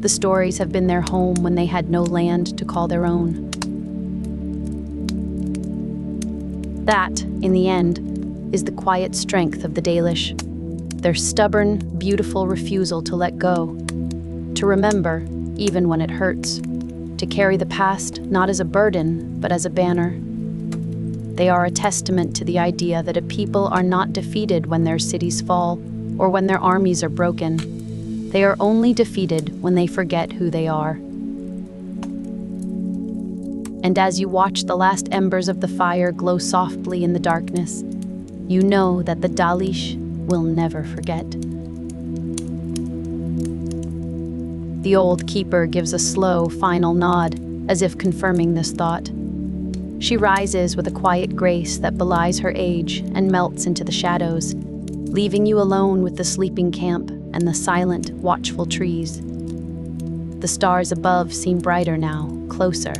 The stories have been their home when they had no land to call their own. That, in the end, is the quiet strength of the Dalish. Their stubborn, beautiful refusal to let go. To remember, even when it hurts. To carry the past not as a burden, but as a banner. They are a testament to the idea that a people are not defeated when their cities fall or when their armies are broken. They are only defeated when they forget who they are. And as you watch the last embers of the fire glow softly in the darkness, you know that the Dalish will never forget. The old keeper gives a slow, final nod, as if confirming this thought. She rises with a quiet grace that belies her age and melts into the shadows, leaving you alone with the sleeping camp and the silent, watchful trees. The stars above seem brighter now, closer.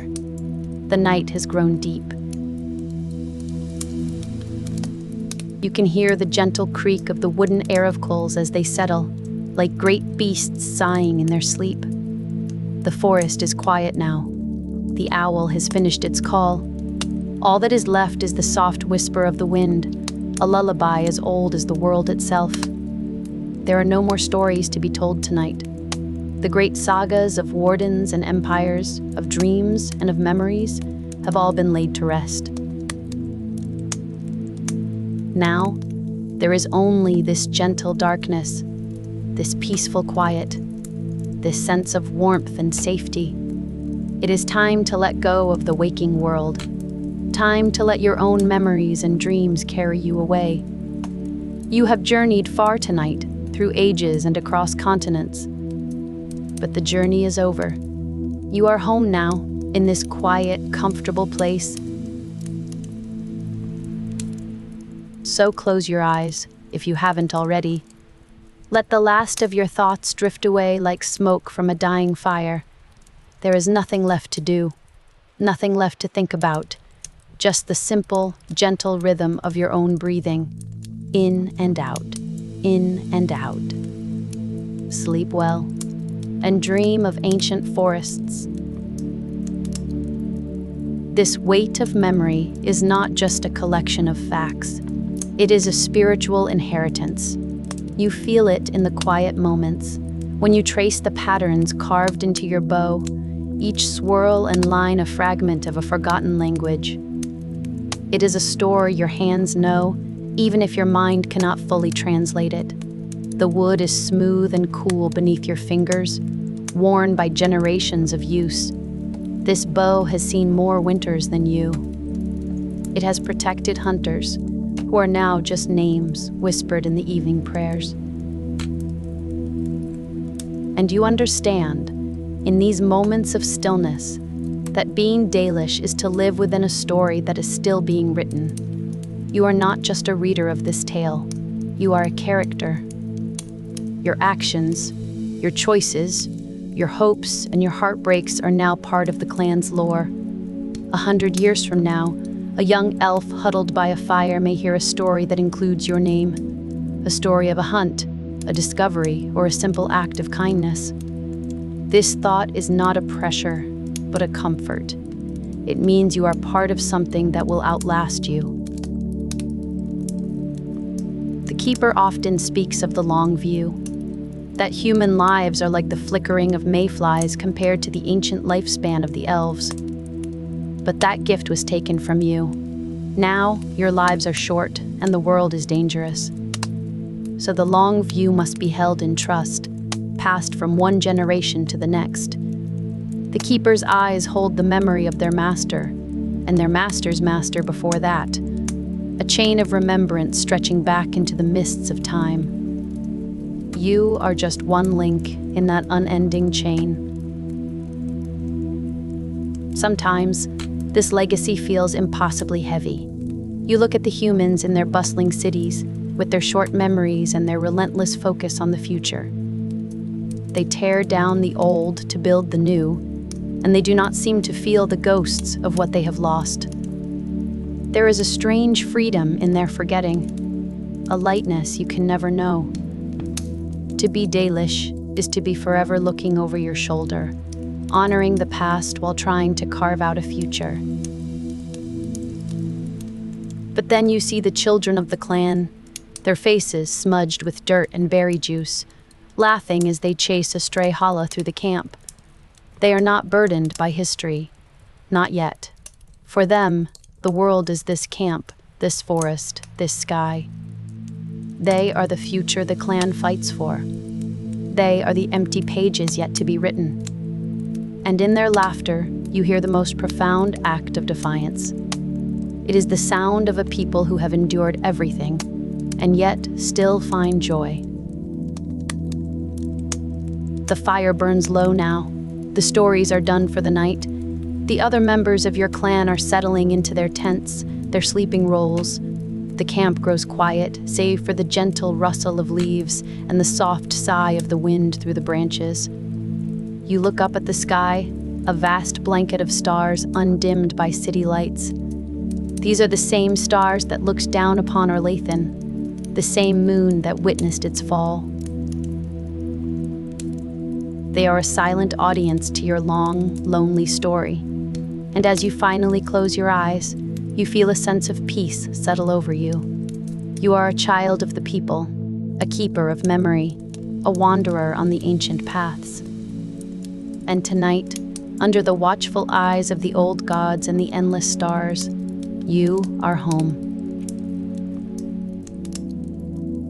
The night has grown deep. You can hear the gentle creak of the wooden Erev coals as they settle, like great beasts sighing in their sleep. The forest is quiet now. The owl has finished its call. All that is left is the soft whisper of the wind, a lullaby as old as the world itself. There are no more stories to be told tonight. The great sagas of wardens and empires, of dreams and of memories, have all been laid to rest. Now, there is only this gentle darkness, this peaceful quiet, this sense of warmth and safety. It is time to let go of the waking world, time to let your own memories and dreams carry you away. You have journeyed far tonight, through ages and across continents. But the journey is over. You are home now, in this quiet, comfortable place. So close your eyes, if you haven't already. Let the last of your thoughts drift away like smoke from a dying fire. There is nothing left to do, nothing left to think about, just the simple, gentle rhythm of your own breathing, in and out, in and out. Sleep well, and dream of ancient forests. This weight of memory is not just a collection of facts. It is a spiritual inheritance. You feel it in the quiet moments, when you trace the patterns carved into your bow, each swirl and line a fragment of a forgotten language. It is a story your hands know, even if your mind cannot fully translate it. The wood is smooth and cool beneath your fingers, worn by generations of use. This bow has seen more winters than you. It has protected hunters, who are now just names whispered in the evening prayers. And you understand, in these moments of stillness, that being Dalish is to live within a story that is still being written. You are not just a reader of this tale, you are a character. Your actions, your choices, your hopes, and your heartbreaks are now part of the clan's lore. 100 years from now, a young elf huddled by a fire may hear a story that includes your name. A story of a hunt, a discovery, or a simple act of kindness. This thought is not a pressure, but a comfort. It means you are part of something that will outlast you. The Keeper often speaks of the long view, that human lives are like the flickering of mayflies compared to the ancient lifespan of the elves. But that gift was taken from you. Now, your lives are short, and the world is dangerous. So the long view must be held in trust, passed from one generation to the next. The Keeper's eyes hold the memory of their master, and their master's master before that, a chain of remembrance stretching back into the mists of time. You are just one link in that unending chain. Sometimes, this legacy feels impossibly heavy. You look at the humans in their bustling cities, with their short memories and their relentless focus on the future. They tear down the old to build the new, and they do not seem to feel the ghosts of what they have lost. There is a strange freedom in their forgetting, a lightness you can never know. To be Dalish is to be forever looking over your shoulder, honoring the past while trying to carve out a future. But then you see the children of the clan, their faces smudged with dirt and berry juice, laughing as they chase a stray Hala through the camp. They are not burdened by history, not yet. For them, the world is this camp, this forest, this sky. They are the future the clan fights for. They are the empty pages yet to be written. And in their laughter, you hear the most profound act of defiance. It is the sound of a people who have endured everything, and yet still find joy. The fire burns low now. The stories are done for the night. The other members of your clan are settling into their tents, their sleeping rolls. The camp grows quiet, save for the gentle rustle of leaves and the soft sigh of the wind through the branches. You look up at the sky, a vast blanket of stars undimmed by city lights. These are the same stars that looked down upon Orlathan, the same moon that witnessed its fall. They are a silent audience to your long, lonely story. And as you finally close your eyes, you feel a sense of peace settle over you. You are a child of the people, a keeper of memory, a wanderer on the ancient paths. And tonight, under the watchful eyes of the old gods and the endless stars, you are home.